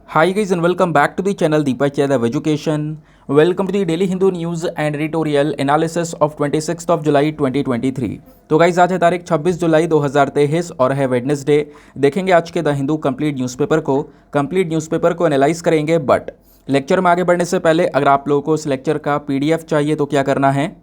Hi guys and welcome back to the channel Deepak Yadav Education. Welcome to the Daily Hindu News and Editorial Analysis of 26th of July 2023. तो guys आज है तारीख 26 जुलाई 2023 और है Wednesday. देखेंगे आज के द हिंदू कंप्लीट न्यूज़पेपर को एनालाइज करेंगे। बट लेक्चर में आगे बढ़ने से पहले अगर आप लोगों को इस लेक्चर का पीडीएफ चाहिए तो क्या करना है,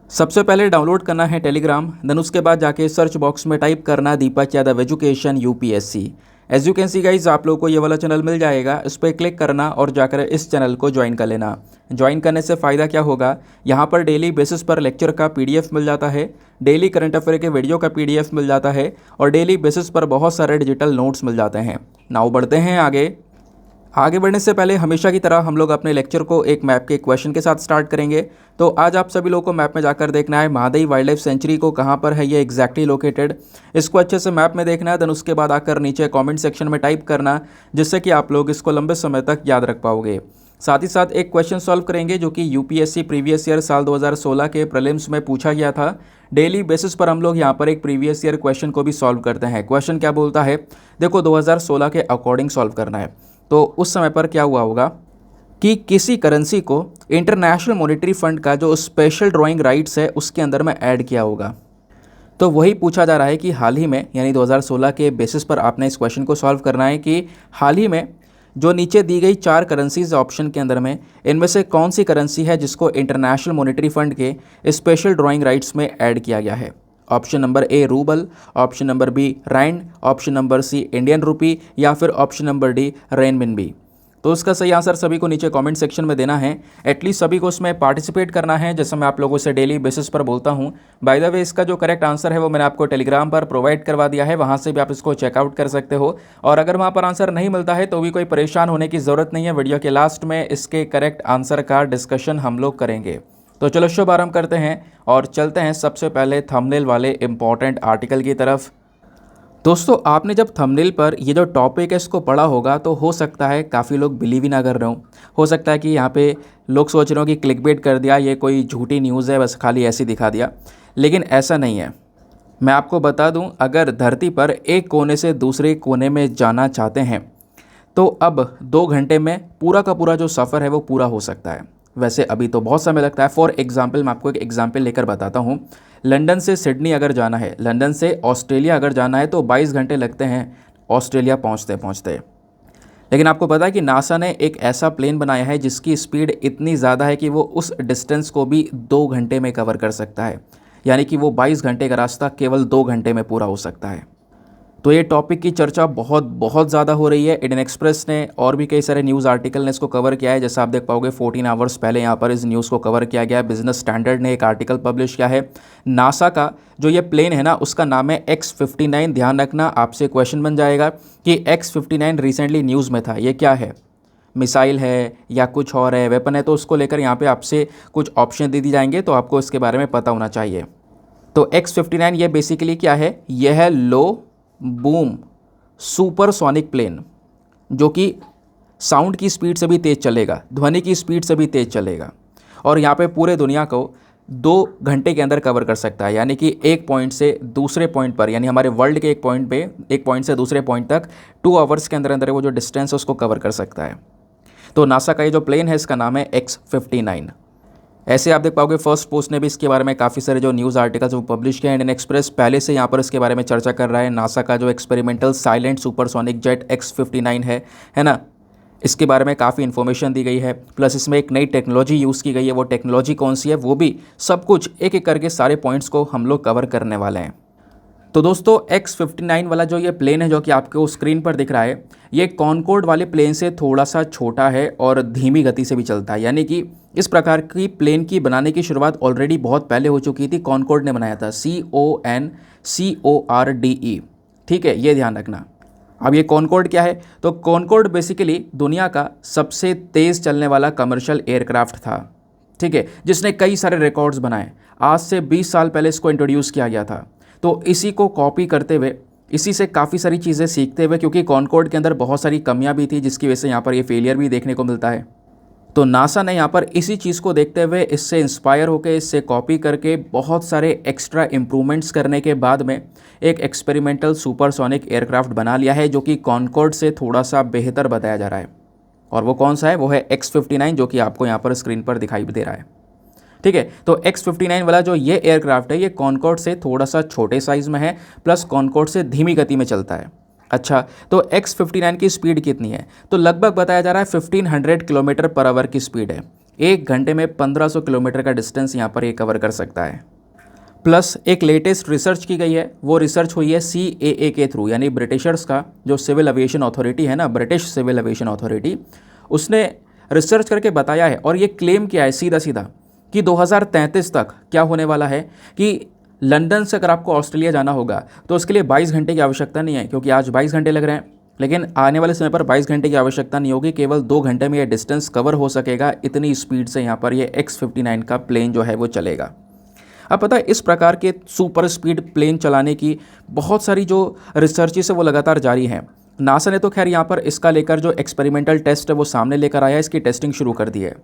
सबसे पहले डाउनलोड करना है टेलीग्राम, देन उसके बाद जाके सर्च बॉक्स में टाइप करना Deepak Yadav education UPSC. As you can see guys आप लोगों को ये वाला चैनल मिल जाएगा, इस पर क्लिक करना और जाकर इस चैनल को ज्वाइन कर लेना। ज्वाइन करने से फ़ायदा क्या होगा, यहाँ पर डेली बेसिस पर लेक्चर का पीडीएफ मिल जाता है, डेली करंट अफेयर के वीडियो का पीडीएफ मिल जाता है और डेली बेसिस पर बहुत सारे डिजिटल नोट्स मिल जाते हैं। नाउ बढ़ते हैं आगे बढ़ने से पहले हमेशा की तरह हम लोग अपने लेक्चर को एक मैप के क्वेश्चन के साथ स्टार्ट करेंगे। तो आज आप सभी लोगों को मैप में जाकर देखना है महादेई वाइल्ड लाइफ सेंचुरी को कहाँ पर है ये एग्जैक्टली लोकेटेड, इसको अच्छे से मैप में देखना है। देन उसके बाद आकर नीचे कमेंट सेक्शन में टाइप करना, जिससे कि आप लोग इसको लंबे समय तक याद रख पाओगे। साथ ही साथ एक क्वेश्चन सॉल्व करेंगे जो कि यूपीएससी प्रीवियस ईयर साल 2016 के प्रीलिम्स में पूछा गया था। डेली बेसिस पर हम लोग यहाँ पर एक प्रीवियस ईयर क्वेश्चन को भी सॉल्व करते हैं। क्वेश्चन क्या बोलता है, देखो 2016 के अकॉर्डिंग सॉल्व करना है। तो उस समय पर क्या हुआ होगा कि किसी करेंसी को इंटरनेशनल मॉनेटरी फंड का जो स्पेशल ड्राइंग राइट्स है उसके अंदर में ऐड किया होगा। तो वही पूछा जा रहा है कि हाल ही में यानी 2016 के बेसिस पर आपने इस क्वेश्चन को सॉल्व करना है कि हाल ही में जो नीचे दी गई 4 करेंसीज ऑप्शन के अंदर में इनमें से कौन सी करेंसी है जिसको इंटरनेशनल मॉनेटरी फंड के स्पेशल ड्राइंग राइट्स में ऐड किया गया है। Option number A ruble, option number B rand, option number C Indian rupee या फिर ऑप्शन नंबर डी रेनमिनबी। तो उसका सही आंसर सभी को नीचे कमेंट सेक्शन में देना है। एटलीस्ट सभी को उसमें पार्टिसिपेट करना है, जैसे मैं आप लोगों से डेली बेसिस पर बोलता हूँ। बाय द वे इसका जो करेक्ट आंसर है वो मैंने आपको टेलीग्राम पर प्रोवाइड करवा दिया है, वहाँ से भी आप इसको चेकआउट कर सकते हो। और अगर वहाँ पर आंसर नहीं मिलता है तो भी कोई परेशान होने की ज़रूरत नहीं है, वीडियो के लास्ट में इसके करेक्ट आंसर का डिस्कशन हम लोग करेंगे। तो चलो शुभ आरंभ करते हैं और चलते हैं सबसे पहले थंबनेल वाले इम्पॉर्टेंट आर्टिकल की तरफ। दोस्तों आपने जब थंबनेल पर ये जो टॉपिक है इसको पढ़ा होगा तो हो सकता है काफ़ी लोग बिलीव ही ना कर रहे हो सकता है कि यहाँ पे लोग सोच रहे हो कि क्लिकबेट कर दिया, ये कोई झूठी न्यूज़ है, बस खाली ऐसी दिखा दिया। लेकिन ऐसा नहीं है। मैं आपको बता दूँ, अगर धरती पर एक कोने से दूसरे कोने में जाना चाहते हैं तो अब 2 घंटे में पूरा का पूरा जो सफ़र है वो पूरा हो सकता है। वैसे अभी तो बहुत समय लगता है। फॉर एग्जांपल मैं आपको एक एग्जांपल लेकर बताता हूँ। लंदन से सिडनी अगर जाना है, लंदन से ऑस्ट्रेलिया अगर जाना है तो 22 घंटे लगते हैं ऑस्ट्रेलिया पहुँचते पहुँचते। लेकिन आपको पता है कि नासा ने एक ऐसा प्लेन बनाया है जिसकी स्पीड इतनी ज़्यादा है कि वो उस डिस्टेंस को भी 2 घंटे में कवर कर सकता है, यानी कि वो 22 घंटे का रास्ता केवल 2 घंटे में पूरा हो सकता है। तो ये टॉपिक की चर्चा बहुत ज़्यादा हो रही है। इंडियन एक्सप्रेस ने और भी कई सारे न्यूज़ आर्टिकल ने इसको कवर किया है, जैसा आप देख पाओगे 14 आवर्स पहले यहाँ पर इस न्यूज़ को कवर किया गया है। बिजनेस स्टैंडर्ड ने एक आर्टिकल पब्लिश किया है। नासा का जो ये प्लेन है ना उसका नाम है X-59। ध्यान रखना, आपसे क्वेश्चन बन जाएगा कि X-59 रिसेंटली न्यूज़ में था, ये क्या है, मिसाइल है या कुछ और है, वेपन है। तो उसको लेकर यहाँ पर आपसे कुछ ऑप्शन दे दी जाएंगे, तो आपको इसके बारे में पता होना चाहिए। तो X-59 ये बेसिकली क्या है, यह है लो बूम सुपरसोनिक प्लेन, जो कि साउंड की स्पीड से भी तेज़ चलेगा, ध्वनि की स्पीड से भी तेज़ चलेगा और यहाँ पे पूरे दुनिया को 2 घंटे के अंदर कवर कर सकता है। यानी कि एक पॉइंट से दूसरे पॉइंट पर, यानी हमारे वर्ल्ड के एक पॉइंट से दूसरे पॉइंट तक 2 आवर्स के अंदर अंदर वो जो डिस्टेंस है उसको कवर कर सकता है। तो नासा का ये जो प्लेन है इसका नाम है X-59। ऐसे आप देख पाओगे फर्स्ट पोस्ट ने भी इसके बारे में काफ़ी सारे जो न्यूज़ आर्टिकल्स वो पब्लिश किए हैं। इंडियन एक्सप्रेस पहले से यहाँ पर इसके बारे में चर्चा कर रहा है। नासा का जो experimental silent supersonic jet X-59 है ना, इसके बारे में काफ़ी इन्फॉर्मेशन दी गई है। प्लस इसमें एक नई टेक्नोलॉजी यूज़ की गई है। वो टेक्नोलॉजी कौन सी है वो भी सब कुछ एक एक करके सारे पॉइंट्स को हम लोग कवर करने वाले हैं। तो दोस्तों X-59 वाला जो ये प्लेन है जो कि आपको स्क्रीन पर दिख रहा है, ये कॉनकॉर्ड वाले प्लेन से थोड़ा सा छोटा है और धीमी गति से भी चलता है। यानी कि इस प्रकार की प्लेन की बनाने की शुरुआत ऑलरेडी बहुत पहले हो चुकी थी। कॉनकॉर्ड ने बनाया था, CONCORDE। ठीक है, ये ध्यान रखना। अब ये कॉनकॉर्ड क्या है, तो कॉनकॉर्ड बेसिकली दुनिया का सबसे तेज़ चलने वाला कमर्शियल एयरक्राफ्ट था। ठीक है, जिसने कई सारे रिकॉर्ड्स बनाए। आज से 20 साल पहले इसको इंट्रोड्यूस किया गया था। तो इसी को कॉपी करते हुए, इसी से काफ़ी सारी चीज़ें सीखते हुए, क्योंकि कॉनकॉर्ड के अंदर बहुत सारी कमियां भी थी जिसकी वजह से यहाँ पर ये फेलियर भी देखने को मिलता है। तो नासा ने यहाँ पर इसी चीज़ को देखते हुए, इससे इंस्पायर होकर, इससे कॉपी करके बहुत सारे एक्स्ट्रा इम्प्रूवमेंट्स करने के बाद में एक एक्सपेरिमेंटल सुपरसोनिक एयरक्राफ्ट बना लिया है जो कि कॉनकॉर्ड से थोड़ा सा बेहतर बताया जा रहा है। और वो कौन सा है, वो है X-59 जो कि आपको यहाँ पर स्क्रीन पर दिखाई दे रहा है। ठीक है, तो X-59 वाला जो ये एयरक्राफ्ट है ये कॉनकॉर्ड से थोड़ा सा छोटे साइज़ में है, प्लस कॉनकॉर्ड से धीमी गति में चलता है। अच्छा, तो X-59 की स्पीड कितनी है, तो लगभग बताया जा रहा है 1500 किलोमीटर पर आवर की स्पीड है। 1 घंटे में 1500 किलोमीटर का डिस्टेंस यहाँ पर ये कवर कर सकता है। प्लस एक लेटेस्ट रिसर्च की गई है, वो रिसर्च हुई है CAA के थ्रू, यानी ब्रिटिशर्स का जो सिविल एविएशन अथॉरिटी है ना, ब्रिटिश सिविल एविएशन अथॉरिटी, उसने रिसर्च करके बताया है और ये क्लेम किया है सीधा सीधा कि 2033 तक क्या होने वाला है कि लंदन से अगर आपको ऑस्ट्रेलिया जाना होगा तो उसके लिए 22 घंटे की आवश्यकता नहीं है, क्योंकि आज 22 घंटे लग रहे हैं, लेकिन आने वाले समय पर 22 घंटे की आवश्यकता नहीं होगी, केवल 2 घंटे में ये डिस्टेंस कवर हो सकेगा। इतनी स्पीड से यहाँ पर ये X-59 का प्लेन जो है वो चलेगा। अब पता है, इस प्रकार के सुपर स्पीड प्लेन चलाने की बहुत सारी जो रिसर्चेस है वो लगातार जारी हैं। नासा ने तो खैर यहाँ पर इसका लेकर जो एक्सपेरिमेंटल टेस्ट है वो सामने लेकर आया है, इसकी टेस्टिंग शुरू कर दी है,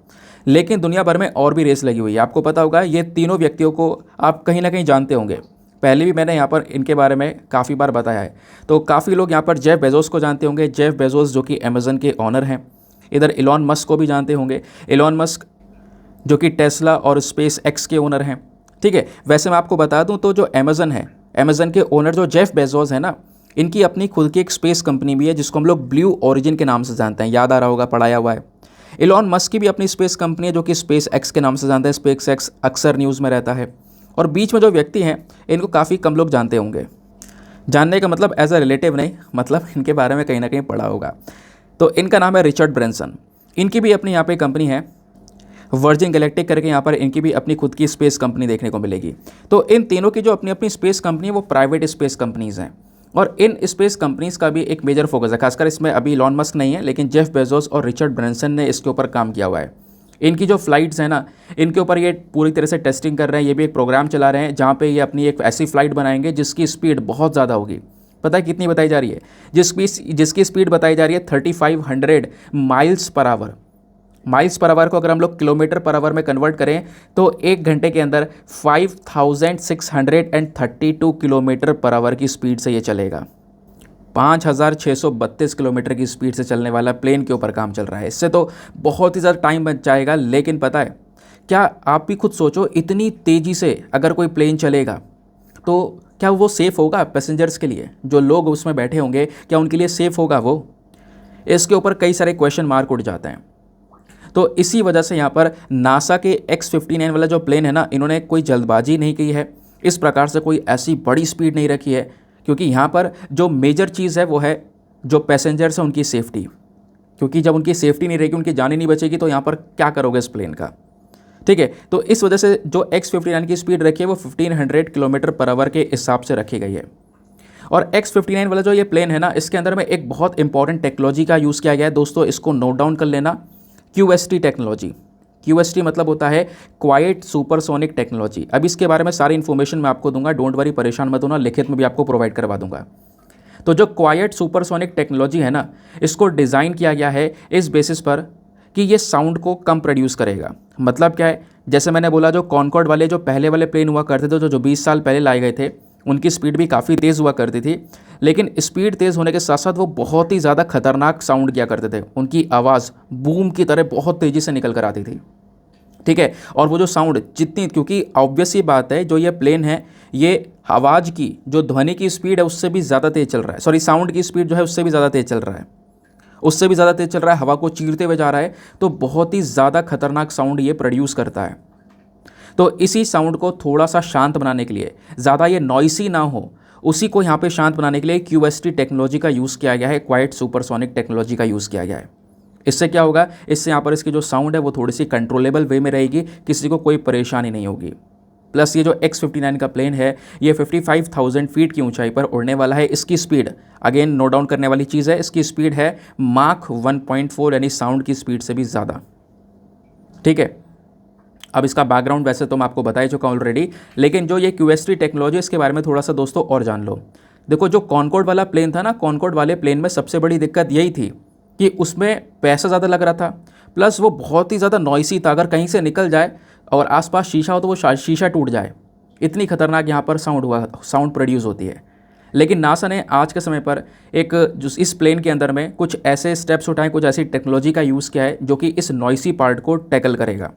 लेकिन दुनिया भर में और भी रेस लगी हुई है। आपको पता होगा ये तीनों व्यक्तियों को आप कहीं ना कहीं जानते होंगे, पहले भी मैंने यहाँ पर इनके बारे में काफ़ी बार बताया है। तो काफ़ी लोग यहाँ पर जेफ बेजोस को जानते होंगे, जेफ बेजोस जो कि अमेज़न के ऑनर हैं। इधर इलॉन मस्क को भी जानते होंगे, इलॉन मस्क जो कि टेस्ला और स्पेस एक्स के ओनर हैं। ठीक है, वैसे मैं आपको बता दूं तो जो अमेज़न है, अमेज़न के ओनर जो जेफ बेजोस है ना, इनकी अपनी खुद की एक स्पेस कंपनी भी है जिसको हम लोग ब्लू ओरिजिन के नाम से जानते हैं, याद आ रहा होगा, पढ़ाया हुआ है। इलॉन मस्क की भी अपनी स्पेस कंपनी है जो कि स्पेस एक्स के नाम से जानते हैं, स्पेस एक्स अक्सर न्यूज़ में रहता है। और बीच में जो व्यक्ति हैं इनको काफ़ी कम लोग जानते होंगे, जानने का मतलब एज अ रिलेटिव नहीं, मतलब इनके बारे में कहीं ना कहीं पढ़ा होगा। तो इनका नाम है रिचर्ड ब्रेंसन। इनकी भी अपनी यहाँ पे कंपनी है वर्जिन गैलेक्टिक करके, यहाँ पर इनकी भी अपनी खुद की स्पेस कंपनी देखने को मिलेगी। तो इन तीनों की जो अपनी अपनी स्पेस कंपनी है वो प्राइवेट स्पेस कंपनीज़ हैं, और इन स्पेस कंपनीज़ का भी एक मेजर फोकस है, खासकर इसमें अभी इलॉन मस्क नहीं है, लेकिन जेफ बेजोस और रिचर्ड ब्रेंसन ने इसके ऊपर काम किया हुआ है। इनकी जो फ्लाइट्स हैं ना, इनके ऊपर ये पूरी तरह से टेस्टिंग कर रहे हैं, ये भी एक प्रोग्राम चला रहे हैं जहाँ पे ये अपनी एक ऐसी फ्लाइट बनाएंगे जिसकी स्पीड बहुत ज़्यादा होगी। पता है कितनी बताई जा रही है? जिसकी स्पीड बताई जा रही है 3500 miles per hour. Miles per hour को अगर हम लोग किलोमीटर पर आवर में कन्वर्ट करें तो 1 घंटे के अंदर 5632 किलोमीटर पर आवर की स्पीड से ये चलेगा। 5632 किलोमीटर की स्पीड से चलने वाला प्लेन के ऊपर काम चल रहा है। इससे तो बहुत ही ज़्यादा टाइम बच जाएगा, लेकिन पता है क्या, आप भी खुद सोचो, इतनी तेज़ी से अगर कोई प्लेन चलेगा तो क्या वो सेफ़ होगा पैसेंजर्स के लिए? जो लोग उसमें बैठे होंगे क्या उनके लिए सेफ़ होगा वो? इसके ऊपर कई सारे क्वेश्चन मार्क उठ जाते हैं। तो इसी वजह से यहाँ पर नासा के X-59 वाला जो प्लेन है ना, इन्होंने कोई जल्दबाजी नहीं की है, इस प्रकार से कोई ऐसी बड़ी स्पीड नहीं रखी है, क्योंकि यहाँ पर जो मेजर चीज़ है वो है जो पैसेंजर्स हैं उनकी सेफ्टी। क्योंकि जब उनकी सेफ्टी नहीं रहेगी, उनकी जान ही नहीं बचेगी, तो यहाँ पर क्या करोगे इस प्लेन का? ठीक है, तो इस वजह से जो X-59 की स्पीड रखी है वो 1500 किलोमीटर पर आवर के हिसाब से रखी गई है। और X-59 वाला जो ये प्लेन है ना, इसके अंदर में एक बहुत इंपॉर्टेंट टेक्नोलॉजी का यूज़ किया गया है दोस्तों, इसको नोट डाउन कर लेना, QST टेक्नोलॉजी। QST मतलब होता है क्वाइट सुपरसोनिक टेक्नोलॉजी। अब इसके बारे में सारी इन्फॉर्मेशन मैं आपको दूंगा, डोंट वरी, परेशान मत होना, लिखित में भी आपको प्रोवाइड करवा दूंगा। तो जो क्वाइट सुपरसोनिक टेक्नोलॉजी है ना, इसको डिज़ाइन किया गया है इस बेसिस पर कि ये साउंड को कम प्रोड्यूस करेगा। मतलब क्या है, जैसे मैंने बोला, जो कॉनकॉर्ड वाले जो पहले वाले प्लेन हुआ करते थे, जो 20 साल पहले लाए गए थे, उनकी स्पीड भी काफ़ी तेज़ हुआ करती थी, लेकिन स्पीड तेज़ होने के साथ साथ वो बहुत ही ज़्यादा खतरनाक साउंड किया करते थे। उनकी आवाज़ बूम की तरह बहुत तेज़ी से निकल कर आती थी। ठीक है, और वो जो साउंड जितनी, क्योंकि ऑब्वियस ही बात है, जो ये प्लेन है ये आवाज़ की जो ध्वनि की स्पीड है उससे भी ज़्यादा तेज़ चल रहा है, सॉरी साउंड की स्पीड जो है उससे भी ज़्यादा तेज़ चल रहा है, उससे भी ज़्यादा तेज़ चल रहा है, हवा को चीरते हुए जा रहा है, तो बहुत ही ज़्यादा खतरनाक साउंड ये प्रोड्यूस करता है। तो इसी साउंड को थोड़ा सा शांत बनाने के लिए, ज़्यादा ये नॉइसी ना हो, उसी को यहाँ पे शांत बनाने के लिए QST टेक्नोलॉजी का यूज़ किया गया है, क्वाइट सुपरसोनिक टेक्नोलॉजी का यूज़ किया गया है। इससे क्या होगा, इससे यहाँ पर इसकी जो साउंड है वो थोड़ी सी कंट्रोलेबल वे में रहेगी, किसी को कोई परेशानी नहीं होगी। प्लस ये जो X-59 का प्लेन है ये 55,000 फीट की ऊंचाई पर उड़ने वाला है। इसकी स्पीड, अगेन नोट डाउन करने वाली चीज़ है, इसकी स्पीड है माक 1.4, यानी साउंड की स्पीड से भी ज़्यादा। ठीक है, अब इसका बैकग्राउंड वैसे तो मैं आपको बता ही चुका हूँ ऑलरेडी, लेकिन जो ये QST टेक्नोलॉजी, इसके बारे में थोड़ा सा दोस्तों और जान लो। देखो, जो कॉनकॉर्ड वाला प्लेन था ना, कॉनकॉर्ड वाले प्लेन में सबसे बड़ी दिक्कत यही थी कि उसमें पैसा ज़्यादा लग रहा था, प्लस वो बहुत ही ज़्यादा नॉइसी था। अगर कहीं से निकल जाए और आसपास शीशा हो तो वो शीशा टूट जाए, इतनी खतरनाक यहाँ पर साउंड प्रोड्यूस होती है। लेकिन नासा ने आज के समय पर एक जो इस प्लेन के अंदर में कुछ ऐसे स्टेप्स उठाए, कुछ ऐसी टेक्नोलॉजी का यूज़ किया है जो कि इस नॉइसी पार्ट को टैकल करेगा।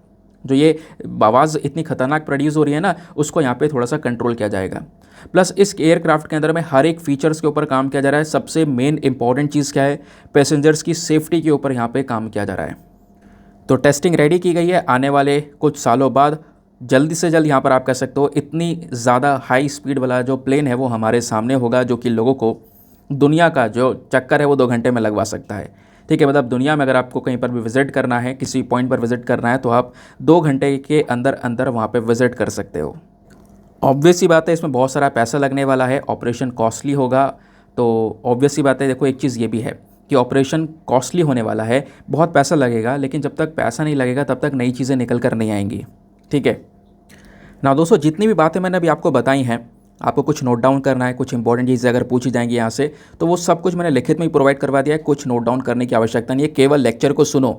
जो ये आवाज़ इतनी खतरनाक प्रोड्यूस हो रही है ना, उसको यहाँ पे थोड़ा सा कंट्रोल किया जाएगा। प्लस इस एयरक्राफ्ट के अंदर में हर एक फीचर्स के ऊपर काम किया जा रहा है। सबसे मेन इंपॉर्टेंट चीज़ क्या है, पैसेंजर्स की सेफ्टी के ऊपर यहाँ पे काम किया जा रहा है। तो टेस्टिंग रेडी की गई है। आने वाले कुछ सालों बाद जल्दी से जल्द यहाँ पर आप कह सकते हो इतनी ज़्यादा हाई स्पीड वाला जो प्लेन है वो हमारे सामने होगा, जो कि लोगों को दुनिया का जो चक्कर है वो 2 घंटे में लगवा सकता है। ठीक है, मतलब दुनिया में अगर आपको कहीं पर भी विज़िट करना है, किसी पॉइंट पर विज़िट करना है, तो आप 2 घंटे के अंदर अंदर वहाँ पे विज़िट कर सकते हो। ऑब्वियस सी बात है, इसमें बहुत सारा पैसा लगने वाला है, ऑपरेशन कॉस्टली होगा। तो ऑब्वियस सी बात है, देखो एक चीज़ ये भी है कि ऑपरेशन कॉस्टली होने वाला है, बहुत पैसा लगेगा, लेकिन जब तक पैसा नहीं लगेगा तब तक नई चीज़ें निकल कर नहीं आएंगी। ठीक है ना दोस्तों, जितनी भी बातें मैंने अभी आपको बताई हैं, आपको कुछ नोट डाउन करना है, कुछ इंपॉर्टेंट चीज़ें अगर पूछी जाएंगी यहाँ से, तो वो सब कुछ मैंने लिखित में ही प्रोवाइड करवा दिया है। कुछ नोट डाउन करने की आवश्यकता नहीं है, केवल लेक्चर को सुनो।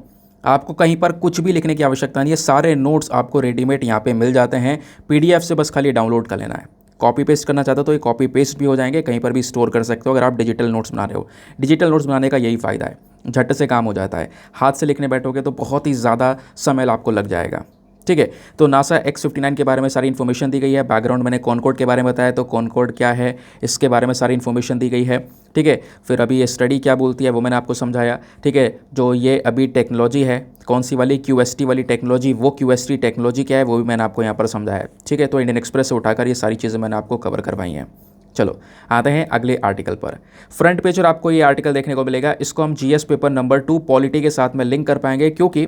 आपको कहीं पर कुछ भी लिखने की आवश्यकता नहीं है, सारे नोट्स आपको रेडीमेड यहाँ पे मिल जाते हैं। पीडीएफ से बस खाली डाउनलोड कर लेना है। कॉपी पेस्ट करना चाहते हो तो ये कॉपी पेस्ट भी हो जाएंगे, कहीं पर भी स्टोर कर सकते हो अगर आप डिजिटल नोट्स बना रहे हो। डिजिटल नोट्स बनाने का यही फ़ायदा है, झट से काम हो जाता है। हाथ से लिखने बैठोगे तो बहुत ही ज़्यादा समय आपको लग जाएगा। ठीक है, तो नासा X-59 के बारे में सारी इन्फॉर्मेशन दी गई है। बैकग्राउंड मैंने कॉनकॉर्ड के बारे में बताया, तो कॉनकॉर्ड क्या है इसके बारे में सारी इन्फॉर्मेशन दी गई है। ठीक है, फिर अभी ये स्टडी क्या बोलती है वो मैंने आपको समझाया। ठीक है, जो ये अभी टेक्नोलॉजी है कौन सी वाली, QST वाली टेक्नोलॉजी, वो QST टेक्नोलॉजी क्या है वो भी मैंने आपको यहाँ पर समझाया है। ठीक है, तो इंडियन एक्सप्रेस से उठाकर ये सारी चीज़ें मैंने आपको कवर करवाई हैं। चलो आते हैं अगले आर्टिकल पर। फ्रंट पेज पर आपको ये आर्टिकल देखने को मिलेगा, इसको हम GS पेपर नंबर 2 पॉलिटी के साथ में लिंक कर पाएंगे, क्योंकि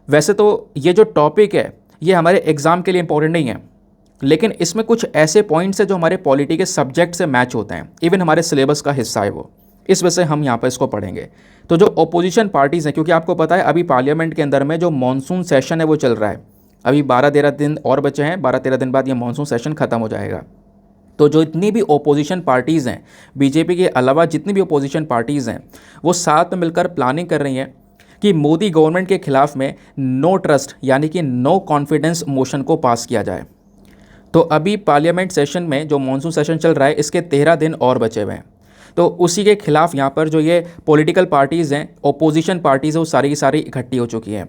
वैसे तो ये जो टॉपिक है ये हमारे एग्ज़ाम के लिए इंपॉर्टेंट नहीं है, लेकिन इसमें कुछ ऐसे पॉइंट्स हैं जो हमारे पॉलिटी के सब्जेक्ट से मैच होते हैं, इवन हमारे सिलेबस का हिस्सा है वो, इस वजह से हम यहाँ पर इसको पढ़ेंगे। तो जो ओपोजिशन पार्टीज़ हैं, क्योंकि आपको पता है अभी पार्लियामेंट के अंदर में जो मॉनसून सेशन है वो चल रहा है, अभी 12-13 दिन और बचे हैं, 12-13 दिन बाद ये मॉनसून सेशन ख़त्म हो जाएगा। तो जो इतनी भी ओपोजिशन पार्टीज़ हैं, बीजेपी के अलावा जितनी भी ओपोजिशन पार्टीज़ हैं, वो साथ में मिलकर प्लानिंग कर रही हैं कि मोदी गवर्नमेंट के खिलाफ में नो ट्रस्ट यानी कि नो कॉन्फिडेंस मोशन को पास किया जाए। तो अभी पार्लियामेंट सेशन में जो मॉनसून सेशन चल रहा है इसके 13 दिन और बचे हुए हैं, तो उसी के खिलाफ यहाँ पर जो ये पॉलिटिकल पार्टीज़ हैं, ओपोजिशन पार्टीज़ है, वो सारी की सारी इकट्ठी हो चुकी हैं।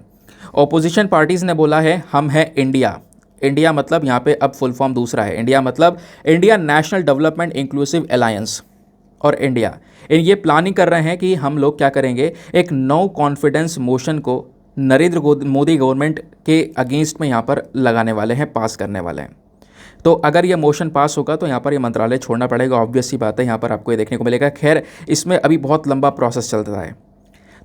ओपोजिशन पार्टीज़ ने बोला है हम हैं इंडिया। इंडिया मतलब यहाँ पे अब फुल फॉर्म दूसरा है, इंडिया मतलब India national development inclusive alliance. और इंडिया ये प्लानिंग कर रहे हैं कि हम लोग क्या करेंगे, एक नो कॉन्फिडेंस मोशन को नरेंद्र मोदी गवर्नमेंट के अगेंस्ट में यहाँ पर लगाने वाले हैं, पास करने वाले हैं। तो अगर ये मोशन पास होगा तो यहाँ पर ये मंत्रालय छोड़ना पड़ेगा, ऑब्वियस सी बात है, यहाँ पर आपको ये देखने को मिलेगा। खैर इसमें अभी बहुत लंबा प्रोसेस चलता है।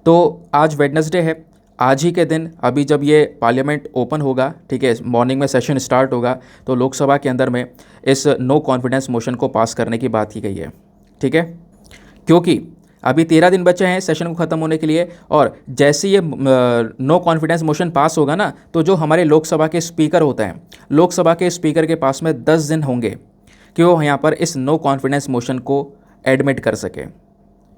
तो आज वेडनेसडे है, आज ही के दिन अभी जब ये पार्लियामेंट ओपन होगा, ठीक है, मॉर्निंग में सेशन स्टार्ट होगा, तो लोकसभा के अंदर में इस नो कॉन्फिडेंस मोशन को पास करने की बात की गई है। ठीक है, क्योंकि अभी 13 दिन बचे हैं सेशन को ख़त्म होने के लिए, और जैसे ये नो कॉन्फिडेंस मोशन पास होगा ना, तो जो हमारे लोकसभा के स्पीकर होते हैं, लोकसभा के स्पीकर के पास में 10 दिन होंगे कि वो यहाँ पर इस नो कॉन्फिडेंस मोशन को एडमिट कर सके।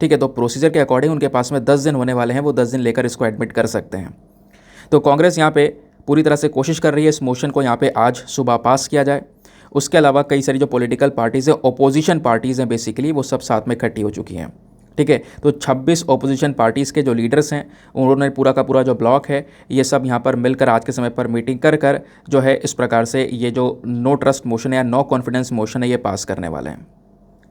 ठीक है, तो प्रोसीजर के अकॉर्डिंग उनके पास में 10 दिन होने वाले हैं, वो 10 दिन लेकर इसको एडमिट कर सकते हैं। तो कांग्रेस यहाँ पे पूरी तरह से कोशिश कर रही है इस मोशन को यहाँ पे आज सुबह पास किया जाए। उसके अलावा कई सारी जो पॉलिटिकल पार्टीज़ हैं, ओपोजिशन पार्टीज़ हैं बेसिकली, वो सब साथ में इकट्ठी हो चुकी हैं। ठीक है, तो 26 ओपोजिशन पार्टीज़ के जो लीडर्स हैं, उन्होंने पूरा का पूरा जो ब्लॉक है, ये सब यहाँ पर मिलकर आज के समय पर मीटिंग कर जो है इस प्रकार से ये जो नो ट्रस्ट मोशन है या नो कॉन्फिडेंस मोशन है ये पास करने वाले हैं।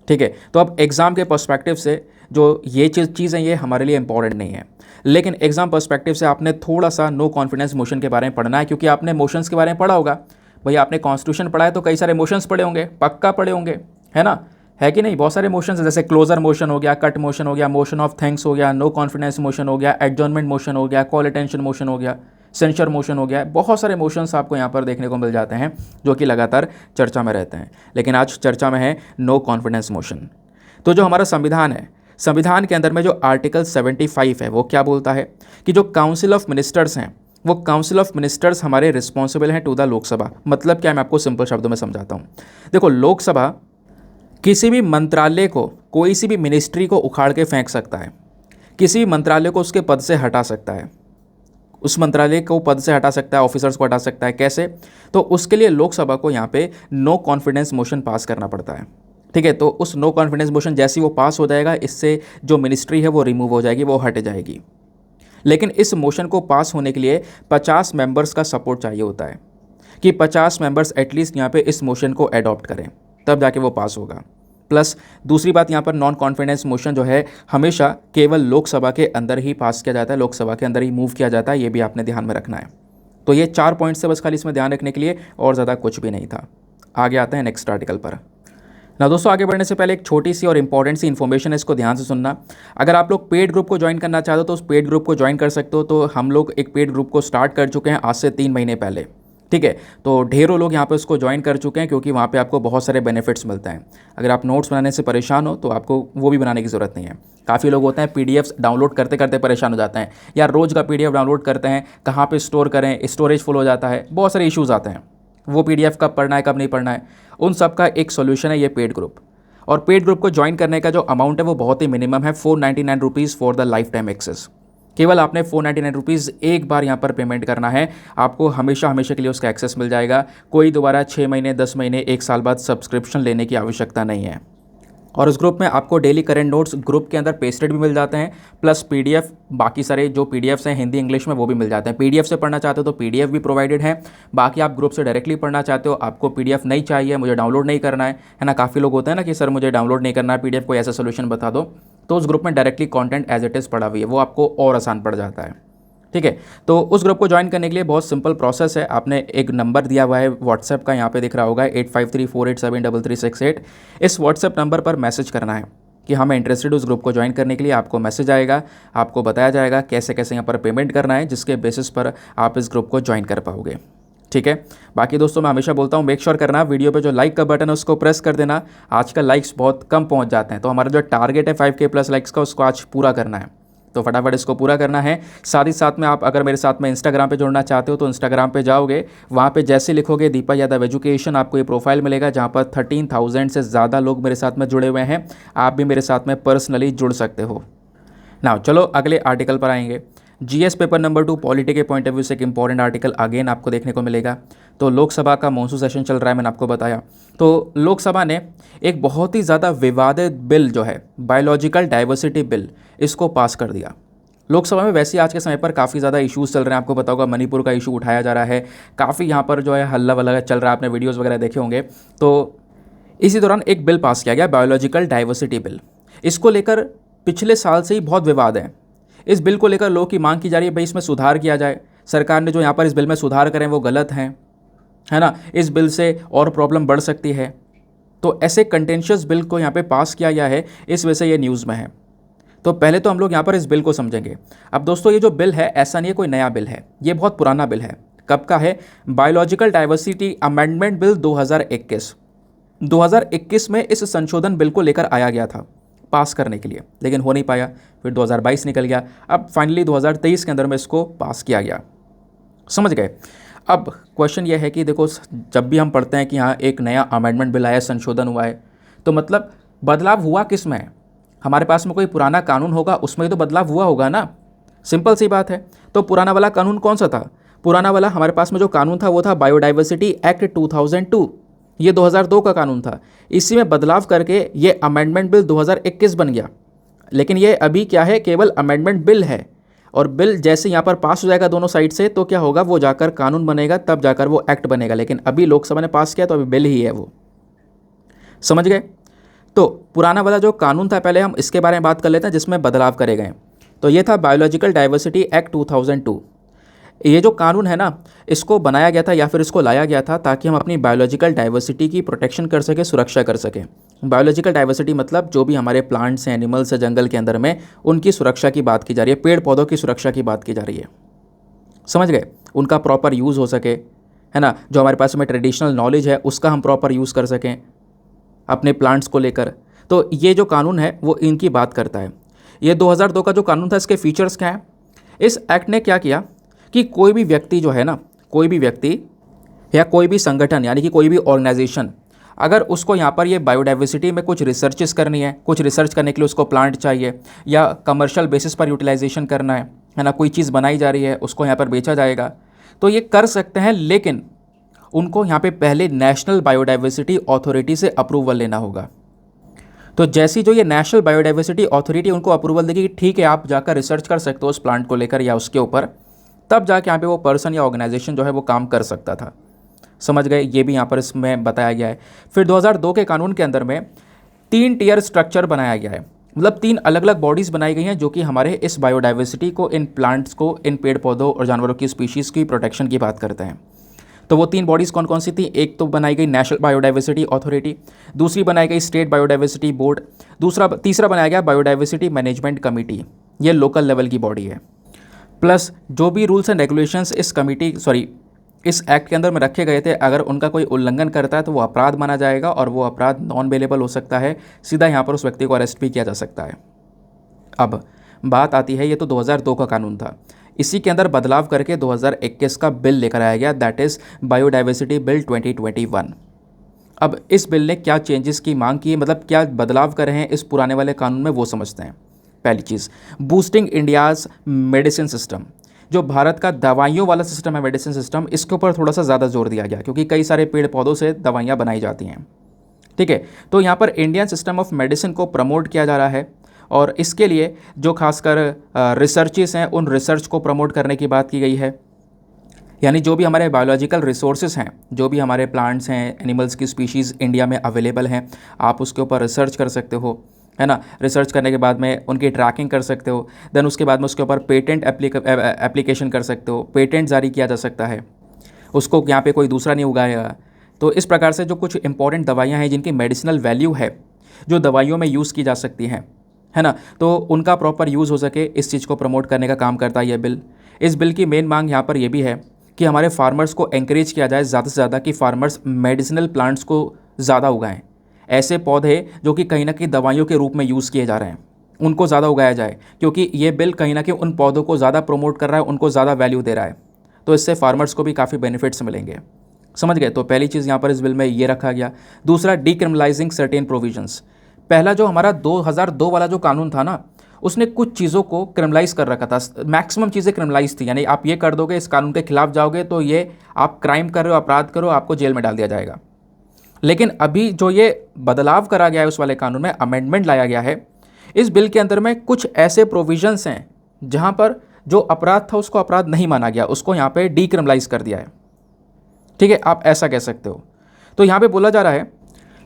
ठीक है, तो अब एग्ज़ाम के पर्सपेक्टिव से जो ये चीज़ें ये हमारे लिए इंपॉर्टेंट नहीं है, लेकिन एग्ज़ाम पर्सपेक्टिव से आपने थोड़ा सा नो कॉन्फिडेंस मोशन के बारे में पढ़ना है, क्योंकि आपने मोशंस के बारे में पढ़ा होगा। भैया आपने कॉन्स्टिट्यूशन पढ़ा है तो कई सारे मोशंस पढ़े होंगे, पक्का पढ़े होंगे, है ना, है कि नहीं। बहुत सारे मोशंस हैं, जैसे क्लोजर मोशन हो गया, कट मोशन हो गया, मोशन ऑफ थैंक्स हो गया, नो कॉन्फिडेंस मोशन हो गया, एडजॉर्नमेंट मोशन हो गया, कॉल अटेंशन मोशन हो गया, सेंसर मोशन हो गया। बहुत सारे मोशंस आपको यहाँ पर देखने को मिल जाते हैं जो कि लगातार चर्चा में रहते हैं, लेकिन आज चर्चा में है नो कॉन्फिडेंस मोशन। तो जो हमारा संविधान है, संविधान के अंदर में जो आर्टिकल 75 है वो क्या बोलता है कि जो काउंसिल ऑफ मिनिस्टर्स हैं, वो काउंसिल ऑफ मिनिस्टर्स हमारे रिस्पॉन्सिबल हैं टू द लोकसभा। मतलब क्या, मैं आपको सिंपल शब्दों में समझाता हूँ। देखो, लोकसभा किसी भी मंत्रालय को, कोई सी भी मिनिस्ट्री को उखाड़ के फेंक सकता है, किसी भी मंत्रालय को उसके पद से हटा सकता है, उस मंत्रालय को पद से हटा सकता है, ऑफिसर्स को हटा सकता है। कैसे? तो उसके लिए लोकसभा को यहाँ पे नो कॉन्फिडेंस मोशन पास करना पड़ता है। ठीक है। तो उस नो कॉन्फिडेंस मोशन जैसे ही वो पास हो जाएगा, इससे जो मिनिस्ट्री है वो रिमूव हो जाएगी, वो हट जाएगी। लेकिन इस मोशन को पास होने के लिए 50 मेंबर्स का सपोर्ट चाहिए होता है कि 50 मेंबर्स एटलीस्ट यहाँ पे इस मोशन को एडॉप्ट करें, तब जाके वो पास होगा। प्लस दूसरी बात, यहाँ पर नॉन कॉन्फिडेंस मोशन जो है हमेशा केवल लोकसभा के अंदर ही पास किया जाता है, लोकसभा के अंदर ही मूव किया जाता है, ये भी आपने ध्यान में रखना है। तो ये 4 पॉइंट्स से बस खाली इसमें ध्यान रखने के लिए, और ज़्यादा कुछ भी नहीं था। आगे आते हैं नेक्स्ट आर्टिकल पर। ना दोस्तों, आगे बढ़ने से पहले एक छोटी सी और इंपॉर्टेंट सी इन्फॉर्मेशन है, इसको ध्यान से सुनना। अगर आप लोग पेड ग्रुप को ज्वाइन करना चाहते हो तो उस पेड ग्रुप को ज्वाइन कर सकते हो। तो हम लोग एक पेड ग्रुप को स्टार्ट कर चुके हैं आज से 3 महीने पहले, ठीक है। तो ढेरों लोग यहाँ पे उसको ज्वाइन कर चुके हैं, क्योंकि वहाँ पे आपको बहुत सारे बेनिफिट्स मिलते हैं। अगर आप नोट्स बनाने से परेशान हो तो आपको वो भी बनाने की ज़रूरत नहीं है। काफ़ी लोग होते हैं पीडीएफ्स डाउनलोड करते करते परेशान हो जाते हैं, यार रोज़ का पीडीएफ डाउनलोड करते हैं, कहाँ पे स्टोर करें, स्टोरेज फुल हो जाता है, बहुत सारे इश्यूज़ आते हैं, वो पीडीएफ कब पढ़ना है कब नहीं पढ़ना है। उन सब का एक सोल्यूशन है ये पेड ग्रुप। और पेड ग्रुप को ज्वाइन करने का जो अमाउंट है वो बहुत ही मिनिमम है, 499 rupees for the lifetime access. केवल आपने 499 रुपीज़ एक बार यहाँ पर पेमेंट करना है, आपको हमेशा हमेशा के लिए उसका एक्सेस मिल जाएगा। कोई दोबारा 6 महीने 10 महीने 1 साल बाद सब्सक्रिप्शन लेने की आवश्यकता नहीं है। और उस ग्रुप में आपको डेली करंट नोट्स ग्रुप के अंदर पेस्टेड भी मिल जाते हैं, प्लस पीडीएफ, बाकी सारे जो पीडीएफ्स हैं हिंदी इंग्लिश में वो भी मिल जाते हैं। पीडीएफ से पढ़ना चाहते हो तो पीडीएफ भी प्रोवाइडेड है। बाकी आप ग्रुप से डायरेक्टली पढ़ना चाहते हो, आपको पीडीएफ नहीं चाहिए, मुझे डाउनलोड नहीं करना है ना। काफ़ी लोग होते हैं ना कि सर मुझे डाउनलोड नहीं करना है पीडीएफ, कोई ऐसा सोल्यूशन बता दो। तो उस ग्रुप में directly content as it is पढ़ा हुई है, वो आपको और आसान पड़ जाता है, ठीक है। तो उस ग्रुप को ज्वाइन करने के लिए बहुत सिंपल प्रोसेस है। आपने एक नंबर दिया हुआ है व्हाट्सएप का, यहाँ पे दिख रहा होगा 8534873368। इस व्हाट्सएप नंबर पर मैसेज करना है कि हाँ मैं इंटरेस्टेड उस ग्रुप को ज्वाइन करने के लिए। आपको मैसेज आएगा, आपको बताया जाएगा कैसे कैसे यहाँ पर पेमेंट करना है, जिसके बेसिस पर आप इस ग्रुप को ज्वाइन कर पाओगे, ठीक है। बाकी दोस्तों मैं हमेशा बोलता हूँ मेक श्योर करना वीडियो पे जो लाइक का बटन है उसको प्रेस कर देना। आजकल लाइक्स बहुत कम पहुँच जाते हैं, तो हमारा जो टारगेट है 5K प्लस लाइक्स का, उसको आज पूरा करना है, तो फटाफट इसको पूरा करना है। साथ ही साथ में आप अगर मेरे साथ में इंस्टाग्राम पे जुड़ना चाहते हो तो इंस्टाग्राम पे जाओगे, वहाँ पे जैसे लिखोगे दीपक यादव एजुकेशन, आपको ये प्रोफाइल मिलेगा जहाँ पर 13,000 से ज़्यादा लोग मेरे साथ में जुड़े हुए हैं। आप भी मेरे साथ में पर्सनली जुड़ सकते हो ना। चलो अगले आर्टिकल पर आएंगे। जीएस पेपर नंबर 2 पॉलिटी के पॉइंट ऑफ व्यू से एक इंपॉर्टेंट आर्टिकल अगेन आपको देखने को मिलेगा। तो लोकसभा का मॉनसून सेशन चल रहा है, मैंने आपको बताया। तो लोकसभा ने एक बहुत ही ज़्यादा विवादित बिल जो है बायोलॉजिकल डाइवर्सिटी बिल, इसको पास कर दिया लोकसभा में। वैसे आज के समय पर काफ़ी ज़्यादा इश्यूज़ चल रहे हैं, आपको पता होगा मणिपुर का इशू उठाया जा रहा है, काफ़ी यहाँ पर जो है हल्ला वल्ला चल रहा है, आपने वीडियोज़ वगैरह देखे होंगे। तो इसी दौरान एक बिल पास किया गया बायोलॉजिकल डाइवर्सिटी बिल। इसको लेकर पिछले साल से ही बहुत विवाद है। इस बिल को लेकर लोगों की मांग की जा रही है भाई इसमें सुधार किया जाए। सरकार ने जो यहाँ पर इस बिल में सुधार करें वो गलत हैं, है ना। इस बिल से और प्रॉब्लम बढ़ सकती है। तो ऐसे कंटेंशियस बिल को यहाँ पे पास किया गया है, इस वजह से ये न्यूज़ में है। तो पहले तो हम लोग यहाँ पर इस बिल को समझेंगे। अब दोस्तों ये जो बिल है ऐसा नहीं है कोई नया बिल है, ये बहुत पुराना बिल है। कब का है? Biological diversity amendment bill 2021। 2021 में इस संशोधन बिल को लेकर आया गया था पास करने के लिए, लेकिन हो नहीं पाया। फिर 2022 निकल गया, अब फाइनली 2023 के अंदर में इसको पास किया गया। समझ गए? अब क्वेश्चन ये है कि देखो, जब भी हम पढ़ते हैं कि हाँ एक नया अमेंडमेंट बिल आया, संशोधन हुआ है, तो मतलब बदलाव हुआ किस में है? हमारे पास में कोई पुराना कानून होगा, उसमें तो बदलाव हुआ होगा ना। सिंपल सी बात है। तो पुराना वाला कानून कौन सा था? पुराना वाला हमारे पास में जो कानून था वो था बायोडाइवर्सिटी एक्ट 2002। ये 2002 का कानून था। इसी में बदलाव करके ये अमेंडमेंट बिल 2021 बन गया। लेकिन ये अभी क्या है? केवल अमेंडमेंट बिल है। और बिल जैसे यहाँ पर पास हो जाएगा दोनों साइड से, तो क्या होगा? वो जाकर कानून बनेगा, तब जाकर वो एक्ट बनेगा। लेकिन अभी लोकसभा ने पास किया तो अभी बिल ही है वो। समझ गए? तो पुराना वाला जो कानून था, पहले हम इसके बारे में बात कर लेते हैं जिसमें बदलाव करे गए। तो ये था बायोलॉजिकल डाइवर्सिटी एक्ट 2002। ये जो कानून है ना, इसको बनाया गया था या फिर इसको लाया गया था ताकि हम अपनी बायोलॉजिकल डाइवर्सिटी की प्रोटेक्शन कर सकें, सुरक्षा कर सकें। बायोलॉजिकल डाइवर्सिटी मतलब जो भी हमारे प्लांट्स हैं, एनिमल्स हैं जंगल के अंदर में, उनकी सुरक्षा की बात की जा रही है, पेड़ पौधों की सुरक्षा की बात की जा रही है। समझ गए? उनका प्रॉपर यूज़ हो सके, है ना। जो हमारे पास में ट्रेडिशनल नॉलेज है उसका हम प्रॉपर यूज़ कर सकें अपने प्लांट्स को लेकर। तो ये जो कानून है वो इनकी बात करता है। ये 2002 का जो कानून था, इसके फीचर्स क्या हैं? इस एक्ट ने क्या किया कि कोई भी व्यक्ति जो है ना, कोई भी व्यक्ति या कोई भी संगठन, यानी कि कोई भी ऑर्गेनाइजेशन, अगर उसको यहाँ पर ये बायोडाइवर्सिटी में कुछ रिसर्चेस करनी है, कुछ रिसर्च करने के लिए उसको प्लांट चाहिए, या कमर्शियल बेसिस पर यूटिलाइजेशन करना है ना, कोई चीज़ बनाई जा रही है उसको यहाँ पर बेचा जाएगा, तो ये कर सकते हैं। लेकिन उनको यहाँ पे पहले नेशनल बायोडाइवर्सिटी अथॉरिटी से अप्रूवल लेना होगा। तो जैसी जो ये नेशनल बायोडाइवर्सिटी अथॉरिटी उनको अप्रूवल देगी कि ठीक है आप जाकर रिसर्च कर सकते हो उस प्लांट को लेकर या उसके ऊपर, तब जाके यहाँ पे वो पर्सन या ऑर्गेनाइजेशन जो है वो काम कर सकता था। समझ गए, ये भी यहाँ पर इसमें बताया गया है। फिर 2002 के कानून के अंदर में 3 टियर स्ट्रक्चर बनाया गया है, मतलब 3 अलग अलग बॉडीज़ बनाई गई हैं जो कि हमारे इस बायोडाइवर्सिटी को, इन प्लांट्स को, इन पेड़ पौधों और जानवरों की स्पीशीज़ की प्रोटेक्शन की बात करते हैं। तो वो 3 बॉडीज़ कौन कौन सी थी? एक तो बनाई गई नेशनल बायोडाइवर्सिटी अथॉरिटी, दूसरी बनाई गई स्टेट बायोडाइवर्सिटी बोर्ड, तीसरा बनाया गया बायोडाइवर्सिटी मैनेजमेंट कमेटी, ये लोकल लेवल की बॉडी है। प्लस जो भी रूल्स एंड रेगुलेशंस इस एक्ट के अंदर में रखे गए थे, अगर उनका कोई उल्लंघन करता है तो वो अपराध माना जाएगा और वो अपराध नॉन बेलेबल हो सकता है, सीधा यहाँ पर उस व्यक्ति को अरेस्ट भी किया जा सकता है। अब बात आती है, ये तो 2002 का कानून था, इसी के अंदर बदलाव करके 2021 का बिल लेकर आया गया, दैट इज़ बायोडाइवर्सिटी बिल 2021। अब इस बिल ने क्या चेंजेस की मांग की है, मतलब क्या बदलाव करे हैं इस पुराने वाले कानून में, वो समझते हैं। पहली चीज़, बूस्टिंग इंडियाज़ मेडिसिन सिस्टम, जो भारत का दवाइयों वाला सिस्टम है, मेडिसिन सिस्टम, इसके ऊपर थोड़ा सा ज़्यादा जोर दिया गया क्योंकि कई सारे पेड़ पौधों से दवाइयाँ बनाई जाती हैं। ठीक है, तो यहाँ पर इंडियन सिस्टम ऑफ मेडिसिन को प्रमोट किया जा रहा है और इसके लिए जो खासकर रिसर्चेस हैं, उन रिसर्च को प्रमोट करने की बात की गई है। यानी जो भी हमारे बायोलॉजिकल रिसोर्सेज हैं, जो भी हमारे प्लांट्स हैं, एनिमल्स की स्पीशीज़ इंडिया में अवेलेबल हैं, आप उसके ऊपर रिसर्च कर सकते हो, है ना। रिसर्च करने के बाद में उनकी ट्रैकिंग कर सकते हो, देन उसके बाद में उसके ऊपर पेटेंट एप्लीकेशन कर सकते हो, पेटेंट जारी किया जा सकता है, उसको यहाँ पे कोई दूसरा नहीं उगाएगा। तो इस प्रकार से जो कुछ इंपॉर्टेंट दवाइयाँ हैं जिनकी मेडिसिनल वैल्यू है, जो दवाइयों में यूज़ की जा सकती हैं, है ना, तो उनका प्रॉपर यूज़ हो सके, इस चीज़ को प्रमोट करने का काम करता है ये बिल। इस बिल की मेन मांग यहाँ पर ये भी है कि हमारे फार्मर्स को एंकरेज किया जाए ज़्यादा से ज़्यादा कि फार्मर्स मेडिसिनल प्लांट्स को ज़्यादा उगाएं, ऐसे पौधे जो कि कहीं ना कहीं दवाइयों के रूप में यूज़ किए जा रहे हैं उनको ज़्यादा उगाया जाए, क्योंकि ये बिल कहीं ना कहीं उन पौधों को ज़्यादा प्रमोट कर रहा है, उनको ज़्यादा वैल्यू दे रहा है, तो इससे फार्मर्स को भी काफ़ी बेनिफिट्स मिलेंगे। समझ गए, तो पहली चीज़ यहाँ पर इस बिल में ये रखा गया। दूसरा, डीक्रिमिनलाइजिंग सर्टेन प्रोविजंस। पहला जो हमारा 2002 वाला जो कानून था ना, उसने कुछ चीज़ों को क्रिमिनलाइज कर रखा था, मैक्सिमम चीज़ें क्रिमिनलाइज थी, यानी आप ये कर दोगे, इस कानून के खिलाफ जाओगे तो ये आप क्राइम कर रहे हो, अपराध करो, आपको जेल में डाल दिया जाएगा। लेकिन अभी जो ये बदलाव करा गया है उस वाले कानून में, अमेंडमेंट लाया गया है, इस बिल के अंदर में कुछ ऐसे प्रोविजंस हैं जहाँ पर जो अपराध था उसको अपराध नहीं माना गया, उसको यहाँ पे डीक्रिमिनलाइज कर दिया है। ठीक है, आप ऐसा कह सकते हो। तो यहाँ पे बोला जा रहा है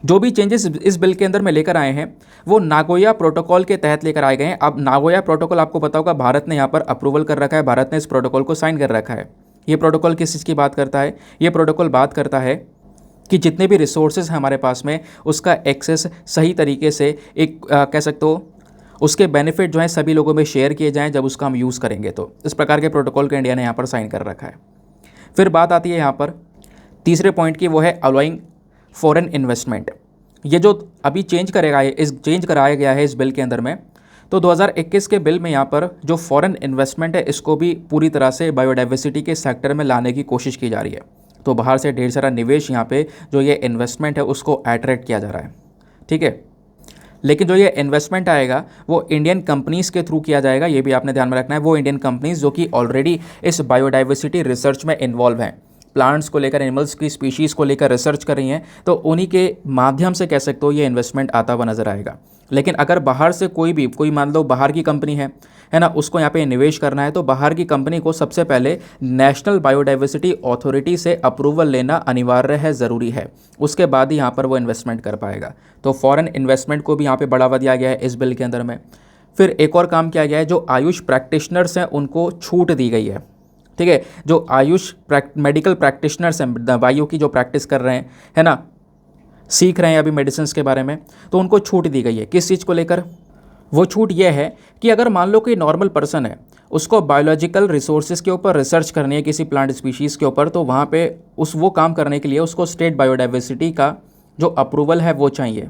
जो भी चेंजेस इस बिल के अंदर में लेकर आए हैं वो नागोया प्रोटोकॉल के तहत लेकर आए गए हैं। अब नागोया प्रोटोकॉल आपको पता होगा, भारत ने यहाँ पर अप्रूवल कर रखा है, भारत ने इस प्रोटोकॉल को साइन कर रखा है। ये प्रोटोकॉल किस चीज़ की बात करता है? ये प्रोटोकॉल बात करता है कि जितने भी रिसोर्सेज हैं हमारे पास में, उसका एक्सेस सही तरीके से कह सकते हो उसके बेनिफिट जो हैं सभी लोगों में शेयर किए जाएँ जब उसका हम यूज़ करेंगे। तो इस प्रकार के प्रोटोकॉल को इंडिया ने यहाँ पर साइन कर रखा है। फिर बात आती है यहाँ पर तीसरे पॉइंट की, वो है अलाउइंग फॉरेन इन्वेस्टमेंट। ये जो अभी चेंज कराया गया है इस बिल के अंदर में, तो 2021 के बिल में यहाँ पर जो फॉरेन इन्वेस्टमेंट है इसको भी पूरी तरह से बायोडाइवर्सिटी के सेक्टर में लाने की कोशिश की जा रही है। तो बाहर से ढेर सारा निवेश यहाँ पे जो ये इन्वेस्टमेंट है उसको अट्रैक्ट किया जा रहा है। ठीक है, लेकिन जो ये इन्वेस्टमेंट आएगा वो इंडियन कंपनीज़ के थ्रू किया जाएगा, ये भी आपने ध्यान में रखना है। वो इंडियन कंपनीज़ जो कि ऑलरेडी इस बायोडाइवर्सिटी रिसर्च में इन्वॉल्व हैं, प्लांट्स को लेकर, एनिमल्स की स्पीशीज़ को लेकर रिसर्च कर रही हैं, तो उन्हीं के माध्यम से कह सकते हो ये इन्वेस्टमेंट आता हुआ नज़र आएगा। लेकिन अगर बाहर से कोई मान लो बाहर की कंपनी है ना, उसको यहाँ पे निवेश करना है, तो बाहर की कंपनी को सबसे पहले नेशनल बायोडाइवर्सिटी अथॉरिटी से अप्रूवल लेना अनिवार्य है, ज़रूरी है, उसके बाद ही यहाँ पर वो इन्वेस्टमेंट कर पाएगा। तो फॉरेन इन्वेस्टमेंट को भी यहाँ पर बढ़ावा दिया गया है इस बिल के अंदर में। फिर एक और काम किया गया है, जो आयुष प्रैक्टिशनर्स हैं उनको छूट दी गई है। ठीक है, जो आयुष मेडिकल प्रैक्टिशनर्स हैं, दवाइयों की जो प्रैक्टिस कर रहे हैं, है ना, सीख रहे हैं अभी मेडिसिन के बारे में, तो उनको छूट दी गई है। किस चीज़ को लेकर? वो छूट ये है कि अगर मान लो कोई नॉर्मल पर्सन है, उसको बायोलॉजिकल रिसोर्सेज के ऊपर रिसर्च करनी है किसी प्लांट स्पीशीज़ के ऊपर, तो वहाँ पे वो काम करने के लिए उसको स्टेट बायोडाइवर्सिटी का जो अप्रूवल है वो चाहिए।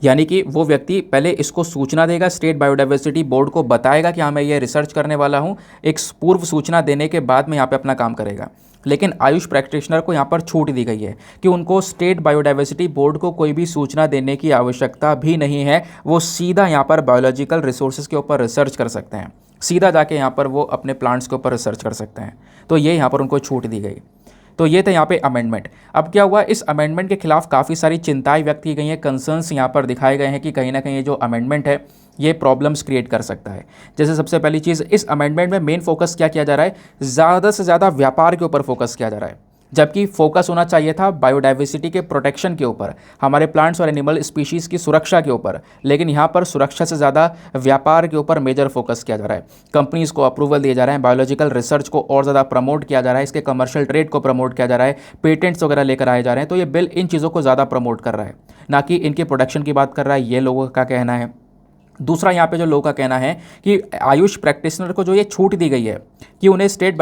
यानी कि वो व्यक्ति पहले इसको सूचना देगा, स्टेट बायोडाइवर्सिटी बोर्ड को बताएगा कि हाँ मैं ये रिसर्च करने वाला हूँ, एक पूर्व सूचना देने के बाद में यहाँ पे अपना काम करेगा। लेकिन आयुष प्रैक्टिशनर को यहाँ पर छूट दी गई है कि उनको स्टेट बायोडाइवर्सिटी बोर्ड को कोई भी सूचना देने की आवश्यकता भी नहीं है, वो सीधा यहाँ पर बायोलॉजिकल रिसोर्सेज के ऊपर रिसर्च कर सकते हैं, सीधा जाके यहाँ पर वो अपने प्लांट्स के ऊपर रिसर्च कर सकते हैं। तो ये यहाँ पर उनको छूट दी गई। तो ये थे यहाँ पे अमेंडमेंट। अब क्या हुआ, इस अमेंडमेंट के खिलाफ काफ़ी सारी चिंताएं व्यक्त की गई हैं, कंसर्न्स यहाँ पर दिखाए गए हैं कि कहीं ना कहीं ये जो अमेंडमेंट है ये प्रॉब्लम्स क्रिएट कर सकता है। जैसे सबसे पहली चीज़, इस अमेंडमेंट में मेन फोकस क्या किया जा रहा है, ज़्यादा से ज़्यादा व्यापार के ऊपर फोकस किया जा रहा है, जबकि फोकस होना चाहिए था बायोडाइवर्सिटी के प्रोटेक्शन के ऊपर, हमारे प्लांट्स और एनिमल स्पीशीज़ की सुरक्षा के ऊपर। लेकिन यहाँ पर सुरक्षा से ज़्यादा व्यापार के ऊपर मेजर फोकस किया जा रहा है। कंपनीज़ को अप्रूवल दिए जा रहे हैं, बायोलॉजिकल रिसर्च को और ज़्यादा प्रमोट किया जा रहा है, इसके कमर्शियल ट्रेड को प्रमोट किया जा रहा है, पेटेंट्स वगैरह लेकर आए जा रहे हैं। तो ये बिल इन चीज़ों को ज़्यादा प्रमोट कर रहा है, ना कि इनके प्रोडक्शन की बात कर रहा है, ये लोगों का कहना है। दूसरा यहाँ पे जो लोगों का कहना है कि आयुष प्रैक्टिशनर को जो ये छूट दी गई है कि उन्हें स्टेट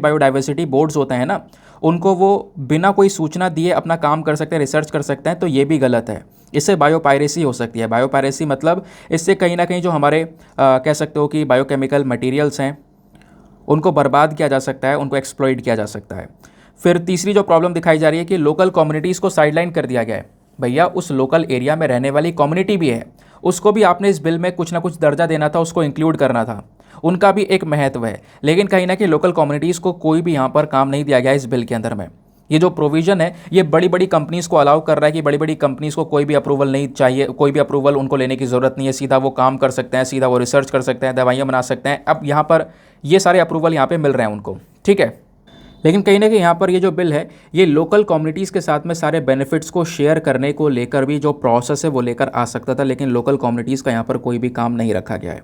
बायोडाइवर्सिटी बोर्ड्स होते हैं ना, उनको वो बिना कोई सूचना दिए अपना काम कर सकते हैं, रिसर्च कर सकते हैं, तो ये भी गलत है। इससे बायोपायरेसी हो सकती है। बायोपायरेसी मतलब इससे कहीं ना कहीं जो हमारे कह सकते हो कि बायोकेमिकल मटेरियल्स हैं उनको बर्बाद किया जा सकता है, उनको एक्सप्लॉइट किया जा सकता है। फिर तीसरी जो प्रॉब्लम दिखाई जा रही है कि लोकल कम्युनिटीज़ को साइडलाइन कर दिया गया है। भैया उस लोकल एरिया में रहने वाली कम्युनिटी भी है, उसको भी आपने इस बिल में कुछ ना कुछ दर्जा देना था, उसको इंक्लूड करना था, उनका भी एक महत्व है। लेकिन कहीं ना कहीं लोकल कम्युनिटीज़ को कोई भी यहाँ पर काम नहीं दिया गया इस बिल के अंदर में। ये जो प्रोविज़न है ये बड़ी बड़ी कंपनीज़ को अलाउ कर रहा है कि बड़ी बड़ी कंपनीज़ को कोई भी अप्रूवल नहीं चाहिए, कोई भी अप्रूवल उनको लेने की ज़रूरत नहीं है, सीधा वो काम कर सकते हैं, सीधा वो रिसर्च कर सकते हैं, दवाइयाँ बना सकते हैं। अब यहाँ पर ये सारे अप्रूवल यहाँ पर मिल रहे हैं उनको, ठीक है। लेकिन कहीं ना कहीं यहाँ पर ये जो बिल है ये लोकल कम्युनिटीज़ के साथ में सारे बेनिफिट्स को शेयर करने को लेकर भी जो प्रोसेस है वो लेकर आ सकता था, लेकिन लोकल कम्युनिटीज़ का यहाँ पर कोई भी काम नहीं रखा गया है,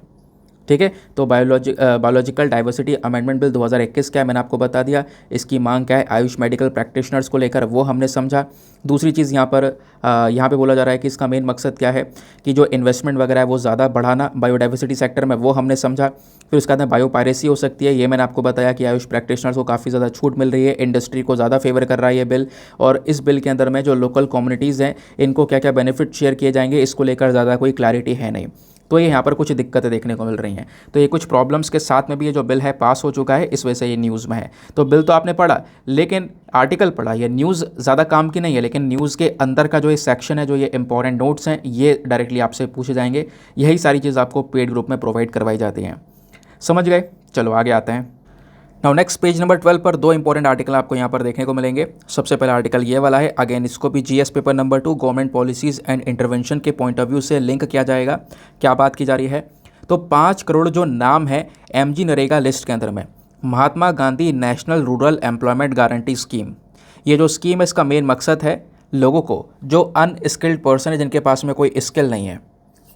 ठीक है। तो बायोलॉजिकल डाइवर्सिटी अमेंडमेंट बिल 2021 क्या है मैंने आपको बता दिया। इसकी मांग क्या है आयुष मेडिकल प्रैक्टिशनर्स को लेकर, वो हमने समझा। दूसरी चीज़ यहाँ पे बोला जा रहा है कि इसका मेन मकसद क्या है कि जो इन्वेस्टमेंट वगैरह है वो ज़्यादा बढ़ाना बायोडाइवर्सिटी सेक्टर में, वो हमने समझा। फिर उसके बाद बायोपायरेसी हो सकती है, ये मैंने आपको बताया कि आयुष प्रैक्टिशनर्स को काफ़ी ज़्यादा छूट मिल रही है, इंडस्ट्री को ज़्यादा फेवर कर रहा है ये बिल। और इस बिल के अंदर में जो लोकल कम्युनिटीज़ हैं इनको क्या क्या बेनिफिट शेयर किए जाएंगे इसको लेकर ज़्यादा कोई क्लैरिटी है नहीं। तो ये यहाँ पर कुछ दिक्कतें देखने को मिल रही हैं। तो ये कुछ प्रॉब्लम्स के साथ में भी ये जो बिल है पास हो चुका है, इस वजह से ये न्यूज़ में है। तो बिल तो आपने पढ़ा, लेकिन आर्टिकल पढ़ा, ये न्यूज़ ज़्यादा काम की नहीं है, लेकिन न्यूज़ के अंदर का जो ये सेक्शन है, जो ये इंपॉर्टेंट नोट्स हैं, ये डायरेक्टली आपसे पूछे जाएंगे। यही सारी चीज़ आपको पेड ग्रुप में प्रोवाइड करवाई जाती हैं। समझ गए? चलो आगे आते हैं। नाउ नेक्स्ट पेज नंबर 12 पर दो इंपॉर्टेंट आर्टिकल आपको यहाँ पर देखने को मिलेंगे। सबसे पहला आर्टिकल ये वाला है, अगेन इसको भी GS paper number 2 government policies and intervention के पॉइंट ऑफ व्यू से लिंक किया जाएगा। क्या बात की जा रही है, तो 5 करोड़ जो नाम है एमजी नरेगा लिस्ट के अंदर में, Mahatma Gandhi national rural employment guarantee scheme, ये जो स्कीम है इसका मेन मकसद है लोगों को जो अनस्किल्ड पर्सन है, जिनके पास में कोई स्किल नहीं है,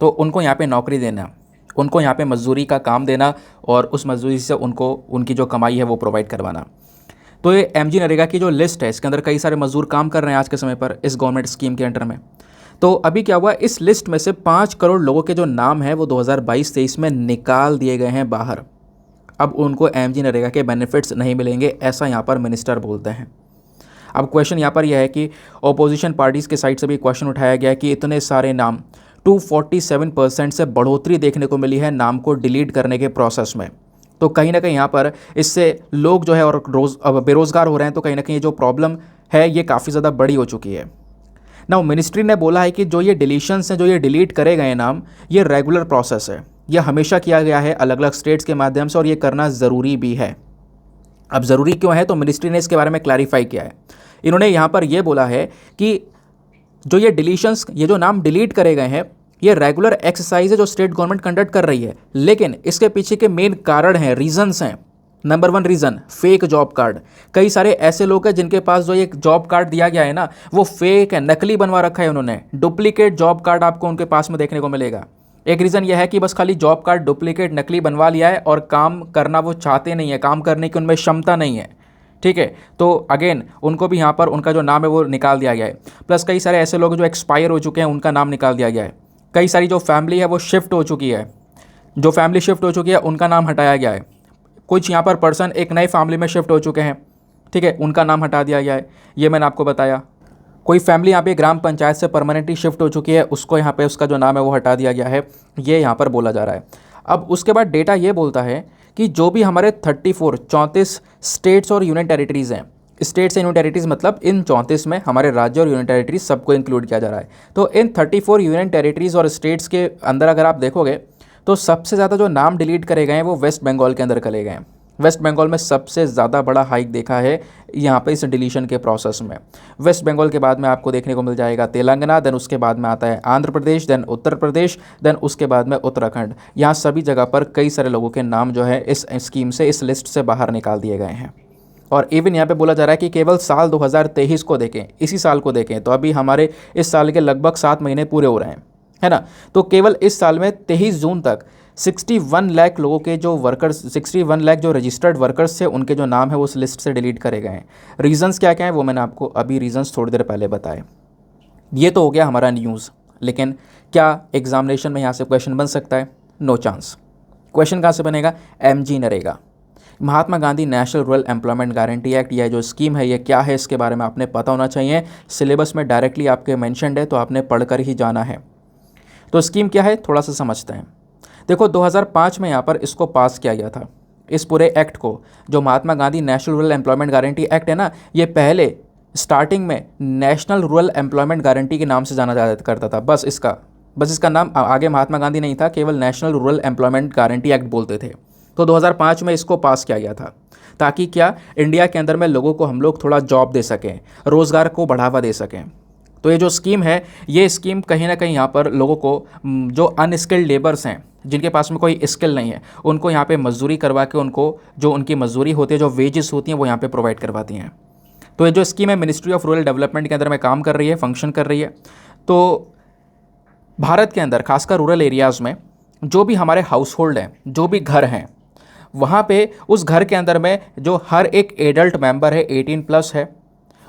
तो उनको यहाँ पे नौकरी देना, उनको यहाँ पे मजदूरी का काम देना और उस मजदूरी से उनको उनकी जो कमाई है वो प्रोवाइड करवाना। तो ये एमजी नरेगा की जो लिस्ट है इसके अंदर कई सारे मजदूर काम कर रहे हैं आज के समय पर इस गवर्नमेंट स्कीम के अंडर में। तो अभी क्या हुआ, इस लिस्ट में से 5 करोड़ लोगों के जो नाम है वो 2022-23 में निकाल दिए गए हैं बाहर। अब उनको एमजी नरेगा के बेनिफिट्स नहीं मिलेंगे, ऐसा यहाँ पर मिनिस्टर बोलते हैं। अब क्वेश्चन यहाँ पर यह है कि ऑपोजिशन पार्टीज़ के साइड से भी क्वेश्चन उठाया गया कि इतने सारे नाम, 247% से बढ़ोतरी देखने को मिली है नाम को डिलीट करने के प्रोसेस में। तो कहीं ना कहीं यहाँ पर इससे लोग जो है और अब बेरोज़गार हो रहे हैं, तो कहीं ना कहीं जो प्रॉब्लम है ये काफ़ी ज़्यादा बड़ी हो चुकी है। नाउ मिनिस्ट्री ने बोला है कि जो ये डिलीशंस हैं, जो ये डिलीट करे गए नाम, ये रेगुलर प्रोसेस है, ये हमेशा किया गया है अलग अलग स्टेट्स के माध्यम से, और ये करना ज़रूरी भी है। अब ज़रूरी क्यों है, तो मिनिस्ट्री ने इसके बारे में क्लैरिफाई किया है। इन्होंने यहाँ पर यह बोला है कि जो ये डिलीशंस, ये जो नाम डिलीट करे गए हैं, ये रेगुलर एक्सरसाइज है जो स्टेट गवर्नमेंट कंडक्ट कर रही है, लेकिन इसके पीछे के मेन कारण हैं, रीजंस हैं। Number 1 reason, fake job card. कई सारे ऐसे लोग हैं जिनके पास जो ये जॉब कार्ड दिया गया है ना, वो फेक है, नकली बनवा रखा है उन्होंने। डुप्लीकेट जॉब कार्ड आपको उनके पास में देखने को मिलेगा। एक रीज़न यह है कि बस खाली जॉब कार्ड डुप्लीकेट नकली बनवा लिया है और काम करना वो चाहते नहीं है, काम करने की उनमें क्षमता नहीं है, ठीक है। तो अगेन उनको भी यहाँ पर उनका जो नाम है वो निकाल दिया गया है। प्लस कई सारे ऐसे लोग जो एक्सपायर हो चुके हैं उनका नाम निकाल दिया गया है। कई सारी जो फैमिली है वो शिफ्ट हो चुकी है, जो फैमिली शिफ्ट हो चुकी है उनका नाम हटाया गया है। कुछ यहाँ पर पर्सन एक नई फैमिली में शिफ्ट हो चुके हैं, ठीक है, उनका नाम हटा दिया गया है, ये मैंने आपको बताया। कोई फैमिली यहाँ पे ग्राम पंचायत से परमानेंटली शिफ्ट हो चुकी है, उसको यहाँ पे उसका जो नाम है वो हटा दिया गया है, ये यहाँ पर बोला जा रहा है। अब उसके बाद डेटा ये बोलता है कि जो भी हमारे 34 स्टेट्स और यूनियन टेरिटरीज़ हैं, स्टेट्स एंड यूनियन टेरिटरीज़ मतलब इन 34 में हमारे राज्य और यूनियन टेरिटरीज सबको इंक्लूड किया जा रहा है। तो इन 34 यूनियन टेरिटरीज़ और स्टेट्स के अंदर अगर आप देखोगे तो सबसे ज़्यादा जो नाम डिलीट करे गए हैं वो वेस्ट बंगाल के अंदर करे गए हैं। वेस्ट बंगाल में सबसे ज़्यादा बड़ा हाइक देखा है यहाँ पे इस डिलीशन के प्रोसेस में। वेस्ट बंगाल के बाद में आपको देखने को मिल जाएगा तेलंगाना, देन उसके बाद में आता है आंध्र प्रदेश, देन उत्तर प्रदेश, देन उसके बाद में उत्तराखंड। यहाँ सभी जगह पर कई सारे लोगों के नाम जो है इस स्कीम से, इस लिस्ट से बाहर निकाल दिए गए हैं। और इवन यहाँ पे बोला जा रहा है कि केवल साल 2023 को देखें, इसी साल को देखें तो अभी हमारे इस साल के लगभग 7 महीने पूरे हो रहे हैं, है ना। तो केवल इस साल में 23 जून तक 61 लाख लोगों के जो वर्कर्स, 61 लाख जो रजिस्टर्ड वर्कर्स थे, उनके जो नाम है वो उस लिस्ट से डिलीट करे गए हैं। रीजंस क्या क्या हैं वो मैंने आपको अभी रीजंस थोड़ी देर पहले बताए। ये तो हो गया हमारा न्यूज़, लेकिन क्या एग्जामिनेशन में यहाँ से क्वेश्चन बन सकता है? No chance. क्वेश्चन कहाँ से बनेगा? MG NREGA, Mahatma Gandhi national rural employment guarantee act. यह जो स्कीम है ये क्या है, इसके बारे में आपने पता होना चाहिए। सिलेबस में डायरेक्टली आपके मेंशन्ड है, तो आपने पढ़कर ही जाना है। तो स्कीम क्या है थोड़ा सा समझते हैं। देखो 2005 में यहाँ पर इसको पास किया गया था, इस पूरे एक्ट को, जो Mahatma Gandhi national rural employment guarantee act है ना, ये पहले स्टार्टिंग में नेशनल रूरल एम्प्लॉयमेंट गारंटी के नाम से जाना जाया करता था। बस इसका नाम आगे महात्मा गांधी नहीं था, केवल national rural employment guarantee act बोलते थे। तो 2005 में इसको पास किया गया था, ताकि क्या इंडिया के अंदर में लोगों को हम लोग थोड़ा जॉब दे सकें, रोज़गार को बढ़ावा दे सकें। तो ये जो स्कीम है, ये स्कीम कहीं ना कहीं यहाँ पर लोगों को, जो अनस्किल्ड लेबर्स हैं, जिनके पास में कोई स्किल नहीं है, उनको यहाँ पे मजदूरी करवा के उनको जो उनकी मजदूरी होती है, जो वेजेस होती हैं, वो यहाँ पे प्रोवाइड करवाती हैं। तो ये जो स्कीम है मिनिस्ट्री ऑफ रूरल डेवलपमेंट के अंदर में काम कर रही है, फंक्शन कर रही है। तो भारत के अंदर खासकर रूरल एरियाज़ में जो भी हमारे हाउस होल्ड हैं, जो भी घर हैं, वहाँ पे उस घर के अंदर में जो हर एक एडल्ट मेंबर है, 18+ है,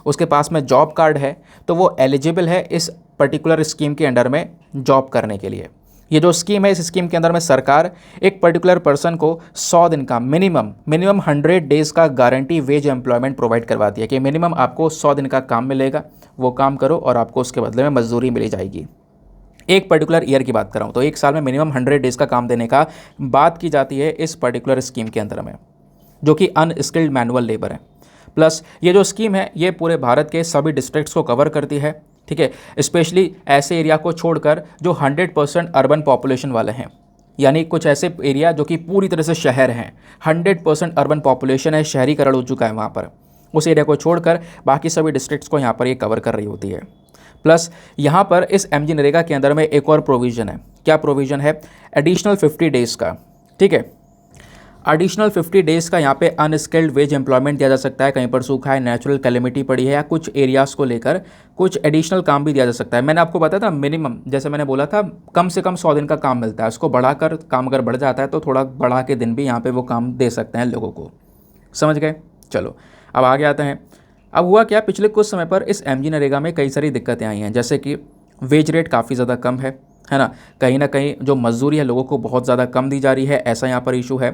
उसके पास में जॉब कार्ड है, तो वो एलिजिबल है इस पर्टिकुलर स्कीम के अंडर में जॉब करने के लिए। ये जो स्कीम है, इस स्कीम के अंदर में सरकार एक पर्टिकुलर पर्सन को 100 दिन का मिनिमम 100 डेज़ का गारंटी वेज एम्प्लॉयमेंट प्रोवाइड करवाती है कि मिनिमम आपको 100 दिन का काम मिलेगा, वो काम करो और आपको उसके बदले में मजदूरी मिली जाएगी। एक पर्टिकुलर ईयर की बात कर रहा हूँ, तो एक साल में मिनिमम 100 डेज़ का काम देने का बात की जाती है इस पर्टिकुलर स्कीम के अंदर में, जो कि अनस्किल्ड मैनुअल लेबर है। प्लस ये जो स्कीम है ये पूरे भारत के सभी डिस्ट्रिक्ट्स को कवर करती है, ठीक है। स्पेशली ऐसे एरिया को छोड़कर जो 100% अर्बन पॉपुलेशन वाले हैं, यानी कुछ ऐसे एरिया जो कि पूरी तरह से शहर हैं, 100% अर्बन पॉपुलेशन है, शहरीकरण हो चुका है वहाँ पर, उस एरिया को छोड़कर बाकी सभी डिस्ट्रिक्ट्स को यहाँ पर ये कवर कर रही होती है। प्लस यहाँ पर इस MG नरेगा के अंदर में एक और प्रोविज़न है। क्या प्रोविज़न है? एडिशनल 50 डेज़ का, ठीक है। एडिशनल 50 डेज़ का यहाँ पे अनस्किल्ड वेज एम्प्लॉयमेंट दिया जा सकता है। कहीं पर सूखा है, नेचुरल कैलेमिटी पड़ी है, या कुछ एरियाज़ को लेकर कुछ एडिशनल काम भी दिया जा सकता है। मैंने आपको बताया था मिनिमम, जैसे मैंने बोला था, कम से कम 100 दिन का काम मिलता है, उसको बढ़ाकर काम अगर बढ़ जाता है तो थोड़ा बढ़ा के दिन भी यहाँ पे वो काम दे सकते हैं लोगों को। समझ गए? चलो अब आगे आते हैं। अब हुआ क्या, पिछले कुछ समय पर इस MG नरेगा में कई सारी दिक्कतें आई हैं, जैसे कि वेज रेट काफ़ी ज़्यादा कम है ना कहीं जो मजदूरी है लोगों को बहुत ज़्यादा कम दी जा रही है, ऐसा यहाँ पर इशू है।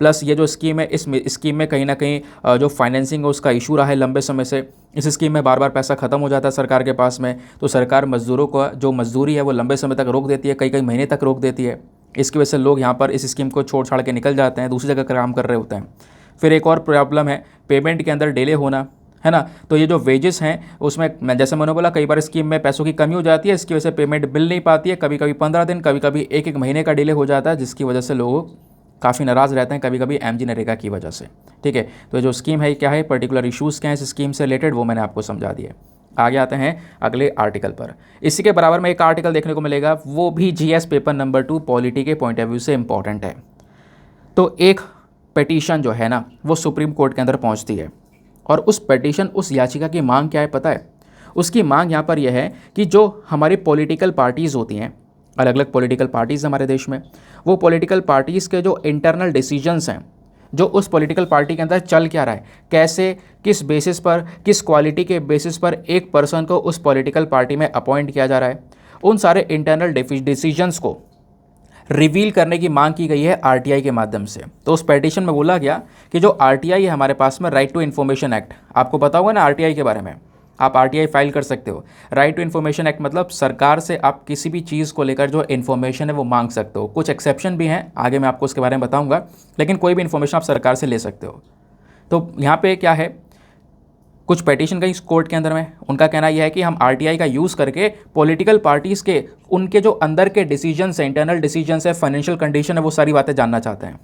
प्लस ये जो स्कीम है, इस स्कीम में कहीं ना कहीं जो फाइनेंसिंग है उसका इशू रहा है लंबे समय से। इस स्कीम में बार बार पैसा ख़त्म हो जाता है सरकार के पास में, तो सरकार मजदूरों को जो मजदूरी है वो लंबे समय तक रोक देती है, कई महीने तक रोक देती है। इसकी वजह से लोग यहाँ पर इस स्कीम को छोड़ छाड़ के निकल जाते हैं, दूसरी जगह काम कर रहे होते हैं। फिर एक और प्रॉब्लम है पेमेंट के अंदर डिले होना, है ना। तो ये जो वेजेस हैं उसमें, जैसे मैंने बोला, कई बार स्कीम में पैसों की कमी हो जाती है, इसकी वजह से पेमेंट मिल नहीं पाती है, कभी कभी 15 दिन, कभी कभी एक महीने का डिले हो जाता है, जिसकी वजह से लोग काफ़ी नाराज़ रहते हैं, कभी कभी MG नरेगा की वजह से, ठीक है। तो जो स्कीम है क्या है, पर्टिकुलर इशूज़ क्या हैं इस स्कीम से रिलेटेड, वो मैंने आपको समझा दिया। आगे आते हैं अगले आर्टिकल पर। इसी के बराबर में एक आर्टिकल देखने को मिलेगा, वो भी GS पेपर नंबर 2 पॉलिटी के पॉइंट ऑफ व्यू से इंपॉर्टेंट है। तो एक पिटीशन जो है ना वो सुप्रीम कोर्ट के अंदर पहुंचती है, और उस पिटीशन, उस याचिका की मांग क्या है पता है? उसकी मांग यहाँ पर यह है कि जो हमारी पॉलिटिकल पार्टीज़ होती हैं, अलग अलग पॉलिटिकल पार्टीज़ हमारे देश में, वो पॉलिटिकल पार्टीज़ के जो इंटरनल डिसीजंस हैं, जो उस पॉलिटिकल पार्टी के अंदर चल क्या रहा है, कैसे, किस बेसिस पर, किस क्वालिटी के बेसिस पर एक पर्सन को उस पॉलिटिकल पार्टी में अपॉइंट किया जा रहा है, उन सारे इंटरनल डिसीजंस को रिवील करने की मांग की गई है RTI के माध्यम से। तो उस पिटीशन में बोला गया कि जो RTI है हमारे पास में, राइट टू इन्फॉर्मेशन एक्ट, आपको पता होगा ना RTI के बारे में, आप RTI फाइल कर सकते हो। राइट टू इन्फॉर्मेशन एक्ट मतलब सरकार से आप किसी भी चीज़ को लेकर जो इन्फॉर्मेशन है वो मांग सकते हो। कुछ एक्सेप्शन भी हैं, आगे मैं आपको उसके बारे में बताऊंगा, लेकिन कोई भी इन्फॉर्मेशन आप सरकार से ले सकते हो। तो यहाँ पे क्या है, कुछ पिटीशन गई कोर्ट के अंदर में, उनका कहना यह है कि हम RTI का यूज़ करके पॉलिटिकल पार्टीज़ के उनके जो अंदर के डिसीजंस हैं, इंटरनल डिसीजंस है, फाइनेंशियल कंडीशन है, वो सारी बातें जानना चाहते हैं।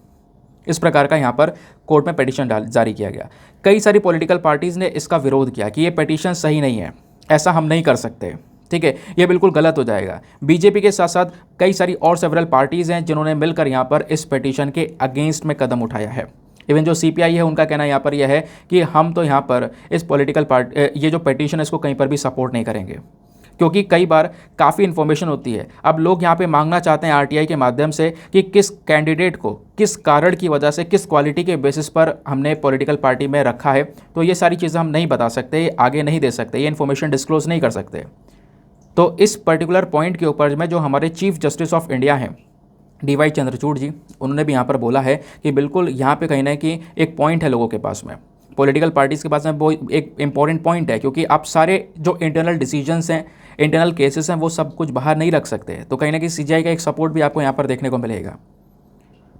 इस प्रकार का यहाँ पर कोर्ट में पिटीशन जारी किया गया। कई सारी पॉलिटिकल पार्टीज़ ने इसका विरोध किया कि ये पिटीशन सही नहीं है, ऐसा हम नहीं कर सकते, ठीक है, ये बिल्कुल गलत हो जाएगा। बीजेपी के साथ साथ कई सारी और सेवरल पार्टीज़ हैं जिन्होंने मिलकर यहाँ पर इस पिटीशन के अगेंस्ट में कदम उठाया है। इवन जो सीपीआई है उनका कहना यहाँ पर यह है कि हम तो यहाँ पर इस पॉलिटिकल ये जो पिटीशन है इसको कहीं पर भी सपोर्ट नहीं करेंगे, क्योंकि कई बार काफ़ी इन्फॉर्मेशन होती है। अब लोग यहाँ पे मांगना चाहते हैं आरटीआई के माध्यम से कि किस कैंडिडेट को किस कारण की वजह से किस क्वालिटी के बेसिस पर हमने पॉलिटिकल पार्टी में रखा है, तो ये सारी चीज़ें हम नहीं बता सकते, आगे नहीं दे सकते, ये इन्फॉर्मेशन डिस्क्लोज नहीं कर सकते। तो इस पर्टिकुलर पॉइंट के ऊपर में जो हमारे चीफ जस्टिस ऑफ इंडिया हैं डीवाई चंद्रचूड़ जी, उन्होंने भी यहाँ पर बोला है कि बिल्कुल यहाँ पे कहीं ना कहीं एक पॉइंट है लोगों के पास में, पॉलिटिकल पार्टीज़ के पास में, वो एक इंपॉर्टेंट पॉइंट है, क्योंकि आप सारे जो इंटरनल डिसीजंस हैं, इंटरनल केसेस हैं, वो सब कुछ बाहर नहीं रख सकते। तो कहीं ना कहीं सीजीआई का एक सपोर्ट भी आपको यहाँ पर देखने को मिलेगा,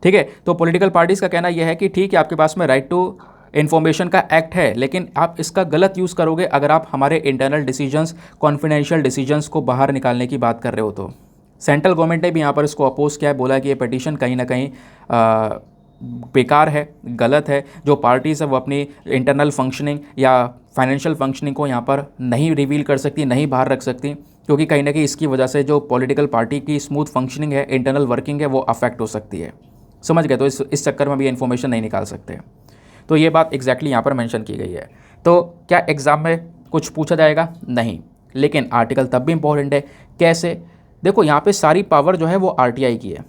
ठीक है। तो पॉलिटिकल पार्टीज़ का कहना यह है कि ठीक है, आपके पास में राइट टू इन्फॉर्मेशन का एक्ट है, लेकिन आप इसका गलत यूज़ करोगे अगर आप हमारे इंटरनल डिसीजंस, कॉन्फिडेंशियल डिसीजंस को बाहर निकालने की बात कर रहे हो। तो सेंट्रल गवर्नमेंट ने भी यहाँ पर इसको अपोज किया है, बोला कि ये पिटीशन कहीं ना कहीं बेकार है, गलत है। जो पार्टीज़ है वो अपनी इंटरनल फंक्शनिंग या फाइनेंशियल फंक्शनिंग को यहाँ पर नहीं रिवील कर सकती, नहीं बाहर रख सकती, क्योंकि कहीं ना कहीं इसकी वजह से जो पॉलिटिकल पार्टी की स्मूथ फंक्शनिंग है, इंटरनल वर्किंग है, वो अफेक्ट हो सकती है। समझ गए? तो इस चक्कर में भी इन्फॉर्मेशन नहीं निकाल सकते। तो ये बात एग्जैक्टली यहाँ पर मेंशन की गई है। तो क्या एग्ज़ाम में कुछ पूछा जाएगा? नहीं, लेकिन आर्टिकल तब भी इंपॉर्टेंट है। कैसे? देखो, यहाँ पे सारी पावर जो है वो आरटीआई की है।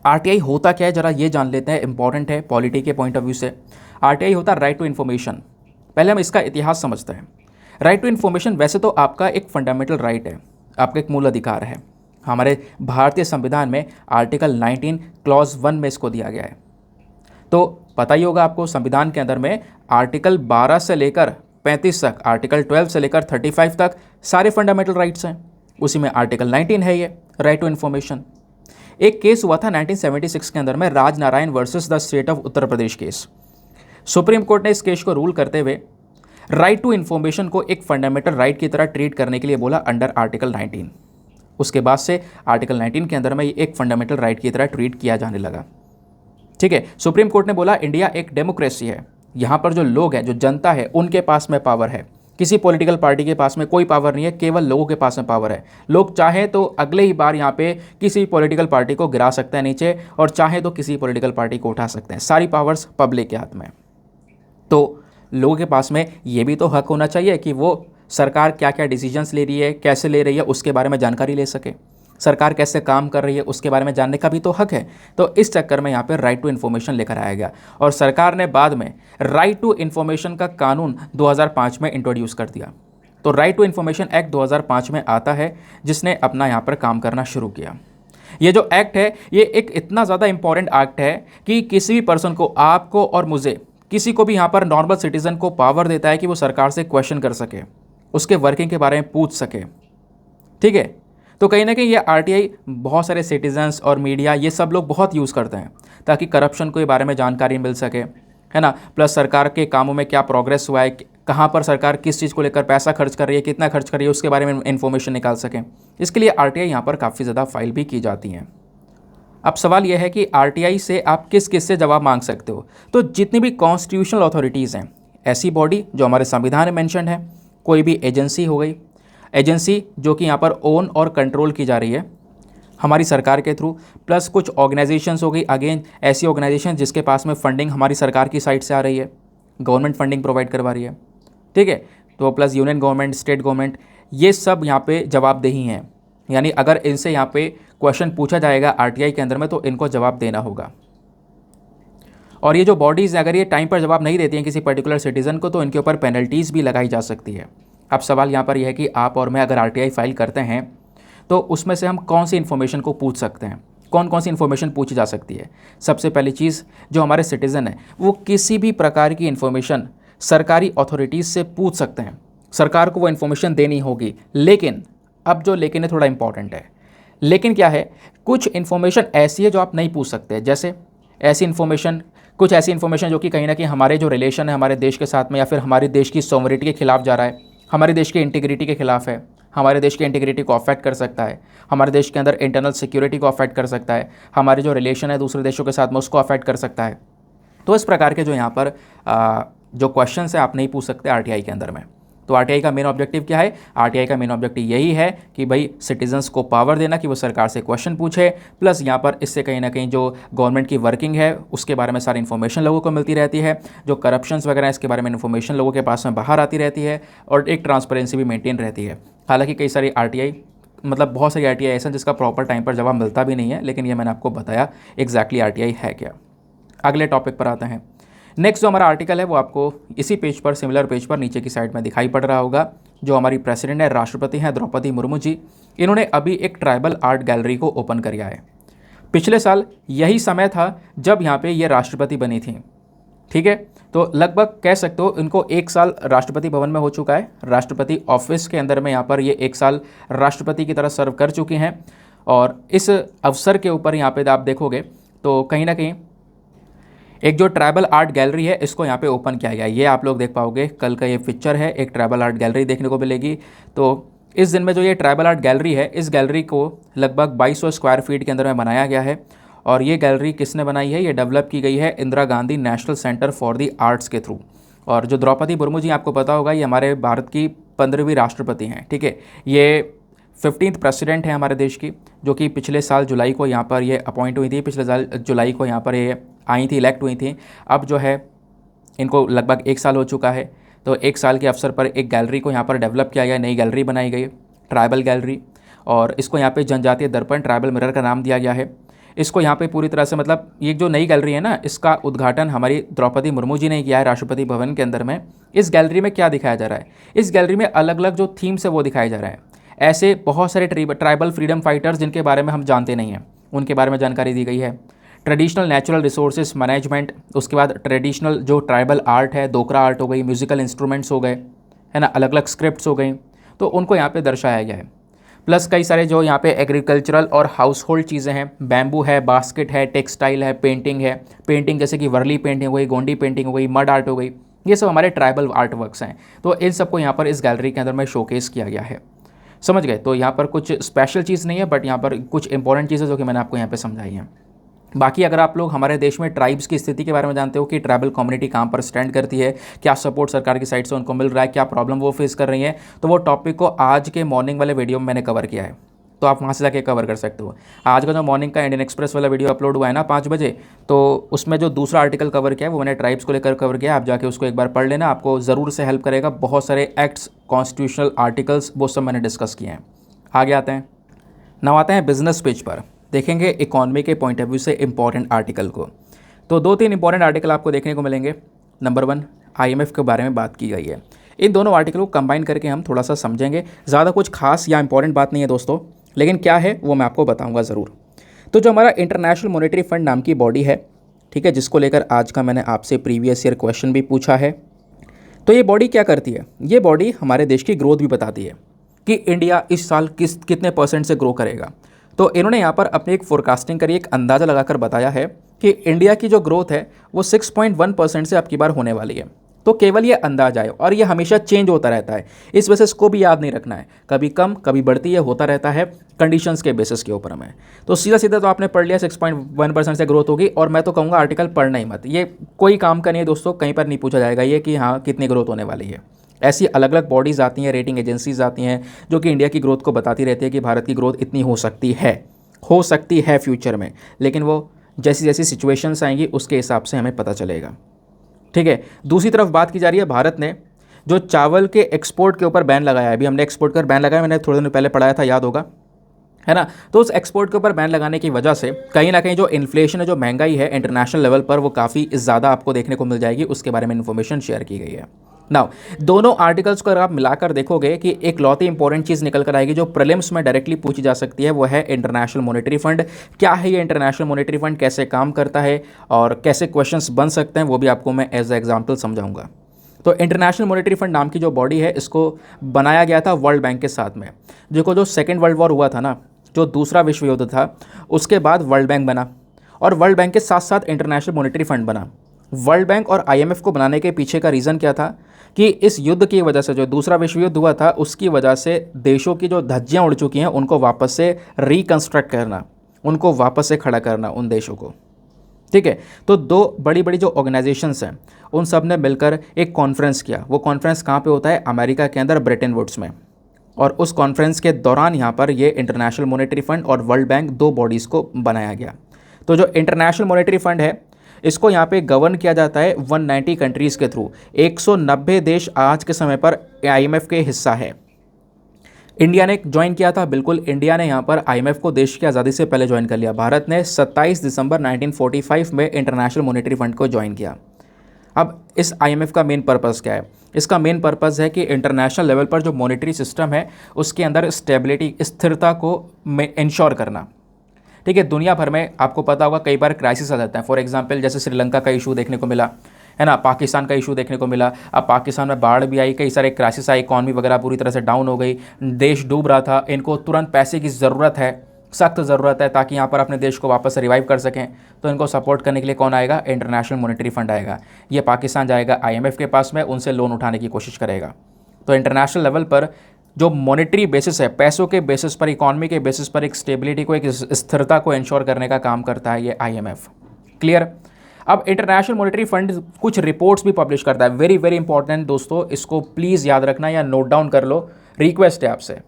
आरटीआई होता क्या है ज़रा ये जान लेते हैं, इंपॉर्टेंट है पॉलिटी के पॉइंट ऑफ व्यू से। आरटीआई होता है राइट टू इन्फॉर्मेशन। पहले हम इसका इतिहास समझते हैं। राइट टू इन्फॉर्मेशन वैसे तो आपका एक फंडामेंटल राइट है, आपका एक मूल अधिकार है। हमारे भारतीय संविधान में आर्टिकल 19 क्लॉज 1 में इसको दिया गया है। तो पता ही होगा आपको, संविधान के अंदर में आर्टिकल 12 से लेकर 35 तक, आर्टिकल 12 से लेकर 35 तक सारे फंडामेंटल राइट्स हैं। उसी में आर्टिकल 19 है ये राइट टू इन्फॉर्मेशन। एक केस हुआ था 1976 के अंदर में, Rajnarayan versus the state of Uttar Pradesh case. Supreme court ने इस केस को रूल करते हुए राइट टू इन्फॉर्मेशन को एक फंडामेंटल राइट की तरह ट्रीट करने के लिए बोला अंडर आर्टिकल 19। उसके बाद से आर्टिकल 19 के अंदर में ये एक फंडामेंटल राइट की तरह ट्रीट किया जाने लगा, ठीक है। सुप्रीम कोर्ट ने बोला इंडिया एक डेमोक्रेसी है, यहाँ पर जो लोग हैं, जो जनता है, उनके पास में पावर है। किसी पॉलिटिकल पार्टी के पास में कोई पावर नहीं है, केवल लोगों के पास में पावर है। लोग चाहे तो अगले ही बार यहाँ पे किसी पॉलिटिकल पार्टी को गिरा सकते हैं नीचे, और चाहे तो किसी पॉलिटिकल पार्टी को उठा सकते हैं। सारी पावर्स पब्लिक के हाथ में। तो लोगों के पास में ये भी तो हक होना चाहिए कि वो सरकार क्या क्या डिसीजंस ले रही है, कैसे ले रही है, उसके बारे में जानकारी ले सके। सरकार कैसे काम कर रही है उसके बारे में जानने का भी तो हक है। तो इस चक्कर में यहाँ पे राइट टू इन्फॉर्मेशन लेकर आया गया, और सरकार ने बाद में राइट टू इन्फॉर्मेशन का कानून 2005 में इंट्रोड्यूस कर दिया। तो राइट टू इन्फॉर्मेशन एक्ट 2005 में आता है, जिसने अपना यहाँ पर काम करना शुरू किया। ये जो एक्ट है, ये एक इतना ज़्यादा इंपॉर्टेंट एक्ट है कि किसी भी पर्सन को, आपको और मुझे, किसी को भी यहाँ पर नॉर्मल सिटीजन को पावर देता है कि वो सरकार से क्वेश्चन कर सके, उसके वर्किंग के बारे में पूछ सके, ठीक है। तो कहीं ना कहीं ये आरटीआई बहुत सारे सिटीजन्स और मीडिया, ये सब लोग बहुत यूज़ करते हैं ताकि करप्शन के बारे में जानकारी मिल सके, है ना। प्लस सरकार के कामों में क्या प्रोग्रेस हुआ है, कहाँ पर सरकार किस चीज़ को लेकर पैसा खर्च कर रही है, कितना खर्च कर रही है, उसके बारे में इन्फॉर्मेशन निकाल सकें। इसके लिए आरटीआई यहाँ पर काफ़ी ज़्यादा फाइल भी की जाती हैं। अब सवाल यह है कि आरटीआई से आप किस किस से जवाब मांग सकते हो। तो जितनी भी कॉन्स्टिट्यूशनल अथॉरिटीज़ हैं, ऐसी बॉडी जो हमारे संविधान में मेंशन है, कोई भी एजेंसी हो गई, एजेंसी जो कि यहाँ पर ओन और कंट्रोल की जा रही है हमारी सरकार के थ्रू, प्लस कुछ ऑर्गेनाइजेशंस हो गई, अगेन ऐसी ऑर्गेनाइजेशन जिसके पास में फंडिंग हमारी सरकार की साइड से आ रही है, गवर्नमेंट फंडिंग प्रोवाइड करवा रही है, ठीक है। तो plus union government, state government, ये सब यहाँ पे जवाबदेही हैं। यानी अगर इनसे यहाँ पे क्वेश्चन पूछा जाएगा आरटीआई के अंदर में, तो इनको जवाब देना होगा। और ये जो बॉडीज़ अगर ये टाइम पर जवाब नहीं देती हैं किसी पर्टिकुलर सिटीज़न को, तो इनके ऊपर पेनल्टीज़ भी लगाई जा सकती है। अब सवाल यहाँ पर यह है कि आप और मैं अगर आरटीआई फाइल करते हैं तो उसमें से हम कौन सी इन्फॉर्मेशन को पूछ सकते हैं, कौन कौन सी इन्फॉर्मेशन पूछी जा सकती है। सबसे पहली चीज़, जो हमारे सिटीज़न है वो किसी भी प्रकार की इन्फॉर्मेशन सरकारी अथॉरिटीज़ से पूछ सकते हैं, सरकार को वो इन्फॉर्मेशन देनी होगी। लेकिन अब जो लेकिन है थोड़ा इंपॉर्टेंट है। लेकिन क्या है, कुछ इन्फॉर्मेशन ऐसी है जो आप नहीं पूछ सकते। जैसे ऐसी इन्फॉर्मेशन, कुछ ऐसी इन्फॉर्मेशन जो कि कहीं ना कहीं हमारे जो रिलेशन है हमारे देश के साथ में, या फिर हमारे देश की सॉवरेनिटी के खिलाफ जा रहा है, हमारे देश की इंटीग्रिटी के खिलाफ है, हमारे देश की इंटीग्रिटी को अफेक्ट कर सकता है, हमारे देश के अंदर इंटरनल सिक्योरिटी को अफेक्ट कर सकता है, हमारे जो रिलेशन है दूसरे देशों के साथ में उसको अफेक्ट कर सकता है। तो इस प्रकार के जो यहाँ पर जो क्वेश्चन है आप नहीं पूछ सकते आरटीआई के अंदर में। तो आरटीआई का मेन ऑब्जेक्टिव क्या है? आरटीआई का मेन ऑब्जेक्टिव यही है कि भाई सिटीजन्स को पावर देना कि वो सरकार से क्वेश्चन पूछे, प्लस यहाँ पर इससे कहीं ना कहीं जो गवर्नमेंट की वर्किंग है उसके बारे में सारी इन्फॉर्मेशन लोगों को मिलती रहती है, जो करप्शंस वगैरह इसके बारे में इन्फॉर्मेशन लोगों के पास में बाहर आती रहती है, और एक ट्रांसपेरेंसी भी मेंटेन रहती है। हालांकि कई सारी आरटीआई मतलब बहुत सारी आरटीआई ऐसा जिसका प्रॉपर टाइम पर जवाब मिलता भी नहीं है, लेकिन ये मैंने आपको बताया एग्जैक्टली आरटीआई है क्या। अगले टॉपिक पर आते हैं। नेक्स्ट जो हमारा आर्टिकल है वो आपको इसी पेज पर, सिमिलर पेज पर नीचे की साइड में दिखाई पड़ रहा होगा। जो हमारी प्रेसिडेंट है, राष्ट्रपति हैं द्रौपदी मुर्मू जी, इन्होंने अभी एक ट्राइबल आर्ट गैलरी को ओपन किया है। पिछले साल यही समय था जब यहाँ पे ये राष्ट्रपति बनी थी, ठीक है। तो लगभग कह सकते हो इनको 1 साल राष्ट्रपति भवन में हो चुका है, राष्ट्रपति ऑफिस के अंदर में यहाँ पर ये 1 साल राष्ट्रपति की तरह सर्व कर चुकी हैं। और इस अवसर के ऊपर यहाँ पे आप देखोगे तो कहीं ना कहीं एक जो ट्राइबल आर्ट गैलरी है इसको यहाँ पे ओपन किया गया है। ये आप लोग देख पाओगे, कल का ये पिक्चर है, एक ट्राइबल आर्ट गैलरी देखने को मिलेगी। तो इस दिन में जो ये ट्राइबल आर्ट गैलरी है, इस गैलरी को लगभग 2200 स्क्वायर फीट के अंदर में बनाया गया है। और ये गैलरी किसने बनाई है? ये डेवलप की गई है Indira Gandhi national centre for the arts के थ्रू। और जो द्रौपदी मुर्मू जी आपको पता होगा, ये हमारे भारत की 15वीं राष्ट्रपति हैं, ठीक है। ये 15th प्रेसिडेंट है हमारे देश की, जो कि पिछले साल जुलाई को यहाँ पर ये अपॉइंट हुई थी, पिछले साल जुलाई को यहाँ पर ये आई थी, इलेक्ट हुई थी। अब जो है इनको लगभग 1 साल हो चुका है। तो 1 साल के अवसर पर एक गैलरी को यहाँ पर डेवलप किया गया, नई गैलरी बनाई गई, ट्राइबल गैलरी। और इसको यहाँ पे जनजातीय दर्पण ट्राइबल मिरर का नाम दिया गया है। इसको यहाँ पे पूरी तरह से मतलब ये जो नई गैलरी है ना, इसका उद्घाटन हमारी द्रौपदी मुर्मू जी ने किया है राष्ट्रपति भवन के अंदर में। इस गैलरी में क्या दिखाया जा रहा है? इस गैलरी में अलग अलग जो थीम्स है वो दिखाए जा रहा है। ऐसे बहुत सारे ट्राइबल फ्रीडम फाइटर्स जिनके बारे में हम जानते नहीं हैं, उनके बारे में जानकारी दी गई है। ट्रेडिशनल नेचुरल रिसोर्सेज मैनेजमेंट, उसके बाद ट्रेडिशनल जो ट्राइबल आर्ट है, डोकरा आर्ट हो गई, म्यूजिकल इंस्ट्रूमेंट्स हो गए, है ना, अलग अलग स्क्रिप्ट्स हो गई, तो उनको यहाँ पे दर्शाया गया है। प्लस कई सारे जो यहाँ पे एग्रीकल्चरल और हाउस होल्ड चीज़ें हैं, बैम्बू है, बास्केट है, टेक्सटाइल है, पेंटिंग जैसे कि वर्ली पेंटिंग हो गई, गोंडी पेंटिंग हो गई, मड आर्ट हो गई, ये सब हमारे ट्राइबल आर्ट वर्क्स हैं। तो इन सबको यहाँ पर इस गैलरी के अंदर में शोकेस किया गया है। समझ गए? तो यहाँ पर कुछ स्पेशल चीज़ नहीं है, बट यहाँ पर कुछ इंपॉर्टेंट चीज़ें जो कि मैंने आपको यहाँ पे समझाई हैं। बाकी अगर आप लोग हमारे देश में ट्राइब्स की स्थिति के बारे में जानते हो कि ट्राइबल कम्युनिटी कहाँ पर स्टैंड करती है, क्या सपोर्ट सरकार की साइड से उनको मिल रहा है, क्या प्रॉब्लम वो फेस कर रही है, तो वो टॉपिक को आज के मॉर्निंग वाले वीडियो में मैंने कवर किया है, तो आप वहाँ से जाके कवर कर सकते हो। आज का जो मॉर्निंग का इंडियन एक्सप्रेस वाला वीडियो अपलोड हुआ है ना 5 बजे, तो उसमें जो दूसरा आर्टिकल कवर किया है वो मैंने ट्राइब्स को लेकर कवर किया। आप जाके उसको एक बार पढ़ लेना, आपको ज़रूर से हेल्प करेगा। बहुत सारे एक्ट्स, कॉन्स्टिट्यूशनल आर्टिकल्स, वो सब मैंने डिस्कस किए हैं। आगे आते हैं, नाउ आते हैं बिजनेस पेज पर, देखेंगे इकॉनमी के पॉइंट ऑफ व्यू से इंपॉर्टेंट आर्टिकल को। तो 2-3 इंपॉर्टेंट आर्टिकल आपको देखने को मिलेंगे। नंबर 1, IMF के बारे में बात की गई है। इन दोनों आर्टिकल को कंबाइन करके हम थोड़ा सा समझेंगे। ज़्यादा कुछ खास या इंपॉर्टेंट बात नहीं है दोस्तों, लेकिन क्या है वो मैं आपको बताऊंगा ज़रूर। तो जो हमारा इंटरनेशनल मॉनेटरी फंड नाम की बॉडी है, ठीक है, जिसको लेकर आज का मैंने आपसे प्रीवियस ईयर क्वेश्चन भी पूछा है, तो ये बॉडी क्या करती है? ये बॉडी हमारे देश की ग्रोथ भी बताती है कि इंडिया इस साल कितने % से ग्रो करेगा। तो इन्होंने यहाँ पर अपनी एक फोरकास्टिंग करी, एक अंदाज़ा लगाकर बताया है कि इंडिया की जो ग्रोथ है वो 6.1% से अब की बार होने वाली है। तो केवल ये अंदाजा है और ये हमेशा चेंज होता रहता है, इस वजह से इसको भी याद नहीं रखना है, कभी कम कभी बढ़ती है, होता रहता है कंडीशंस के बेसिस के ऊपर में। तो सीधा सीधा तो आपने पढ़ लिया 6.1% से ग्रोथ होगी, और मैं तो कहूँगा आर्टिकल पढ़ना ही मत, ये कोई काम का नहीं है दोस्तों, कहीं पर नहीं पूछा जाएगा ये कि हाँ कितनी ग्रोथ होने वाली है। ऐसी अलग अलग बॉडीज़ आती हैं, रेटिंग एजेंसीज आती हैं, जो कि इंडिया की ग्रोथ को बताती रहती है कि भारत की ग्रोथ इतनी हो सकती है फ्यूचर में, लेकिन वो जैसी जैसी सिचुएशंस आएंगी उसके हिसाब से हमें पता चलेगा, ठीक है। दूसरी तरफ बात की जा रही है, भारत ने जो चावल के एक्सपोर्ट के ऊपर बैन लगाया है, अभी हमने एक्सपोर्ट कर बैन लगाया, मैंने थोड़े दिन पहले पढ़ाया था, याद होगा, है ना। तो उस एक्सपोर्ट के ऊपर बैन लगाने की वजह से कहीं ना कहीं जो इन्फ्लेशन है, जो महंगाई है इंटरनेशनल लेवल पर, वो काफ़ी ज़्यादा आपको देखने को मिल जाएगी। उसके बारे में इन्फॉर्मेशन शेयर की गई है। नाउ दोनों आर्टिकल्स को अगर आप मिलाकर देखोगे कि एक लौती इंपॉर्टेंट चीज़ निकल कर आएगी जो प्रीलिम्स में डायरेक्टली पूछी जा सकती है, वो है इंटरनेशनल मॉनेटरी फंड। क्या है ये इंटरनेशनल मॉनेटरी फंड, कैसे काम करता है और कैसे क्वेश्चंस बन सकते हैं, वो भी आपको मैं एज ए एग्जाम्पल समझाऊंगा। तो इंटरनेशनल मॉनेटरी फंड नाम की जो बॉडी है, इसको बनाया गया था वर्ल्ड बैंक के साथ में। देखो जो सेकेंड वर्ल्ड वॉर हुआ था ना, जो दूसरा विश्व युद्ध था, उसके बाद वर्ल्ड बैंक बना और वर्ल्ड बैंक के साथ साथ इंटरनेशनल मॉनेटरी फंड बना। वर्ल्ड बैंक और आईएमएफ को बनाने के पीछे का रीज़न क्या था कि इस युद्ध की वजह से, जो दूसरा विश्व युद्ध हुआ था उसकी वजह से देशों की जो धज्जियाँ उड़ चुकी हैं उनको वापस से रिकंस्ट्रक्ट करना, उनको वापस से खड़ा करना उन देशों को। ठीक है, तो दो बड़ी बड़ी जो ऑर्गेनाइजेशंस हैं उन सब ने मिलकर एक कॉन्फ्रेंस किया। वो कॉन्फ्रेंस कहाँ पे होता है? अमेरिका के अंदर, ब्रेटन वुड्स में। और उस कॉन्फ्रेंस के दौरान यहाँ पर ये इंटरनेशनल मॉनेटरी फंड और वर्ल्ड बैंक, दो बॉडीज़ को बनाया गया। तो जो इंटरनेशनल मॉनेटरी फंड है इसको यहाँ पे गवर्न किया जाता है 190 कंट्रीज़ के थ्रू। 190 देश आज के समय पर आईएमएफ के हिस्सा है। इंडिया ने ज्वाइन किया था, बिल्कुल इंडिया ने यहाँ पर आईएमएफ को देश की आज़ादी से पहले ज्वाइन कर लिया। भारत ने 27 दिसंबर 1945 में इंटरनेशनल मॉनेटरी फंड को ज्वाइन किया। अब इस आईएमएफ का मेन पर्पज़ क्या है? इसका मेन पर्पज़ है कि इंटरनेशनल लेवल पर जो मॉनेटरी सिस्टम है उसके अंदर स्टेबिलिटी, स्थिरता को इंश्योर करना। ठीक है, दुनिया भर में आपको पता होगा कई बार क्राइसिस आ जाता है। फॉर एग्जांपल जैसे श्रीलंका का इशू देखने को मिला है ना, पाकिस्तान का इशू देखने को मिला। अब पाकिस्तान में बाढ़ भी आई, कई सारे क्राइसिस आई, इकॉनमी वगैरह पूरी तरह से डाउन हो गई, देश डूब रहा था। इनको तुरंत पैसे की ज़रूरत है, सख्त ज़रूरत है, ताकि यहाँ पर अपने देश को वापस रिवाइव कर सकें। तो इनको सपोर्ट करने के लिए कौन आएगा? इंटरनेशनल मॉनेटरी फंड आएगा। ये पाकिस्तान जाएगा आईएमएफ के पास में, उनसे लोन उठाने की कोशिश करेगा। तो इंटरनेशनल लेवल पर जो मॉनेटरी बेसिस है, पैसों के बेसिस पर, इकॉनमी के बेसिस पर एक स्टेबिलिटी को, एक स्थिरता को इंश्योर करने का काम करता है ये आईएमएफ। क्लियर? अब इंटरनेशनल मॉनेटरी फंड कुछ रिपोर्ट्स भी पब्लिश करता है। वेरी वेरी इंपॉर्टेंट दोस्तों, इसको प्लीज़ याद रखना या नोट डाउन कर लो, रिक्वेस्ट है आपसे।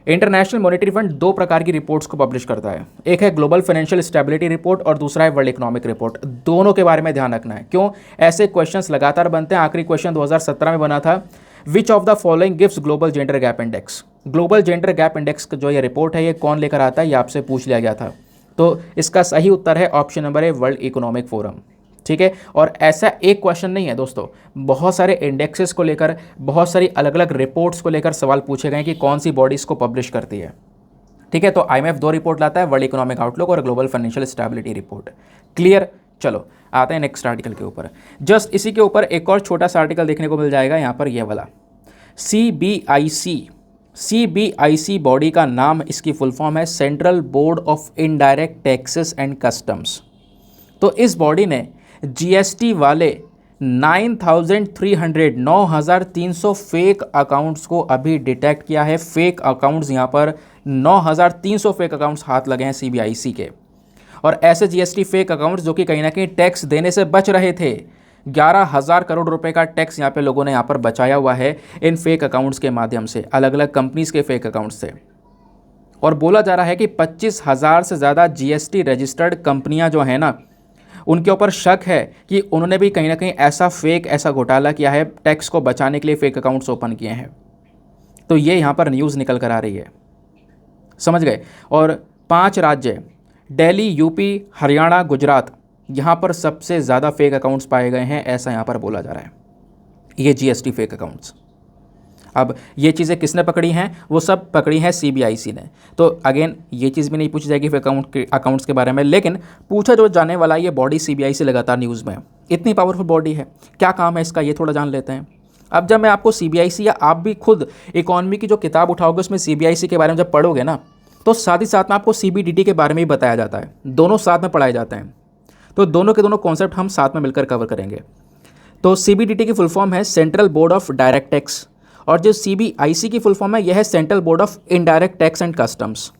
इंटरनेशनल मॉनेटरी फंड दो प्रकार की रिपोर्ट्स को पब्लिश करता है। एक है ग्लोबल फाइनेंशियल स्टेबिलिटी रिपोर्ट और दूसरा है वर्ल्ड इकोनॉमिक रिपोर्ट। दोनों के बारे में ध्यान रखना है। क्यों? ऐसे क्वेश्चंस लगातार बनते हैं। आखिरी क्वेश्चन 2017 में बना था, which of the following gives global gender gap index. Global gender gap index जो ये रिपोर्ट है ये कौन लेकर आता है, ये आपसे पूछ लिया गया था। तो इसका सही उत्तर है ऑप्शन नंबर है वर्ल्ड इकोनॉमिक फोरम। ठीक है, और ऐसा एक क्वेश्चन नहीं है दोस्तों, बहुत सारे इंडेक्सेस को लेकर, बहुत सारी अलग अलग रिपोर्ट्स को लेकर सवाल पूछे गए कि कौन सी बॉडीज़ को पब्लिश करती है। ठीक है, तो आईएमएफ दो रिपोर्ट लाता है, वर्ल्ड इकोनॉमिक आउटलुक और global financial stability report. Clear? चलो आते हैं नेक्स्ट आर्टिकल के ऊपर। जस्ट इसी के ऊपर एक और छोटा सा आर्टिकल देखने को मिल जाएगा यहाँ पर, ये वाला सीबीआईसी बॉडी का नाम, इसकी फुल फॉर्म है central board of indirect taxes and customs. तो इस बॉडी ने जीएसटी वाले 9,300 फेक अकाउंट्स को अभी डिटेक्ट किया है। फेक अकाउंट्स, यहाँ पर 9,300 फेक अकाउंट्स हाथ लगे हैं सीबीआईसी के। और ऐसे जीएसटी फेक अकाउंट्स जो कि कहीं ना कहीं टैक्स देने से बच रहे थे। 11,000 करोड़ रुपए का टैक्स यहाँ पे लोगों ने यहाँ पर बचाया हुआ है इन फेक अकाउंट्स के माध्यम से, अलग अलग कंपनीज के फेक अकाउंट्स से। और बोला जा रहा है कि 25,000 से ज़्यादा जीएसटी रजिस्टर्ड कंपनियां जो है ना, उनके ऊपर शक है कि उन्होंने भी कहीं ना कहीं ऐसा घोटाला किया है, टैक्स को बचाने के लिए फेक अकाउंट्स ओपन किए हैं। तो ये यहाँ पर न्यूज़ निकल कर आ रही है, समझ गए। और 5 राज्य, दिल्ली, यूपी, हरियाणा, गुजरात, यहाँ पर सबसे ज़्यादा फेक अकाउंट्स पाए गए हैं, ऐसा यहाँ पर बोला जा रहा है, ये जीएसटी फेक अकाउंट्स। अब ये चीज़ें किसने पकड़ी हैं? वो सब पकड़ी हैं सीबीआईसी ने। तो अगेन ये चीज़ भी नहीं पूछी जाएगी फेक अकाउंट्स के बारे में, लेकिन पूछा जो जाने वाला ये बॉडी सीबीआईसी लगातार न्यूज़ में, इतनी पावरफुल बॉडी है, क्या काम है इसका ये थोड़ा जान लेते हैं। अब जब मैं आपको सीबीआईसी, या आप भी खुद इकॉनमी की जो किताब उठाओगे उसमें सीबीआईसी के बारे में जब पढ़ोगे ना, तो साथ ही साथ में आपको सीबीडीटी के बारे में भी बताया जाता है। दोनों साथ में पढ़ाए जाते हैं, तो दोनों के दोनों कॉन्सेप्ट हम साथ में मिलकर कवर करेंगे। तो सीबीडीटी की फुल फॉर्म है central board of direct tax, और जो सीबीआईसी की फुल फॉर्म है यह है central board of indirect tax and customs.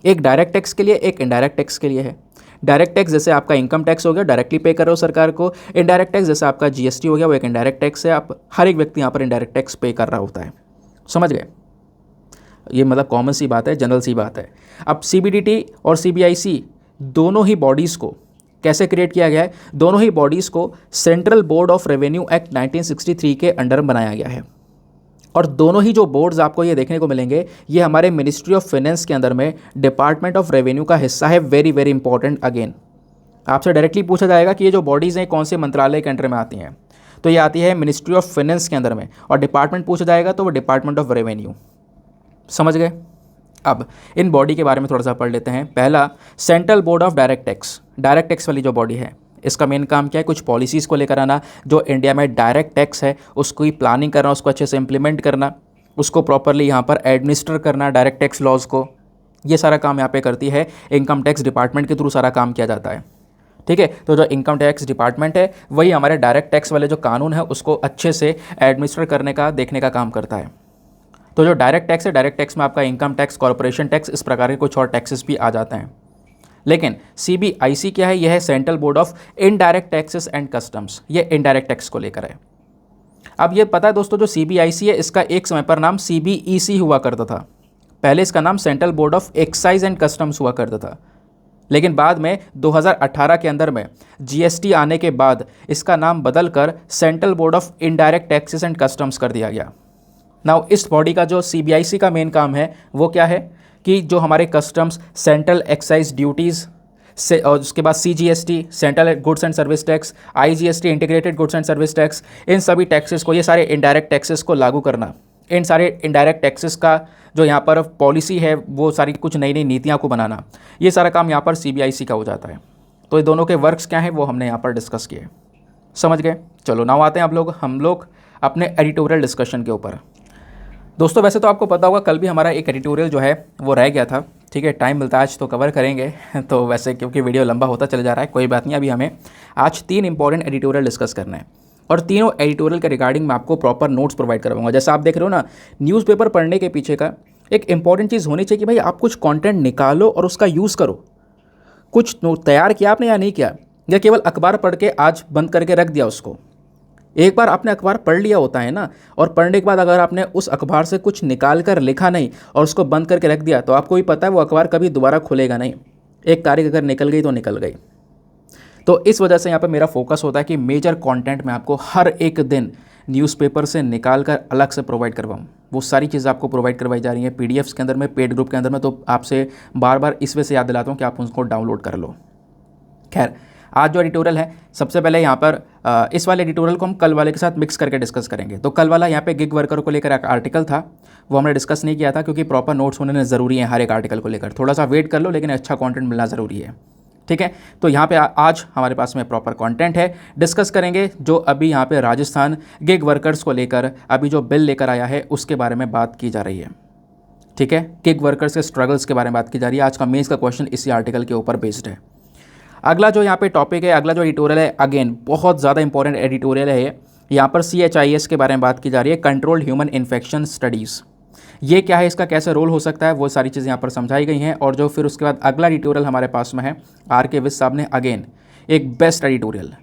एक डायरेक्ट टैक्स के लिए, एक इनडायरेक्ट टैक्स के लिए है। डायरेक्ट टैक्स जैसे आपका इनकम टैक्स हो गया, डायरेक्टली पे कर रहे हो सरकार को। इनडायरेक्ट टैक्स जैसे आपका जीएसटी हो गया, वो एक इनडायरेक्ट टैक्स है, आप हर एक व्यक्ति यहाँ पर इनडायरेक्ट टैक्स पे कर रहा होता है, समझ गए। ये मतलब कॉमन सी बात है, जनरल सी बात है। अब सीबीडीटी और सीबीआईसी दोनों ही बॉडीज़ को कैसे क्रिएट किया गया है? दोनों ही बॉडीज़ को central board of revenue act 1963 के अंडर बनाया गया है। और दोनों ही जो बोर्ड्स आपको ये देखने को मिलेंगे, ये हमारे मिनिस्ट्री ऑफ फाइनेंस के अंदर में डिपार्टमेंट ऑफ रेवेन्यू का हिस्सा है। वेरी वेरी इंपॉर्टेंट, अगेन आपसे डायरेक्टली पूछा जाएगा कि ये जो बॉडीज़ हैं कौन से मंत्रालय के अंडर में आती हैं, तो ये आती है मिनिस्ट्री ऑफ फाइनेंस के अंदर में। और डिपार्टमेंट पूछा जाएगा तो वो डिपार्टमेंट ऑफ रेवेन्यू, समझ गए। अब इन बॉडी के बारे में थोड़ा सा पढ़ लेते हैं। पहला, central board of direct tax. Direct tax वाली जो बॉडी है, इसका मेन काम क्या है? कुछ पॉलिसीज़ को लेकर आना, जो इंडिया में डायरेक्ट टैक्स है उसको ही प्लानिंग करना, उसको अच्छे से इम्प्लीमेंट करना, उसको प्रॉपरली यहाँ पर एडमिनिस्टर करना, डायरेक्ट टैक्स लॉज को, ये सारा काम यहाँ पे करती है इनकम टैक्स डिपार्टमेंट के थ्रू सारा काम किया जाता है। ठीक है। तो जो इनकम टैक्स डिपार्टमेंट है वही हमारे डायरेक्ट टैक्स वाले जो कानून है उसको अच्छे से एडमिनिस्ट्रेट करने का, देखने का काम करता है। तो जो डायरेक्ट टैक्स है, डायरेक्ट टैक्स में आपका इनकम टैक्स, कॉर्पोरेशन टैक्स, इस प्रकार के कुछ और टैक्सेस भी आ जाते हैं। लेकिन CBIC क्या है? यह है central board of indirect taxes and customs. ये इनडायरेक्ट टैक्स को लेकर है। अब ये पता है दोस्तों, जो CBIC है इसका एक समय पर नाम CBEC हुआ करता था। पहले इसका नाम central board of excise and customs हुआ करता था, लेकिन बाद में 2018 के अंदर में GST आने के बाद इसका नाम बदलकर central board of indirect taxes and customs कर दिया गया। नाउ इस बॉडी का जो CBIC का मेन काम है वो क्या है कि जो हमारे कस्टम्स, सेंट्रल एक्साइज ड्यूटीज़ से, और उसके बाद CGST central goods and service tax, IGST integrated goods and service tax, इन सभी टैक्सेस को, ये सारे इनडायरेक्ट टैक्सेस को लागू करना, इन सारे इनडायरेक्ट टैक्सेस का जो यहाँ पर पॉलिसी है वो सारी कुछ नई नई नीतियाँ को बनाना, ये सारा काम यहाँ पर CBIC का हो जाता है। तो ये दोनों के वर्क्स क्या हैं वो हमने यहाँ पर डिस्कस किए, समझ गए। चलो नाउ आते हैं हम लोग अपने एडिटोरियल डिस्कशन के ऊपर। दोस्तों वैसे तो आपको पता होगा कल भी हमारा एक एडिटोरियल जो है वो रह गया था, ठीक है। टाइम मिलता है आज तो कवर करेंगे तो वैसे क्योंकि वीडियो लंबा होता चला जा रहा है, कोई बात नहीं। अभी हमें आज 3 इंपॉर्टेंट एडिटोरियल डिस्कस करना है और तीनों एडिटोरियल के रिगार्डिंग मैं आपको प्रॉपर नोट्स प्रोवाइड करवाऊंगा। जैसा आप देख रहे हो ना, न्यूज़पेपर पढ़ने के पीछे का एक इंपॉर्टेंट चीज़ होनी चाहिए कि भाई आप कुछ कंटेंट निकालो और उसका यूज़ करो। कुछ तैयार किया आपने या नहीं किया, या केवल अखबार पढ़ के आज बंद करके रख दिया उसको। एक बार आपने अखबार पढ़ लिया होता है ना, और पढ़ने के बाद अगर आपने उस अखबार से कुछ निकाल कर लिखा नहीं और उसको बंद करके रख दिया तो आपको भी पता है वो अखबार कभी दोबारा खुलेगा नहीं। एक तारीख अगर निकल गई तो निकल गई। तो इस वजह से यहाँ पर मेरा फोकस होता है कि मेजर कंटेंट मैं आपको हर एक दिन न्यूज़पेपर से निकाल कर अलग से प्रोवाइड करवाऊँ। वो सारी चीज़ें आपको प्रोवाइड करवाई जा रही हैं PDFs के अंदर में, पेड ग्रुप के अंदर में। तो आपसे बार बार इस वजह से याद दिलाता हूँ कि आप उसको डाउनलोड कर लो। खैर, आज जो एडिटोरियल है सबसे पहले यहाँ पर इस वाले एडिटोरियल को हम कल वाले के साथ मिक्स करके डिस्कस करेंगे। तो कल वाला यहाँ पे गिग वर्कर को लेकर एक आर्टिकल था, वो हमने डिस्कस नहीं किया था क्योंकि प्रॉपर नोट्स होने ज़रूरी है हर एक आर्टिकल को लेकर। थोड़ा सा वेट कर लो, लेकिन अच्छा कंटेंट मिलना ज़रूरी है, ठीक है। तो यहाँ पे आज हमारे पास में प्रॉपर कंटेंट है, डिस्कस करेंगे जो अभी यहाँ पे राजस्थान गिग वर्कर्स को लेकर अभी जो बिल लेकर आया है उसके बारे में बात की जा रही है, ठीक है। गिग वर्कर्स के स्ट्रगल्स के बारे में बात की जा रही है। आज का मेंस का क्वेश्चन इसी आर्टिकल के ऊपर बेस्ड है। अगला जो यहाँ पे टॉपिक है, अगला जो एडिटोरियल है, अगेन बहुत ज़्यादा इंपॉर्टेंट एडिटोरियल है। यहाँ पर CHIS के बारे में बात की जा रही है, कंट्रोल्ड ह्यूमन इन्फेक्शन स्टडीज़। ये क्या है, इसका कैसे रोल हो सकता है, वो सारी चीज़ें यहाँ पर समझाई गई हैं। और जो फिर उसके बाद अगला एडिटोरियल हमारे पास में है, RK विज साहब ने अगेन एक बेस्ट एडिटोरियल,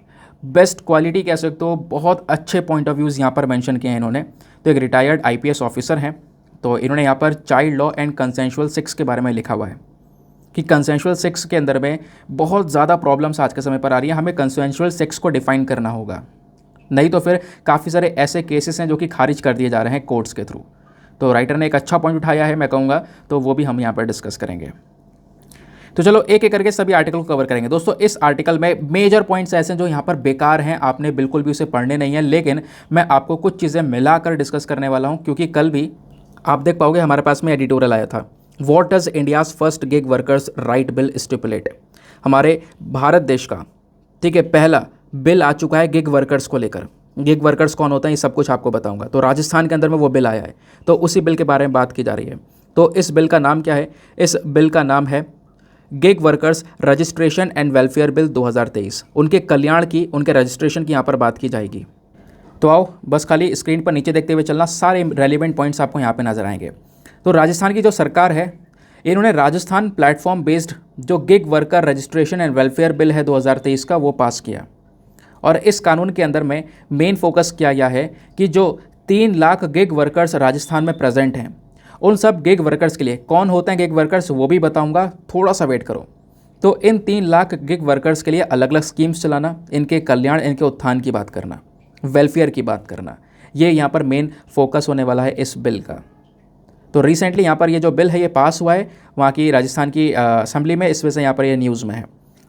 बेस्ट क्वालिटी कह सकते हो, बहुत अच्छे पॉइंट ऑफ व्यूज़ यहाँ पर मेंशन किए हैं इन्होंने। तो एक रिटायर्ड IPS ऑफिसर हैं, तो इन्होंने यहाँ पर child law and consensual sex के बारे में लिखा हुआ है कि कंसेंशुअल सेक्स के अंदर में बहुत ज़्यादा प्रॉब्लम्स आज के समय पर आ रही है। हमें कंसेंशुअल सेक्स को डिफाइन करना होगा, नहीं तो फिर काफ़ी सारे ऐसे केसेस हैं जो कि खारिज कर दिए जा रहे हैं कोर्ट्स के थ्रू। तो राइटर ने एक अच्छा पॉइंट उठाया है, मैं कहूँगा, तो वो भी हम यहाँ पर डिस्कस करेंगे। तो चलो एक एक करके सभी आर्टिकल को कवर करेंगे। दोस्तों इस आर्टिकल में मेजर पॉइंट्स ऐसे हैं जो यहाँ पर बेकार हैं, आपने बिल्कुल भी उसे पढ़ने नहीं है, लेकिन मैं आपको कुछ चीज़ें मिलाकर डिस्कस करने वाला हूँ। क्योंकि कल भी आप देख पाओगे हमारे पास में एडिटोरियल आया था, what does India's first gig workers right bill stipulate. हमारे भारत देश का, ठीक है, पहला बिल आ चुका है गिग वर्कर्स को लेकर। गिग वर्कर्स कौन होता है ये सब कुछ आपको बताऊंगा। तो राजस्थान के अंदर में वो बिल आया है, तो उसी बिल के बारे में बात की जा रही है। तो इस बिल का नाम क्या है? इस बिल का नाम है gig workers registration and welfare bill 2023। उनके कल्याण की, उनके रजिस्ट्रेशन की यहाँ पर बात की जाएगी। तो आओ बस खाली स्क्रीन पर नीचे देखते हुए चलना, सारे रेलिवेंट पॉइंट्स आपको यहाँ पे नजर आएंगे। तो राजस्थान की जो सरकार है, इन्होंने राजस्थान प्लेटफॉर्म बेस्ड जो gig worker registration and welfare bill है 2023 का, वो पास किया। और इस कानून के अंदर में मेन फोकस किया गया है कि जो 3 लाख गिग वर्कर्स राजस्थान में प्रेजेंट हैं, उन सब गिग वर्कर्स के लिए, कौन होते हैं गिग वर्कर्स वो भी बताऊंगा, थोड़ा सा वेट करो। तो इन 3 लाख गिग वर्कर्स के लिए अलग अलग स्कीम्स चलाना, इनके कल्याण, इनके उत्थान की बात करना, वेलफेयर की बात करना, ये यहाँ पर मेन फोकस होने वाला है इस बिल का। तो रिसेंटली यहाँ पर ये जो बिल है ये पास हुआ है वहाँ की राजस्थान की असेंबली में, इस वजह से यहाँ पर ये न्यूज़ में है।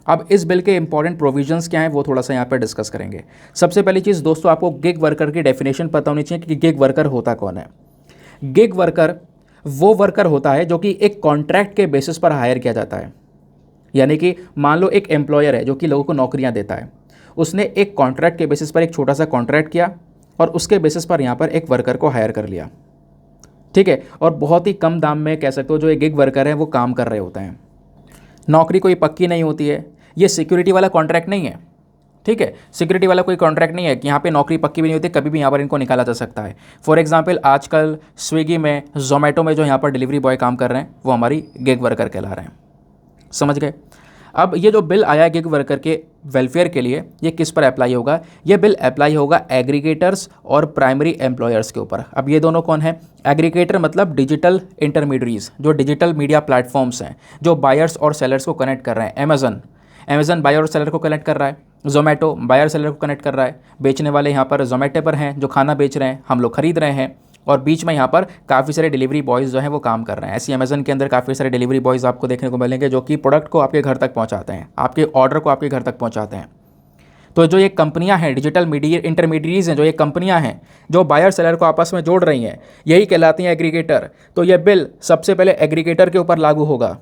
अब इस बिल के इंपॉर्टेंट प्रोविजंस क्या हैं वो थोड़ा सा यहाँ पर डिस्कस करेंगे। सबसे पहली चीज़ दोस्तों, आपको गिग वर्कर की डेफिनेशन पता होनी चाहिए कि गिग वर्कर होता कौन है। गिग वर्कर वो वर्कर होता है जो कि एक कॉन्ट्रैक्ट के बेसिस पर हायर किया जाता है। यानी कि मान लो एक एम्प्लॉयर है जो कि लोगों को नौकरियां देता है, उसने एक कॉन्ट्रैक्ट के बेसिस पर एक छोटा सा कॉन्ट्रैक्ट किया और उसके बेसिस पर यहाँ पर एक वर्कर को हायर कर लिया, ठीक है। और बहुत ही कम दाम में कह सकते हो जो एक गिग वर्कर है वो काम कर रहे होते हैं। नौकरी कोई पक्की नहीं होती है, ये सिक्योरिटी वाला कॉन्ट्रैक्ट नहीं है, ठीक है। सिक्योरिटी वाला कोई कॉन्ट्रैक्ट नहीं है कि यहाँ पे नौकरी पक्की भी नहीं होती, कभी भी यहाँ पर इनको निकाला जा सकता है। फॉर एग्जांपल आजकल स्विगी में, जोमेटो में जो यहाँ पर डिलीवरी बॉय काम कर रहे हैं वो हमारी गिग वर्कर कहला रहे हैं, समझ गए। अब ये जो बिल आया गिग वर्कर के वेलफेयर के लिए, ये किस पर अप्लाई होगा? ये बिल अप्लाई होगा एग्रीगेटर्स और प्राइमरी एम्प्लॉयर्स के ऊपर। अब ये दोनों कौन है? एग्रीगेटर मतलब डिजिटल इंटरमीडियरीज, जो डिजिटल मीडिया प्लेटफॉर्म्स हैं, जो बायर्स और सेलर्स को कनेक्ट कर रहे हैं। अमेजन बायर और सेलर को कनेक्ट कर रहा है, जोमेटो बायर सेलर को कनेक्ट कर रहा है, बेचने वाले यहाँ पर जोमेटो पर हैं जो खाना बेच रहे हैं, हम लोग खरीद रहे हैं, और बीच में यहाँ पर काफ़ी सारे डिलीवरी बॉयज़ जो हैं वो काम कर रहे हैं। ऐसी अमेजन के अंदर काफ़ी सारे डिलीवरी बॉयज़ आपको देखने को मिलेंगे जो कि प्रोडक्ट को आपके घर तक पहुँचाते हैं, आपके ऑर्डर को आपके घर तक पहुँचाते हैं। तो जो ये कंपनियां हैं, डिजिटल मीडिया इंटरमीडियरीज हैं, जो ये कंपनियां हैं जो बायर सेलर को आपस में जोड़ रही हैं, यही कहलाती हैं एग्रीगेटर। तो ये बिल सबसे पहले एग्रीगेटर के ऊपर लागू होगा।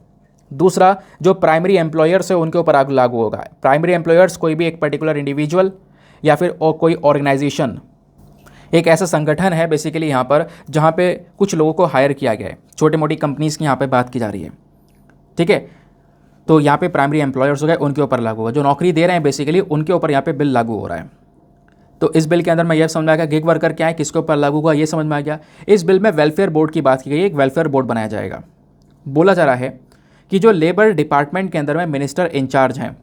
दूसरा, जो प्राइमरी एम्प्लॉयर्स है उनके ऊपर लागू होगा। प्राइमरी एम्प्लॉयर्स कोई भी एक पर्टिकुलर इंडिविजुअल या फिर कोई ऑर्गेनाइजेशन, एक ऐसा संगठन है बेसिकली यहाँ पर जहाँ पे कुछ लोगों को हायर किया गया है। छोटी मोटी कंपनीज़ की यहाँ पे बात की जा रही है, ठीक है। तो यहाँ पे प्राइमरी एम्प्लॉयर्स हो गए, उनके ऊपर लागू होगा। जो नौकरी दे रहे हैं बेसिकली उनके ऊपर यहाँ पे बिल लागू हो रहा है। तो इस बिल के अंदर मैं यह समझ में आ गया गिग वर्कर क्या है, किसके ऊपर लागू होगा, ये समझ में आ गया। इस बिल में वेलफेयर बोर्ड की बात की गई है, एक वेलफेयर बोर्ड बनाया जाएगा। बोला जा रहा है कि जो लेबर डिपार्टमेंट के अंदर में मिनिस्टर इंचार्ज हैं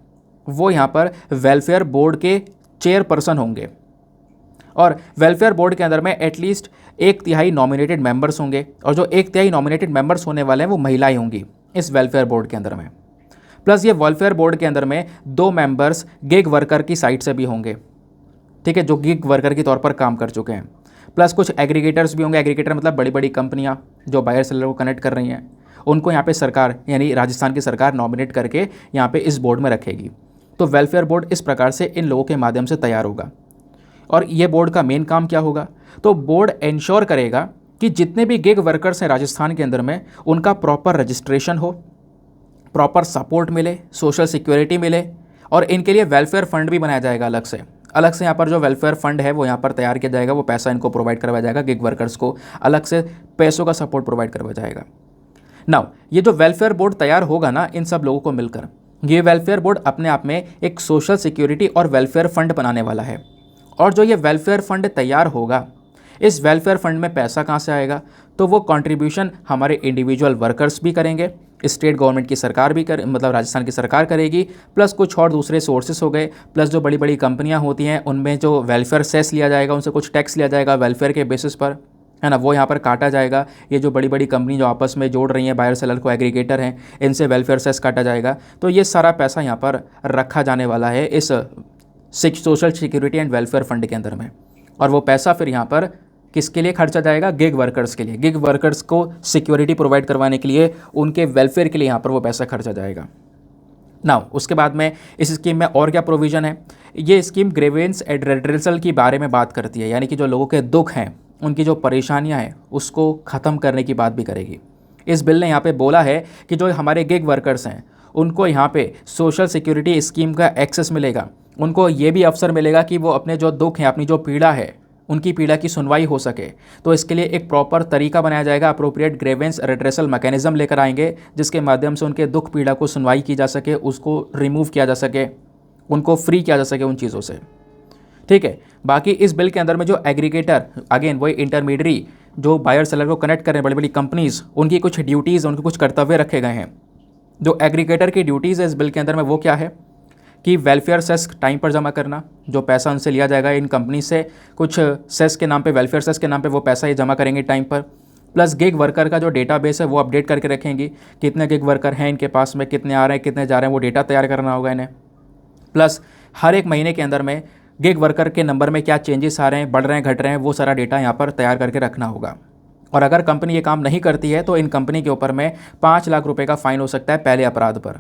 वो यहाँ पर वेलफेयर बोर्ड के चेयरपर्सन होंगे, और वेलफेयर बोर्ड के अंदर में एटलीस्ट 1/3 नॉमिनेटेड मेंबर्स होंगे, और जो 1/3 नॉमिनेटेड मेंबर्स होने वाले हैं वो महिलाएं होंगी इस वेलफेयर बोर्ड के अंदर में। प्लस ये वेलफेयर बोर्ड के अंदर में 2 मेंबर्स गिग वर्कर की साइड से भी होंगे, ठीक है, जो गिग वर्कर के तौर पर काम कर चुके हैं। प्लस कुछ एग्रीगेटर्स भी होंगे। एग्रीगेटर मतलब बड़ी बड़ी कंपनियां जो बायर सेलर को कनेक्ट कर रही हैं, उनको यहाँ पे सरकार यानी राजस्थान की सरकार नॉमिनेट करके यहाँ पे इस बोर्ड में रखेगी। तो वेलफेयर बोर्ड इस प्रकार से इन लोगों के माध्यम से तैयार होगा। और ये बोर्ड का मेन काम क्या होगा? तो बोर्ड इंश्योर करेगा कि जितने भी गिग वर्कर्स हैं राजस्थान के अंदर में उनका प्रॉपर रजिस्ट्रेशन हो, प्रॉपर सपोर्ट मिले, सोशल सिक्योरिटी मिले, और इनके लिए वेलफेयर फंड भी बनाया जाएगा अलग से यहाँ पर जो वेलफेयर फंड है वो यहाँ पर तैयार किया जाएगा। वो पैसा इनको प्रोवाइड करवाया जाएगा, गिग वर्कर्स को अलग से पैसों का सपोर्ट प्रोवाइड करवाया जाएगा। नाउ ये जो वेलफेयर बोर्ड तैयार होगा ना इन सब लोगों को मिलकर, ये वेलफेयर बोर्ड अपने आप में एक सोशल सिक्योरिटी और वेलफेयर फंड बनाने वाला है। और जो ये वेलफेयर फंड तैयार होगा, इस वेलफेयर फंड में पैसा कहाँ से आएगा? तो वो कंट्रीब्यूशन हमारे इंडिविजुअल वर्कर्स भी करेंगे, स्टेट गवर्नमेंट की सरकार भी मतलब राजस्थान की सरकार करेगी, प्लस कुछ और दूसरे सोर्सेस हो गए, प्लस जो बड़ी बड़ी कंपनियां होती हैं उनमें जो वेलफेयर सेस लिया जाएगा, उनसे कुछ टैक्स लिया जाएगा वेलफेयर के बेसिस पर, है ना, वो यहाँ पर काटा जाएगा। ये जो बड़ी बड़ी कंपनी जो आपस में जोड़ रही हैं बायर सेलर को, एग्रीगेटर हैं, इनसे वेलफेयर सेस काटा जाएगा। तो ये सारा पैसा यहाँ पर रखा जाने वाला है इस social security and welfare fund के अंदर में। और वो पैसा फिर यहाँ पर किसके लिए खर्चा जाएगा? गिग वर्कर्स के लिए। गिग वर्कर्स को सिक्योरिटी प्रोवाइड करवाने के लिए, उनके वेलफेयर के लिए यहाँ पर वो पैसा खर्चा जाएगा। नाउ उसके बाद में इस स्कीम में और क्या प्रोविज़न है? ये स्कीम ग्रीवेंस एंड रेड्रेसल के बारे में बात करती है, यानी कि जो लोगों के दुख हैं, उनकी जो परेशानियां हैं उसको ख़त्म करने की बात भी करेगी। इस बिल ने यहाँ पे बोला है कि जो हमारे गिग वर्कर्स हैं उनको यहाँ पे सोशल सिक्योरिटी स्कीम का एक्सेस मिलेगा। उनको ये भी अवसर मिलेगा कि वो अपने जो दुख हैं, अपनी जो पीड़ा है, उनकी पीड़ा की सुनवाई हो सके। तो इसके लिए एक प्रॉपर तरीका बनाया जाएगा, अप्रोप्रिएट ग्रीवेंस रेड्रेसल मैकेनिज्म लेकर आएंगे, जिसके माध्यम से उनके दुख पीड़ा को सुनवाई की जा सके, उसको रिमूव किया जा सके, उनको फ्री किया जा सके उन चीज़ों से, ठीक है। बाकी इस बिल के अंदर में जो एग्रीगेटर, अगेन वही इंटरमीडियरी जो बायर सेलर को कनेक्ट कर रहे हैं, बड़ी बड़ी कंपनीज़, उनकी कुछ ड्यूटीज़, उनके कुछ कर्तव्य रखे गए हैं। जो एग्रीगेटर की ड्यूटीज़ है इस बिल के अंदर में वो क्या है कि वेलफेयर सेस टाइम पर जमा करना, जो पैसा उनसे लिया जाएगा इन कंपनी से, कुछ सेस के नाम पे, वेलफेयर सेस के नाम पे वो पैसा ये जमा करेंगे टाइम पर। प्लस गिग वर्कर का जो डेटाबेस है वो अपडेट करके रखेंगी, कितने गिग वर्कर हैं इनके पास में, कितने आ रहे हैं, कितने जा रहे हैं, वो डेटा तैयार करना होगा इन्हें। प्लस हर एक महीने के अंदर में गिग वर्कर के नंबर में क्या चेंजेस आ रहे हैं, बढ़ रहे हैं, घट रहे हैं, वो सारा डेटा यहाँ पर तैयार करके रखना होगा। और अगर कंपनी ये काम नहीं करती है तो इन कंपनी के ऊपर में 5 लाख रुपए का फ़ाइन हो सकता है पहले अपराध पर।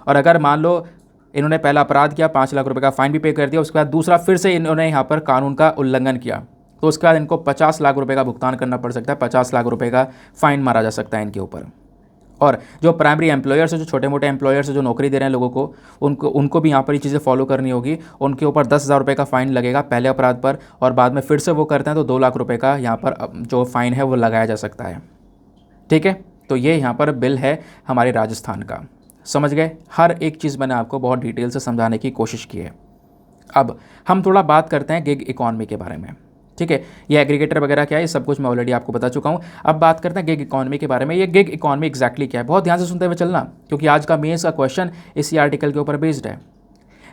और अगर मान लो इन्होंने पहला अपराध किया, 5 लाख रुपए का फ़ाइन भी पे कर दिया, उसके बाद दूसरा फिर से इन्होंने यहाँ पर कानून का उल्लंघन किया, तो उसके बाद इनको 50 लाख रुपए का भुगतान करना पड़ सकता है, 50 लाख रुपए का फ़ाइन मारा जा सकता है इनके ऊपर। और जो प्राइमरी एम्प्लॉयर्स है, जो छोटे मोटे एम्प्लॉयर्स है, जो नौकरी दे रहे हैं लोगों को, उनको भी यहाँ पर ये चीज़ें फॉलो करनी होगी। उनके ऊपर 10,000 रुपये का फ़ाइन लगेगा पहले अपराध पर, और बाद में फिर से वो करते हैं तो 2 लाख रुपये का यहाँ पर जो फ़ाइन है वो लगाया जा सकता है, ठीक है। तो ये यहाँ पर बिल है हमारे राजस्थान का, समझ गए? हर एक चीज़ मैंने आपको बहुत डिटेल से समझाने की कोशिश की है। अब हम थोड़ा बात करते हैं गिग इकॉनमी के बारे में, ठीक है? ये एग्रीगेटर वगैरह क्या है, ये सब कुछ मैं ऑलरेडी आपको बता चुका हूँ। अब बात करते हैं गिग इकॉनमी के बारे में। ये गिग इकॉनमी एग्जैक्टली क्या है, बहुत ध्यान से सुनते हुए चलना, क्योंकि आज का मेंस का क्वेश्चन इसी आर्टिकल के ऊपर बेस्ड है।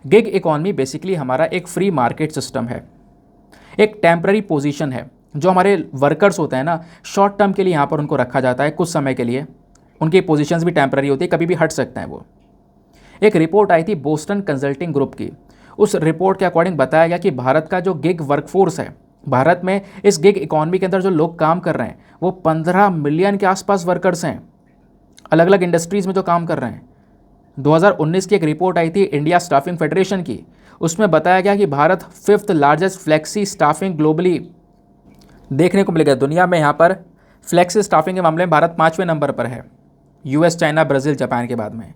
गिग इकॉनमी बेसिकली हमारा एक फ्री मार्केट सिस्टम है, एक टेम्पररी पोजीशन है। जो हमारे वर्कर्स होते हैं ना, शॉर्ट टर्म के लिए यहाँ पर उनको रखा जाता है, कुछ समय के लिए। उनकी पोजीशंस भी टेम्पररी होती है, कभी भी हट सकते हैं वो। एक रिपोर्ट आई थी बोस्टन कंसल्टिंग ग्रुप की। उस रिपोर्ट के अकॉर्डिंग बताया गया कि भारत का जो गिग वर्कफोर्स है, भारत में इस गिग इकॉनमी के अंदर जो लोग काम कर रहे हैं वो 15 मिलियन के आसपास वर्कर्स हैं, अलग अलग इंडस्ट्रीज़ में जो काम कर रहे हैं। 2019 की एक रिपोर्ट आई थी इंडिया स्टाफिंग फेडरेशन की, उसमें बताया गया कि Bharat 5th largest flexi staffing globally देखने को मिलेगा दुनिया में। यहाँ पर फ्लेक्सी स्टाफिंग के मामले में भारत 5वें नंबर पर है, यूएस, चाइना, ब्राज़ील, जापान के बाद में।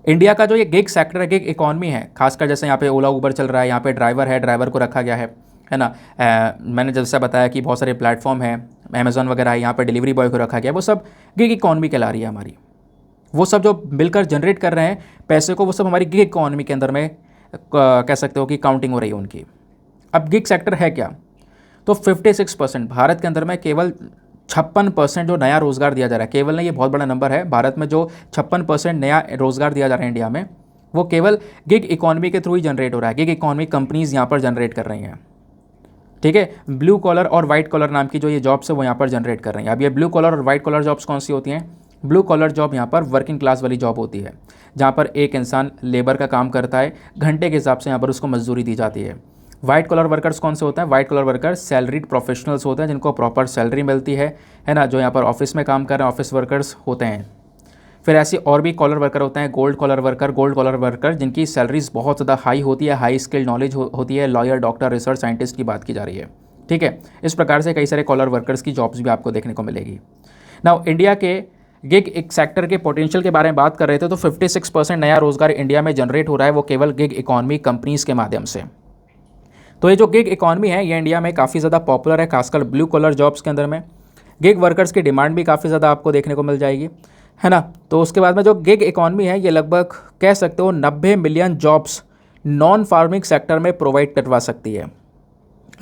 इंडिया का जो ये गिग सेक्टर है, गिग इकॉनमी है, खासकर जैसे यहाँ पे ओला उबर चल रहा है, यहाँ पे ड्राइवर है, ड्राइवर को रखा गया है ना। मैंने जैसा बताया कि बहुत सारे प्लेटफॉर्म हैं, अमेज़ॉन वगैरह है, यहाँ पे डिलीवरी बॉय को रखा गया, वो सब गिग इकॉनमी कहला रही है हमारी। वो सब जो मिलकर जनरेट कर रहे हैं पैसे को, वो सब हमारी गिग इकॉनमी के अंदर में कह सकते हो कि काउंटिंग हो रही है उनकी। अब गिग सेक्टर है क्या, तो 56% भारत के अंदर में केवल 56% जो नया रोज़गार दिया जा रहा है, केवल नहीं, ये बहुत बड़ा नंबर है। भारत में जो 56% नया रोज़गार दिया जा रहा है इंडिया में, वो केवल गिग इकॉनमी के थ्रू ही जनरेट हो रहा है। गिग इकॉनमी कंपनीज़ यहाँ पर जनरेट कर रही हैं, ठीक है? ब्लू कॉलर और वाइट कॉलर नाम की जो ये जॉब्स है वो यहाँ पर जनरेट कर रही हैं। अब ये ब्लू कॉलर और वाइट कॉलर जॉब्स कौन सी होती हैं? ब्लू कॉलर जॉब यहाँ पर वर्किंग क्लास वाली जॉब होती है, जहाँ पर एक इंसान लेबर का काम करता है, घंटे के हिसाब से यहाँ पर उसको मजदूरी दी जाती है। वाइट कॉलर वर्कर्स कौन से होते हैं? White collar worker salaried professionals होते हैं, जिनको प्रॉपर सैलरी मिलती है ना, जो यहाँ पर ऑफिस में काम कर रहे हैं, ऑफिस वर्कर्स होते हैं। फिर ऐसे और भी कॉलर वर्कर होते हैं, गोल्ड कॉलर वर्कर जिनकी सैलरीज बहुत ज़्यादा हाई होती है, हाई स्किल नॉलेज होती है, लॉयर, डॉक्टर, रिसर्च साइंटिस्ट की बात की जा रही है, ठीक है? इस प्रकार से कई सारे कॉलर वर्कर्स की जॉब्स भी आपको देखने को मिलेगी। नाउ इंडिया के गिग एक सेक्टर के पोटेंशियल के बारे में बात कर रहे थे, तो 56% नया रोजगार इंडिया में जनरेट हो रहा है, वो केवल गिग इकॉनमी कंपनीज़ के माध्यम से। तो ये जो गिग इकॉनमी है ये इंडिया में काफ़ी ज़्यादा पॉपुलर है, खासकर ब्लू कॉलर जॉब्स के अंदर में। गिग वर्कर्स की डिमांड भी काफ़ी ज़्यादा आपको देखने को मिल जाएगी, है ना। तो उसके बाद में जो गिग इकॉनमी है ये लगभग कह सकते हो 90 million jobs non farming sector में प्रोवाइड करवा सकती है।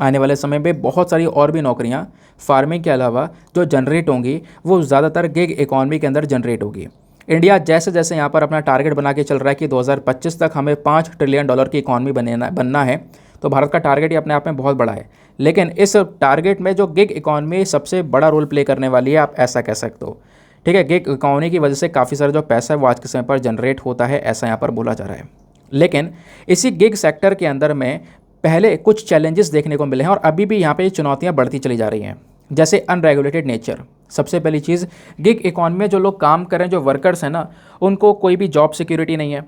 आने वाले समय में बहुत सारी और भी नौकरियां फार्मिंग के अलावा जो जनरेट होंगी वो ज़्यादातर गिग इकॉनमी के अंदर जनरेट होगी। इंडिया जैसे जैसे यहाँ पर अपना टारगेट बना के चल रहा है कि 2025 तक हमें $5 ट्रिलियन की इकॉनमी बनना है, तो भारत का टारगेट ही अपने आप में बहुत बड़ा है। लेकिन इस टारगेट में जो गिग इकॉनमी सबसे बड़ा रोल प्ले करने वाली है, आप ऐसा कह सकते हो, ठीक है। गिग इकॉनमी की वजह से काफ़ी सारा जो पैसा है वो आज के समय पर जनरेट होता है, ऐसा यहाँ पर बोला जा रहा है। लेकिन इसी गिग सेक्टर के अंदर में पहले कुछ चैलेंजेस देखने को मिले हैं और अभी भी यहाँ पे चुनौतियाँ बढ़ती चली जा रही हैं, जैसे अनरेगुलेटेड नेचर। सबसे पहली चीज़, गिग इकॉनमी में जो लोग काम कर रहे हैं, जो वर्कर्स हैं ना, उनको कोई भी जॉब सिक्योरिटी नहीं है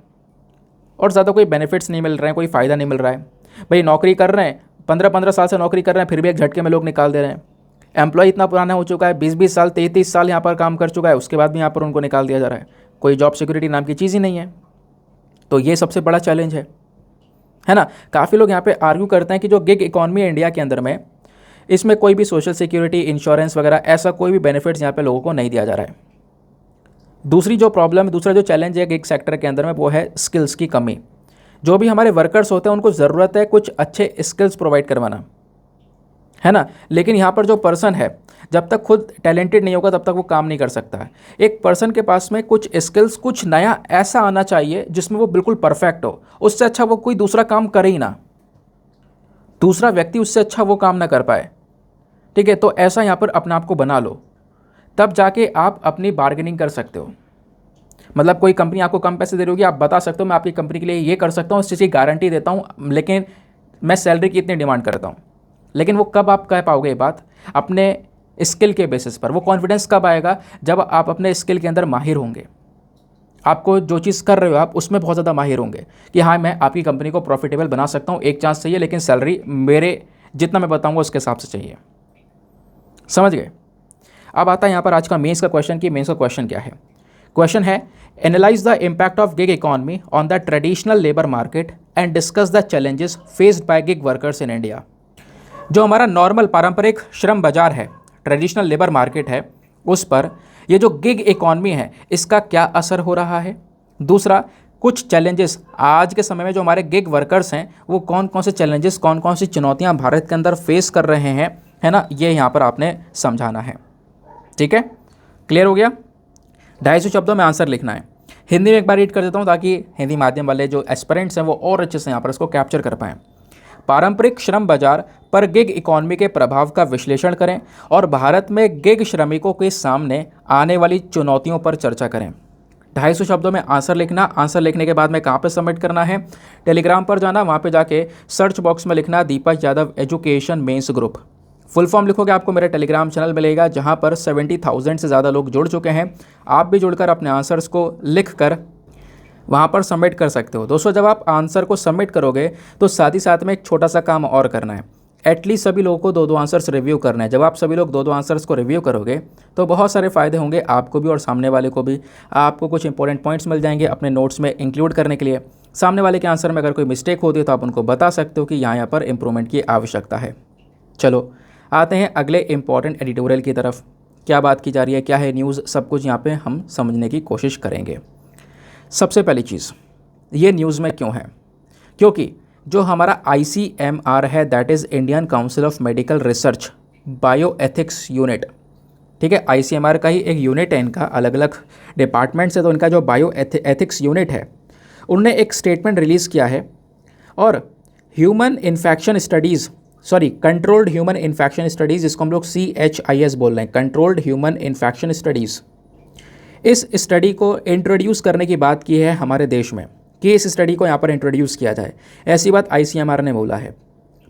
और ज़्यादा कोई बेनिफिट्स नहीं मिल रहे हैं, कोई फ़ायदा नहीं मिल रहा है। भाई नौकरी कर रहे हैं, 15-15 साल से नौकरी कर रहे हैं, फिर भी एक झटके में लोग निकाल दे रहे हैं। एम्प्लॉय इतना पुराना हो चुका है, 20-20 साल, 33 साल यहाँ पर काम कर चुका है, उसके बाद भी यहाँ पर उनको निकाल दिया जा रहा है। कोई जॉब सिक्योरिटी नाम की चीज़ ही नहीं है। तो ये सबसे बड़ा चैलेंज है ना। काफ़ी लोग यहाँ पे आर्ग्यू करते हैं कि जो गिग इकॉनमी है इंडिया के अंदर में, इसमें कोई भी सोशल सिक्योरिटी, इंश्योरेंस वगैरह ऐसा कोई भी बेनिफिट्स यहाँ पे लोगों को नहीं दिया जा रहा है। दूसरा जो चैलेंज है गिग सेक्टर के अंदर में, वो है स्किल्स की कमी। जो भी हमारे वर्कर्स होते हैं उनको ज़रूरत है कुछ अच्छे स्किल्स प्रोवाइड करवाना, है ना। लेकिन यहाँ पर जो पर्सन है, जब तक खुद टैलेंटेड नहीं होगा तब तक वो काम नहीं कर सकता है। एक पर्सन के पास में कुछ स्किल्स, कुछ नया ऐसा आना चाहिए जिसमें वो बिल्कुल परफेक्ट हो। उससे अच्छा वो कोई दूसरा काम करे ही ना, दूसरा व्यक्ति उससे अच्छा वो काम ना कर पाए, ठीक है। तो ऐसा यहाँ पर अपने आप को बना लो, तब जाके आप अपनी बार्गेनिंग कर सकते हो। मतलब कोई कंपनी आपको कम पैसे दे रही होगी, आप बता सकते हो मैं आपकी कंपनी के लिए ये कर सकता हूँ, इस चीज़ की गारंटी देता हूँ, लेकिन मैं सैलरी की इतनी डिमांड करता हूँ। लेकिन वो कब आप कह पाओगे ये बात? अपने स्किल के बेसिस पर। वो कॉन्फिडेंस कब आएगा? जब आप अपने स्किल के अंदर माहिर होंगे, आपको जो चीज़ कर रहे हो आप उसमें बहुत ज़्यादा माहिर होंगे कि हाँ मैं आपकी कंपनी को प्रॉफिटेबल बना सकता हूँ। एक चांस चाहिए, लेकिन सैलरी मेरे जितना मैं बताऊँगा उसके हिसाब से चाहिए। समझ गए? अब आता है यहाँ पर आज का मेंस का क्वेश्चन कि मेंस का क्वेश्चन क्या है। क्वेश्चन है, analyse the impact of gig economy on the traditional labour market and discuss the challenges faced by gig workers in India. जो हमारा नॉर्मल पारंपरिक श्रम बाजार है, ट्रेडिशनल लेबर मार्केट है, उस पर ये जो गिग इकॉनमी है इसका क्या असर हो रहा है, दूसरा, कुछ चैलेंजेस आज के समय में जो हमारे गिग वर्कर्स हैं वो कौन कौन से चैलेंजेस, कौन कौन सी चुनौतियां भारत के अंदर फेस कर रहे हैं, है ना, ये यहाँ पर आपने समझाना है। ठीक है, क्लियर हो गया। 250 शब्दों में आंसर लिखना है। हिंदी में एक बार रीड कर देता हूँ ताकि हिंदी माध्यम वाले जो एस्पिरेंट्स हैं वो और अच्छे से यहाँ पर इसको कैप्चर कर पाएँ। पारंपरिक श्रम बाजार पर गिग इकॉनमी के प्रभाव का विश्लेषण करें और भारत में गिग श्रमिकों के सामने आने वाली चुनौतियों पर चर्चा करें। 250 शब्दों में आंसर लिखना। आंसर लिखने के बाद में कहाँ पे सबमिट करना है, टेलीग्राम पर जाना, वहाँ पे जाके सर्च बॉक्स में लिखना Deepak Yadav education mains group. Full form लिखोगे आपको मेरा टेलीग्राम चैनल मिलेगा जहाँ पर 70,000 से ज़्यादा लोग जुड़ चुके हैं। आप भी जुड़कर अपने आंसर्स को लिख कर वहाँ पर सबमिट कर सकते हो। दोस्तों, जब आप आंसर को सबमिट करोगे तो साथ ही साथ में एक छोटा सा काम और करना है। एटलीस्ट सभी लोगों को 2-2 आंसर्स रिव्यू करना है। जब आप सभी लोग 2-2 आंसर्स को रिव्यू करोगे तो बहुत सारे फ़ायदे होंगे आपको भी और सामने वाले को भी। आपको कुछ इंपॉर्टेंट पॉइंट्स मिल जाएंगे अपने नोट्स में इंक्लूड करने के लिए। सामने वाले के आंसर में अगर कोई मिस्टेक होती है तो आप उनको बता सकते हो कि यहाँ पर इंप्रूवमेंट की आवश्यकता है। चलो आते हैं अगले इंपॉर्टेंट एडिटोरियल की तरफ। क्या बात की जा रही है, क्या है न्यूज़, सब कुछ यहाँ पे हम समझने की कोशिश करेंगे। सबसे पहली चीज़, ये न्यूज़ में क्यों है, क्योंकि जो हमारा ICMR है, that is Indian council of medical research bio ethics unit. ठीक है, ICMR का ही एक यूनिट है, इनका अलग अलग डिपार्टमेंट्स है, तो इनका जो बायो एथिक्स यूनिट है उनने एक स्टेटमेंट रिलीज़ किया है और human infection studies, controlled human infection studies, जिसको हम लोग CHIS बोल रहे हैं, कंट्रोल्ड ह्यूमन इन्फेक्शन स्टडीज़, इस स्टडी को इंट्रोड्यूस करने की बात की है हमारे देश में कि इस स्टडी को यहाँ पर इंट्रोड्यूस किया जाए। ऐसी बात ICMR ने बोला है।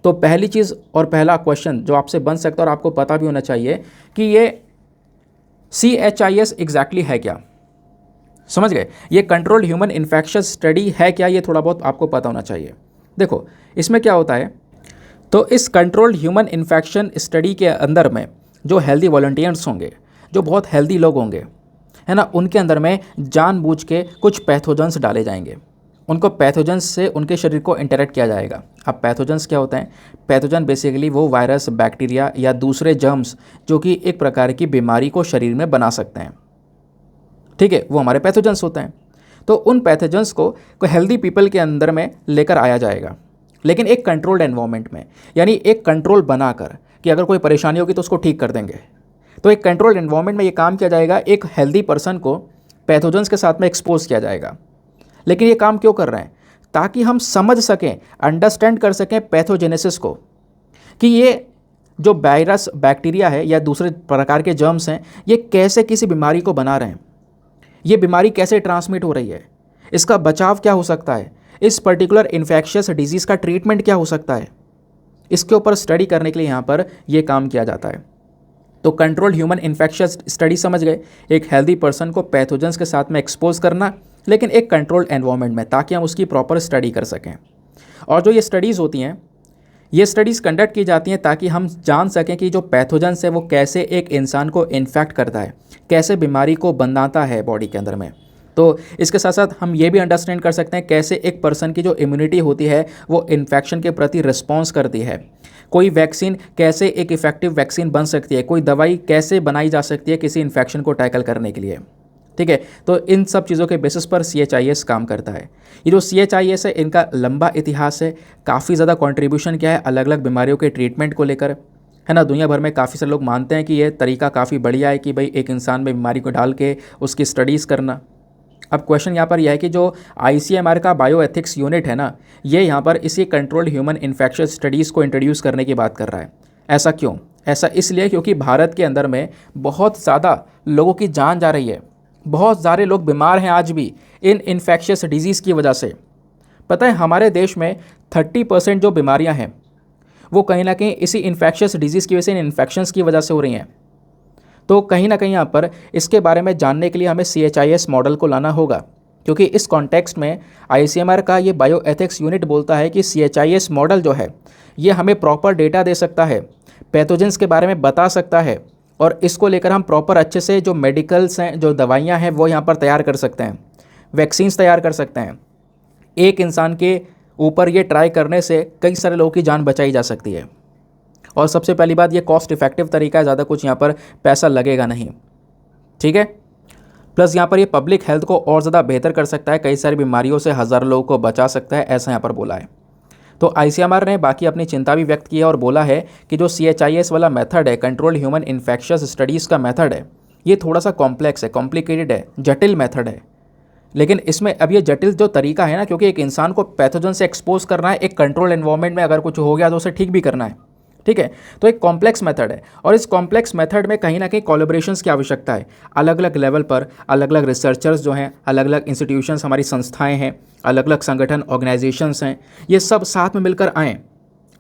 तो पहली चीज़ और पहला क्वेश्चन जो आपसे बन सकता है और आपको पता भी होना चाहिए कि ये CHIS एग्जैक्टली है क्या। समझ गए, ये कंट्रोल्ड ह्यूमन इन्फेक्शन स्टडी है क्या, ये थोड़ा बहुत आपको पता होना चाहिए। देखो इसमें क्या होता है, तो इस कंट्रोल्ड ह्यूमन इन्फेक्शन स्टडी के अंदर में जो हेल्दी वॉलंटियर्स होंगे, जो बहुत हेल्दी लोग होंगे, है ना, उनके अंदर में जानबूझ के कुछ पैथोजेंस डाले जाएंगे। उनको पैथोजेंस से उनके शरीर को इंटरेक्ट किया जाएगा। अब पैथोजेंस क्या होता है, पैथोजन बेसिकली वो वायरस, बैक्टीरिया या दूसरे जर्म्स जो कि एक प्रकार की बीमारी को शरीर में बना सकते हैं। ठीक है, वो हमारे पैथोजेंस होते हैं। तो उन पैथोजेंस को हेल्दी पीपल के अंदर में लेकर आया जाएगा, लेकिन एक कंट्रोल्ड एनवायरनमेंट में, यानी एक कंट्रोल बनाकर कि अगर कोई परेशानी होगी तो उसको ठीक कर देंगे। तो एक कंट्रोल्ड एनवायरनमेंट में ये काम किया जाएगा, एक हेल्दी पर्सन को पैथोजेंस के साथ में एक्सपोज किया जाएगा। लेकिन ये काम क्यों कर रहे हैं, ताकि हम समझ सकें, अंडरस्टैंड कर सकें पैथोजेनेसिस को, कि ये जो वायरस, बैक्टीरिया है या दूसरे प्रकार के जर्म्स हैं, ये कैसे किसी बीमारी को बना रहे हैं, ये बीमारी कैसे ट्रांसमिट हो रही है, इसका बचाव क्या हो सकता है, इस पर्टिकुलर इन्फेक्शियस डिजीज़ का ट्रीटमेंट क्या हो सकता है, इसके ऊपर स्टडी करने के लिए यहाँ पर ये काम किया जाता है। तो कंट्रोल्ड ह्यूमन इन्फेक्शियस स्टडी समझ गए, एक हेल्दी पर्सन को पैथोजेंस के साथ में एक्सपोज करना, लेकिन एक कंट्रोल्ड एनवायरनमेंट में, ताकि हम उसकी प्रॉपर स्टडी कर सकें। और जो ये स्टडीज़ होती हैं, ये स्टडीज़ कंडक्ट की जाती हैं ताकि हम जान सकें कि जो पैथोजेंस है वो कैसे एक इंसान को इन्फेक्ट करता है, कैसे बीमारी को बनाता है बॉडी के अंदर में। तो इसके साथ साथ हम ये भी अंडरस्टैंड कर सकते हैं कैसे एक पर्सन की जो इम्यूनिटी होती है वो इन्फेक्शन के प्रति रिस्पॉन्स करती है। कोई वैक्सीन कैसे एक इफेक्टिव वैक्सीन बन सकती है, कोई दवाई कैसे बनाई जा सकती है किसी इन्फेक्शन को टैकल करने के लिए। ठीक है, तो इन सब चीज़ों के बेसिस पर CHIS काम करता है। ये जो CHIS है, इनका लंबा इतिहास है, काफ़ी ज़्यादा कंट्रीब्यूशन किया है अलग अलग बीमारियों के ट्रीटमेंट को लेकर, है ना। दुनिया भर में काफ़ी सारे लोग मानते हैं कि ये तरीका काफ़ी बढ़िया है कि भाई एक इंसान में बीमारी को डाल के उसकी स्टडीज़ करना। अब क्वेश्चन यहाँ पर यह है कि जो ICMR का बायो एथिक्स यूनिट है ना, ये यहाँ पर इसी कंट्रोल्ड ह्यूमन इन्फेक्शियस स्टडीज़ को इंट्रोड्यूस करने की बात कर रहा है। ऐसा क्यों? ऐसा इसलिए क्योंकि भारत के अंदर में बहुत ज़्यादा लोगों की जान जा रही है, बहुत सारे लोग बीमार हैं आज भी इन इन्फेक्शियस डिजीज़ की वजह से। पता है हमारे देश में 30% जो बीमारियां हैं वो कहीं ना कहीं इसी इन्फेक्शियस डिजीज़ की वजह से, इन इन्फेक्शंस की वजह से हो रही हैं। तो कहीं ना कहीं यहाँ पर इसके बारे में जानने के लिए हमें CHIS मॉडल को लाना होगा, क्योंकि इस कॉन्टेक्स्ट में ICMR का ये बायो एथिक्स यूनिट बोलता है कि CHIS मॉडल जो है ये हमें प्रॉपर डेटा दे सकता है, पैथोजेंस के बारे में बता सकता है, और इसको लेकर हम प्रॉपर अच्छे से जो मेडिकल्स हैं, जो दवाइयाँ हैं वो यहाँ पर तैयार कर सकते हैं, वैक्सीन्स तैयार कर सकते हैं। एक इंसान के ऊपर ये ट्राई करने से कई सारे लोगों की जान बचाई जा सकती है। और सबसे पहली बात, ये कॉस्ट इफेक्टिव तरीका है, ज़्यादा कुछ यहाँ पर पैसा लगेगा नहीं। ठीक है, प्लस यहाँ पर ये पब्लिक हेल्थ को और ज़्यादा बेहतर कर सकता है, कई सारी बीमारियों से हज़ारों लोगों को बचा सकता है, ऐसा यहाँ पर बोला है। तो आईसीएमआर ने बाकी अपनी चिंता भी व्यक्त की है और बोला है कि जो CHIS वाला मेथड है, कंट्रोल्ड ह्यूमन इन्फेक्शियस स्टडीज़ का मेथड है, ये थोड़ा सा कॉम्प्लेक्स है, कॉम्प्लिकेटेड है, जटिल मेथड है। लेकिन इसमें अब ये जटिल जो तरीका है ना, क्योंकि एक इंसान को पैथोजन से एक्सपोज करना है, एक कंट्रोल एनवायरनमेंट में अगर कुछ हो गया तो उसे ठीक भी करना है, ठीक है। तो एक कॉम्प्लेक्स मेथड है और इस कॉम्प्लेक्स मेथड में कहीं ना कहीं कोलैबोरेशंस की आवश्यकता है। अलग अलग लेवल पर अलग अलग रिसर्चर्स जो हैं, अलग अलग इंस्टीट्यूशंस, हमारी संस्थाएं हैं, अलग अलग संगठन, ऑर्गेनाइजेशंस हैं, ये सब साथ में मिलकर आएँ,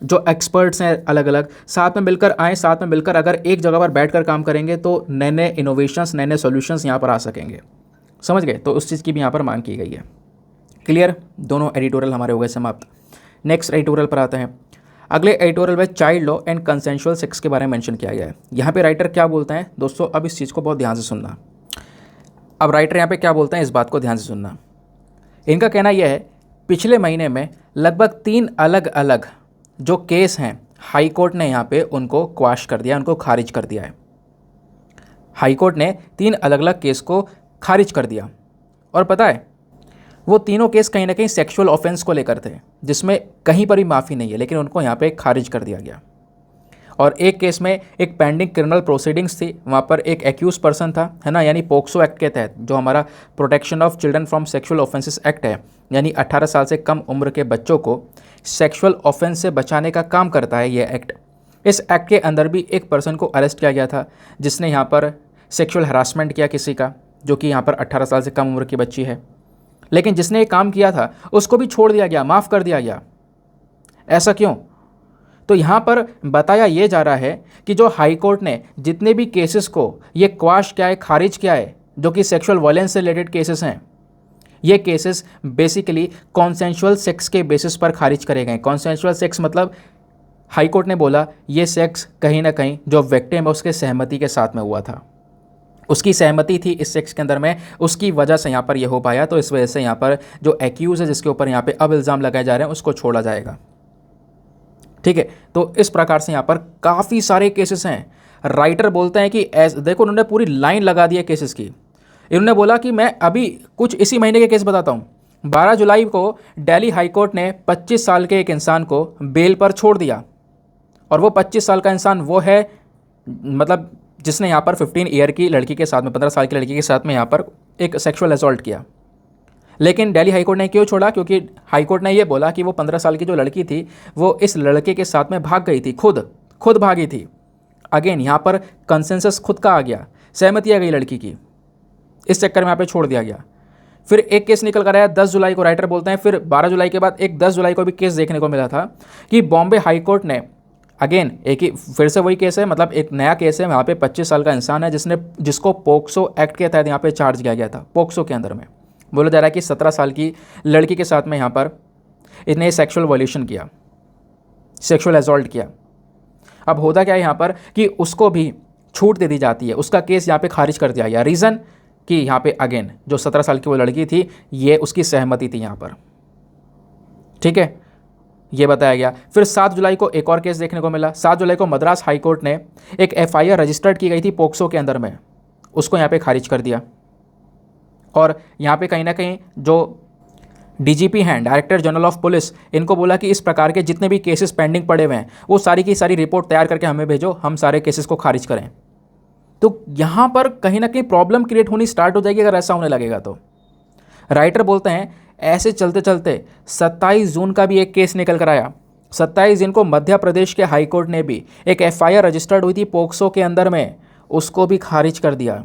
जो एक्सपर्ट्स हैं अलग अलग साथ में मिलकर आएँ, साथ में मिलकर अगर एक जगह पर बैठ कर काम करेंगे तो नए नए इनोवेशंस, नए नए सोल्यूशंस यहाँ पर आ सकेंगे। समझ गए? तो उस चीज़ की भी यहाँ पर मांग की गई है। क्लियर? दोनों एडिटोरियल हमारे हो गए समाप्त। नेक्स्ट एडिटोरियल पर आते हैं। अगले एडिटोरियल में child law and consensual sex के बारे में मेंशन किया गया है। यहाँ पे राइटर क्या बोलते हैं दोस्तों, अब इस चीज़ को बहुत ध्यान से सुनना। अब राइटर यहाँ पे क्या बोलते हैं, इस बात को ध्यान से सुनना। इनका कहना यह है, पिछले महीने में लगभग 3 अलग अलग जो केस हैं, हाई कोर्ट ने यहाँ पे उनको क्वाश कर दिया, उनको खारिज कर दिया है। हाई कोर्ट ने 3 अलग अलग केस को खारिज कर दिया और पता है वो तीनों केस कहीं ना कहीं सेक्सुअल ऑफेंस को लेकर थे, जिसमें कहीं पर भी माफ़ी नहीं है, लेकिन उनको यहाँ पे खारिज कर दिया गया। और एक केस में एक पेंडिंग क्रिमिनल प्रोसीडिंग्स थी, वहाँ पर एक एक्यूज पर्सन था, है ना, यानी पोक्सो एक्ट के तहत, जो हमारा protection of children from sexual offences act है, यानी 18 साल से कम उम्र के बच्चों को सेक्सुअल ऑफेंस से बचाने का काम करता है ये एक्ट। इस एक्ट के अंदर भी एक पर्सन को अरेस्ट किया गया था जिसने यहाँ पर सेक्सुअल हरासमेंट किया किसी का, जो कि यहाँ पर 18 साल से कम उम्र की बच्ची है। लेकिन जिसने ये काम किया था उसको भी छोड़ दिया गया, माफ़ कर दिया गया। ऐसा क्यों? तो यहाँ पर बताया ये जा रहा है कि जो हाई कोर्ट ने जितने भी केसेस को ये क्वाश किया है, खारिज किया है, जो कि सेक्सुअल वायलेंस से रिलेटेड केसेस हैं, ये केसेस बेसिकली कॉन्सेंशुअल सेक्स के बेसिस पर खारिज करे गए। कॉन्सेंशुअल सेक्स मतलब हाई कोर्ट ने बोला ये सेक्स कहीं ना कहीं जो विक्टिम है उसके सहमति के साथ में हुआ था, उसकी सहमति थी इस सेक्स के अंदर में, उसकी वजह से यहाँ पर यह हो पाया। तो इस वजह से यहाँ पर जो एक्यूज़ है, जिसके ऊपर यहाँ पे अब इल्ज़ाम लगाए जा रहे हैं, उसको छोड़ा जाएगा। ठीक है, तो इस प्रकार से यहाँ पर काफ़ी सारे केसेस हैं। राइटर बोलते हैं कि देखो, उन्होंने पूरी लाइन लगा दी है केसेस की। इन्होंने बोला कि मैं अभी कुछ इसी महीने के केस बताता हूँ। 12 जुलाई को दिल्ली हाई कोर्ट ने 25 साल के एक इंसान को बेल पर छोड़ दिया, और वो 25 साल का इंसान वो है, मतलब जिसने यहाँ पर 15 ईयर की लड़की के साथ में, 15 साल की लड़की के साथ में यहाँ पर एक सेक्सुअल असॉल्ट किया। लेकिन दिल्ली हाई कोर्ट ने क्यों छोड़ा? क्योंकि हाई कोर्ट ने ये बोला कि वो 15 साल की जो लड़की थी वो इस लड़के के साथ में भाग गई थी, खुद भागी थी। अगेन यहाँ पर कंसेंसस खुद का आ गया, सहमति आ गई लड़की की, इस चक्कर में यहाँ पे छोड़ दिया गया। फिर एक केस निकल कर आया 10 जुलाई को, राइटर बोलते हैं। फिर 12 जुलाई के बाद एक 10 जुलाई को भी केस देखने को मिला था कि बॉम्बे हाई कोर्ट ने, अगेन एक ही फिर से वही केस है, मतलब एक नया केस है। वहाँ पे 25 साल का इंसान है जिसको पोक्सो एक्ट के तहत यहाँ पे चार्ज किया गया था। पोक्सो के अंदर में बोला जा रहा है कि 17 साल की लड़की के साथ में यहाँ पर इतने सेक्सुअल वायलेशन किया, सेक्सुअल असॉल्ट किया। अब होता क्या है यहाँ पर कि उसको भी छूट दे दी जाती है, उसका केस यहाँ पे खारिज कर दिया गया। रीज़न कि यहाँ पे अगेन जो 17 साल की वो लड़की थी, ये उसकी सहमति थी यहाँ पर। ठीक है, ये बताया गया। फिर 7 जुलाई को एक और केस देखने को मिला। 7 जुलाई को मद्रास हाई कोर्ट ने एक FIR रजिस्टर्ड की गई थी पोक्सो के अंदर में, उसको यहाँ पे खारिज कर दिया। और यहाँ पे कहीं ना कहीं जो DGP हैं, डायरेक्टर जनरल ऑफ पुलिस, इनको बोला कि इस प्रकार के जितने भी केसेस पेंडिंग पड़े हुए हैं वो सारी की सारी रिपोर्ट तैयार करके हमें भेजो, हम सारे केसेस को खारिज करें। तो यहाँ पर कहीं ना कहीं प्रॉब्लम क्रिएट होनी स्टार्ट हो जाएगी अगर ऐसा होने लगेगा तो। राइटर बोलते हैं ऐसे चलते चलते 27 जून का भी एक केस निकल कर आया। 27 जून को मध्य प्रदेश के हाई कोर्ट ने भी एक FIR रजिस्टर्ड हुई थी पोक्सो के अंदर में, उसको भी खारिज कर दिया,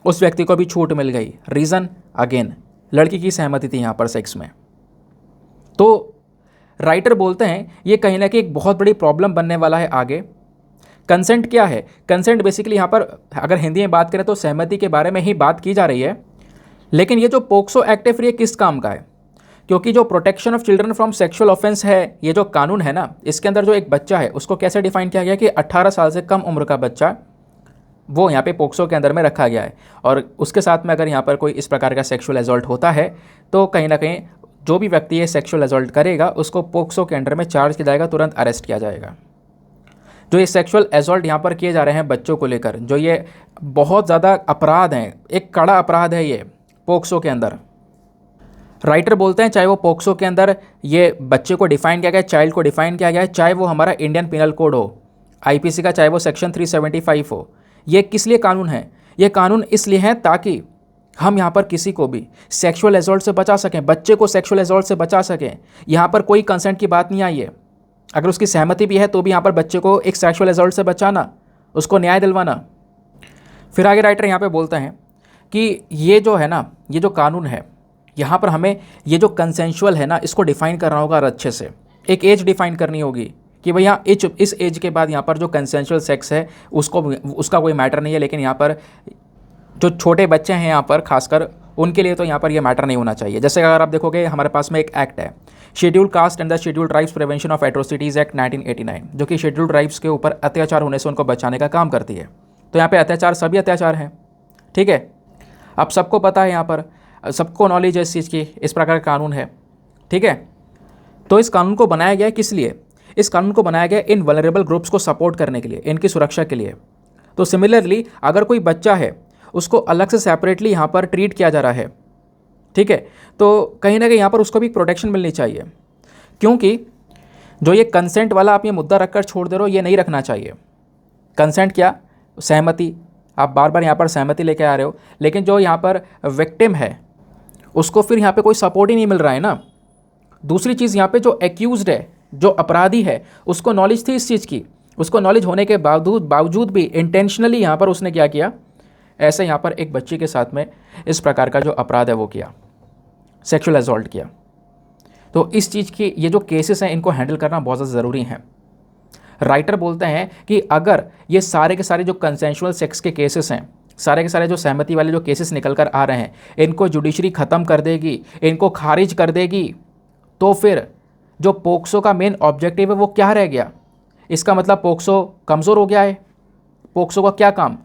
उस व्यक्ति को भी छूट मिल गई। रीज़न अगेन लड़की की सहमति थी यहाँ पर सेक्स में। तो राइटर बोलते हैं ये कहीं ना कहीं एक बहुत बड़ी प्रॉब्लम बनने वाला है आगे। कंसेंट क्या है? कंसेंट बेसिकली यहाँ पर अगर हिंदी में बात करें तो सहमति के बारे में ही बात की जा रही है। लेकिन ये जो पोक्सो एक्ट है फिर ये किस काम का है? क्योंकि जो protection of children from sexual offence है, ये जो कानून है ना, इसके अंदर जो एक बच्चा है उसको कैसे डिफाइन किया गया कि 18 साल से कम उम्र का बच्चा वो यहाँ पे पोक्सो के अंदर में रखा गया है। और उसके साथ में अगर यहाँ पर कोई इस प्रकार का सेक्सुअल असॉल्ट होता है तो कहीं ना कहीं जो भी व्यक्ति ये सेक्सुअल असॉल्ट करेगा उसको पोक्सो के अंडर में चार्ज किया जाएगा, तुरंत अरेस्ट किया जाएगा। जो ये सेक्सुअल असॉल्ट यहाँ पर किए जा रहे हैं बच्चों को लेकर, जो ये बहुत ज़्यादा अपराध हैं, एक कड़ा अपराध है ये पोक्सो के अंदर। राइटर बोलते हैं चाहे वो पोक्सो के अंदर ये बच्चे को डिफाइन किया गया है, चाइल्ड को डिफाइन किया गया है, चाहे वो हमारा इंडियन पिनल कोड हो आईपीसी का, चाहे वो सेक्शन 375 हो, ये किस लिए कानून है? ये कानून इसलिए है ताकि हम यहाँ पर किसी को भी सेक्सुअल एसॉल्ट से बचा सकें, बच्चे को सेक्सुअल एसॉल्ट से बचा सकें। यहाँ पर कोई कंसेंट की बात नहीं आई है, अगर उसकी सहमति भी है तो भी यहाँ पर बच्चे को एक सेक्सुअल एसॉल्ट से बचाना, उसको न्याय दिलवाना। फिर आगे राइटर यहाँ पे बोलते हैं कि ये जो है ना, ये जो कानून है, यहाँ पर हमें ये जो कंसेंशुअल है ना, इसको डिफाइन करना होगा अच्छे से। एक एज डिफाइन करनी होगी कि भैया इस एज के बाद यहाँ पर जो कंसेंशुअल सेक्स है उसका कोई मैटर नहीं है, लेकिन यहाँ पर जो छोटे बच्चे हैं यहाँ पर खासकर उनके लिए तो यहाँ पर ये मैटर नहीं होना चाहिए। जैसे अगर आप देखोगे हमारे पास में एक एक्ट है, scheduled caste and the scheduled tribes prevention of atrocities act 1989, जो कि शेड्यूल्ड ट्राइब्स के ऊपर अत्याचार होने से उनको बचाने का काम करती है। तो यहाँ पे अत्याचार सभी अत्याचार हैं, ठीक है। अब सबको पता है, यहाँ पर सबको नॉलेज है इस चीज़ की, इस प्रकार का कानून है, ठीक है। तो इस कानून को बनाया गया किस लिए? इस कानून को बनाया गया इन वल्नरेबल ग्रुप्स को सपोर्ट करने के लिए, इनकी सुरक्षा के लिए। तो सिमिलरली अगर कोई बच्चा है उसको अलग से सेपरेटली यहाँ पर ट्रीट किया जा रहा है, ठीक है, तो कहीं ना कहीं यहाँ पर उसको भी प्रोटेक्शन मिलनी चाहिए, क्योंकि जो ये कंसेंट वाला आप ये मुद्दा रखकर छोड़ दे रहे हो, ये नहीं रखना चाहिए। कंसेंट क्या? सहमति। आप बार बार यहाँ पर सहमति लेके आ रहे हो, लेकिन जो यहाँ पर विक्टिम है उसको फिर यहाँ पे कोई सपोर्ट ही नहीं मिल रहा है ना। दूसरी चीज़, यहाँ पे जो एक्यूज्ड है, जो अपराधी है, उसको नॉलेज थी इस चीज़ की, उसको नॉलेज होने के बावजूद भी इंटेंशनली यहाँ पर उसने क्या किया, ऐसे यहाँ पर एक बच्ची के साथ में इस प्रकार का जो अपराध है वो किया, सेक्सुअल असॉल्ट किया। तो इस चीज़ की ये जो केसेस हैं इनको हैंडल करना बहुत ज़्यादा ज़रूरी है। राइटर बोलते हैं कि अगर ये सारे के सारे जो कंसेंशुअल सेक्स के केसेस हैं, सारे के सारे जो सहमति वाले जो केसेस निकल कर आ रहे हैं, इनको जुडिशरी ख़त्म कर देगी, इनको खारिज कर देगी, तो फिर जो पोक्सो का मेन ऑब्जेक्टिव है वो क्या रह गया? इसका मतलब पोक्सो कमज़ोर हो गया है। पोक्सो का क्या काम,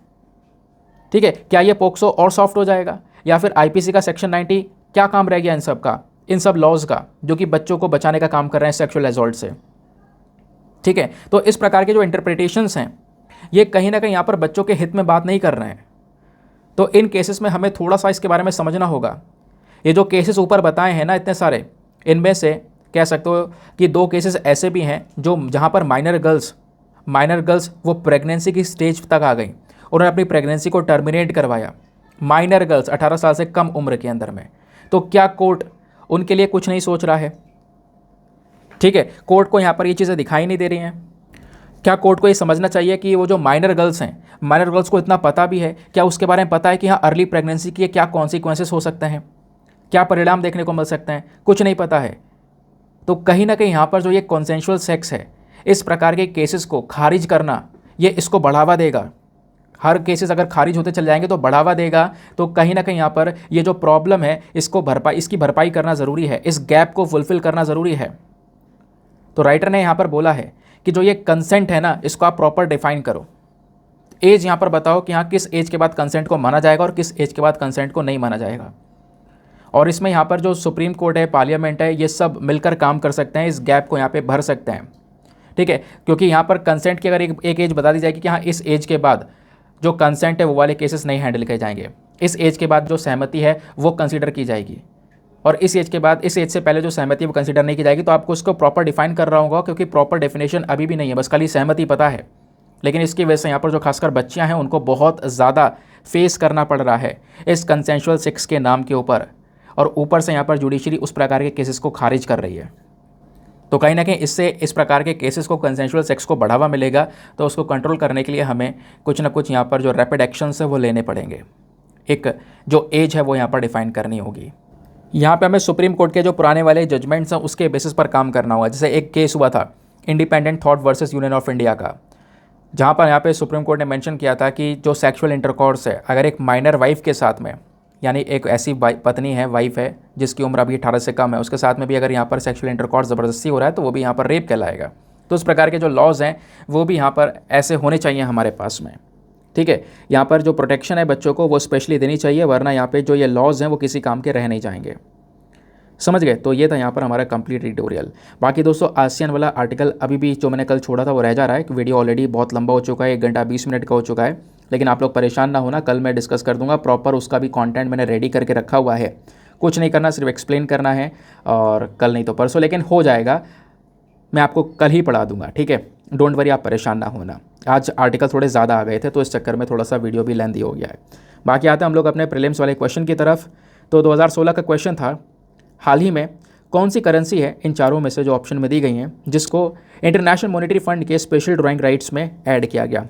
ठीक है, क्या ये पोक्सो और सॉफ्ट हो जाएगा? या फिर आईपीसी का सेक्शन 90 क्या काम रह गया इन सब का, इन सब लॉज का, जो कि बच्चों को बचाने का काम कर रहे हैं सेक्सुअल असॉल्ट से, ठीक है। तो इस प्रकार के जो इंटरप्रिटेशंस हैं ये कहीं ना कहीं यहाँ पर बच्चों के हित में बात नहीं कर रहे हैं। तो इन केसेस में हमें थोड़ा सा इसके बारे में समझना होगा। ये जो केसेस ऊपर बताए हैं ना इतने सारे, इनमें से कह सकते हो कि 2 केसेस ऐसे भी हैं जो जहाँ पर माइनर गर्ल्स वो प्रेगनेंसी की स्टेज तक आ गई, उन्होंने अपनी प्रेगनेंसी को टर्मिनेट करवाया। माइनर गर्ल्स 18 साल से कम उम्र के अंदर में, तो क्या कोर्ट उनके लिए कुछ नहीं सोच रहा है? ठीक है, कोर्ट को यहाँ पर ये चीज़ें दिखाई नहीं दे रही हैं। क्या कोर्ट को ये समझना चाहिए कि वो जो माइनर गर्ल्स हैं, माइनर गर्ल्स को इतना पता भी है, क्या उसके बारे में पता है कि हाँ अर्ली प्रेगनेंसी के क्या कॉन्सिक्वेंसेस हो सकते हैं, क्या परिणाम देखने को मिल सकते हैं? कुछ नहीं पता है। तो कहीं ना कहीं यहाँ पर जो ये कॉन्सेंशुअल सेक्स है, इस प्रकार के केसेस को खारिज करना, ये इसको बढ़ावा देगा। हर केसेस अगर खारिज होते चल जाएंगे तो बढ़ावा देगा। तो कहीं ना कहीं यहाँ पर ये जो प्रॉब्लम है इसकी भरपाई करना ज़रूरी है, इस गैप को फुलफ़िल करना ज़रूरी है। तो राइटर ने यहाँ पर बोला है कि जो ये कंसेंट है ना, इसको आप प्रॉपर डिफाइन करो। एज यहाँ पर बताओ कि हाँ किस एज के बाद कंसेंट को माना जाएगा और किस एज के बाद कंसेंट को नहीं माना जाएगा। और इसमें यहाँ पर जो सुप्रीम कोर्ट है, पार्लियामेंट है, ये सब मिलकर काम कर सकते हैं, इस गैप को यहाँ पे भर सकते हैं, ठीक है। क्योंकि यहाँ पर कंसेंट की अगर एक एज बता दी जाएगी कि हाँ इस एज के बाद जो कंसेंट है वो वाले केसेस नहीं हैंडल किए जाएंगे, इस एज के बाद जो सहमति है वो कंसीडर की जाएगी, और इस एज के बाद, इस एज से पहले जो सहमति है वो कंसीडर नहीं की जाएगी। तो आपको इसको प्रॉपर डिफाइन कर रहा होगा, क्योंकि प्रॉपर डेफिनेशन अभी भी नहीं है, बस खाली सहमति पता है। लेकिन इसकी वजह से यहाँ पर जो खासकर बच्चियाँ हैं उनको बहुत ज़्यादा फेस करना पड़ रहा है इस कंसेंशुअल सेक्स के नाम के ऊपर, और ऊपर से यहाँ पर जुडिशरी उस प्रकार के केसेस को खारिज कर रही है। तो कहीं ना कहीं इससे इस प्रकार के केसेस को, कंसेंशुअल सेक्स को बढ़ावा मिलेगा। तो उसको कंट्रोल करने के लिए हमें कुछ ना कुछ यहाँ पर जो रैपिड एक्शंस है वो लेने पड़ेंगे। एक जो एज है वो यहाँ पर डिफाइन करनी होगी। यहाँ पे हमें सुप्रीम कोर्ट के जो पुराने वाले जजमेंट्स हैं उसके बेसिस पर काम करना होगा। जैसे एक केस हुआ था independent thought versus union of India का, जहाँ पर यहाँ पे सुप्रीम कोर्ट ने मेंशन किया था कि जो सेक्सुअल इंटरकॉर्स है, अगर एक माइनर वाइफ के साथ में, यानी एक ऐसी पत्नी है, वाइफ है जिसकी उम्र अभी 18 से कम है, उसके साथ में भी अगर यहाँ पर सेक्सुअल इंटरकॉर्स ज़बरदस्ती हो रहा है तो वो भी यहाँ पर रेप कहलाएगा। तो उस प्रकार के जो लॉज हैं वो भी यहाँ पर ऐसे होने चाहिए हमारे पास में, ठीक है। यहाँ पर जो प्रोटेक्शन है बच्चों को वो स्पेशली देनी चाहिए, वरना यहाँ पे जो ये लॉज हैं वो किसी काम के रह नहीं जाएंगे। समझ गए? तो ये था यहाँ पर हमारा कंप्लीट ट्यूटोरियल। बाकी दोस्तों आसियान वाला आर्टिकल अभी भी जो मैंने कल छोड़ा था वो रह जा रहा है। वीडियो ऑलरेडी बहुत लंबा हो चुका है, 1 घंटा 20 मिनट का हो चुका है। लेकिन आप लोग परेशान ना होना, कल मैं डिस्कस कर दूंगा प्रॉपर, उसका भी कंटेंट मैंने रेडी करके रखा हुआ है। कुछ नहीं करना, सिर्फ एक्सप्लेन करना है, और कल नहीं तो परसों, लेकिन हो जाएगा। मैं आपको कल ही पढ़ा दूंगा, ठीक है, डोंट वरी, आप परेशान ना होना। आज आर्टिकल थोड़े ज़्यादा आ गए थे तो इस चक्कर में थोड़ा सा वीडियो भी लेंथी हो गया है। बाकी आते हैं हम लोग अपने प्रीलिम्स वाले क्वेश्चन की तरफ। तो 2016 का क्वेश्चन था, हाल ही में कौन सी करेंसी है इन चारों में से जो ऑप्शन में दी गई हैं जिसको इंटरनेशनल मॉनेटरी फंड के स्पेशल ड्राइंग राइट्स में ऐड किया गया?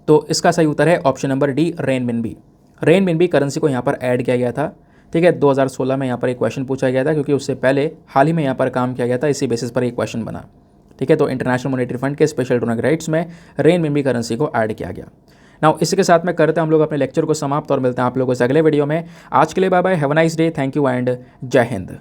तो इसका सही उत्तर है option number D, renminbi. Renminbi currency को यहाँ पर ऐड किया गया था, ठीक है। 2016 में यहाँ पर एक क्वेश्चन पूछा गया था, क्योंकि उससे पहले हाल ही में यहाँ पर काम किया गया था, इसी बेसिस पर एक क्वेश्चन बना, ठीक है। तो इंटरनेशनल मॉनेटरी फंड के स्पेशल ड्राइंग राइट्स में रेनमिनबी करेंसी को ऐड किया गया। नाउ इसी के साथ में करते हैं हम लोग अपने लेक्चर को समाप्त और मिलते हैं आप लोगों से अगले वीडियो में। आज के लिए bye bye, have a nice day, thank you and जय हिंद।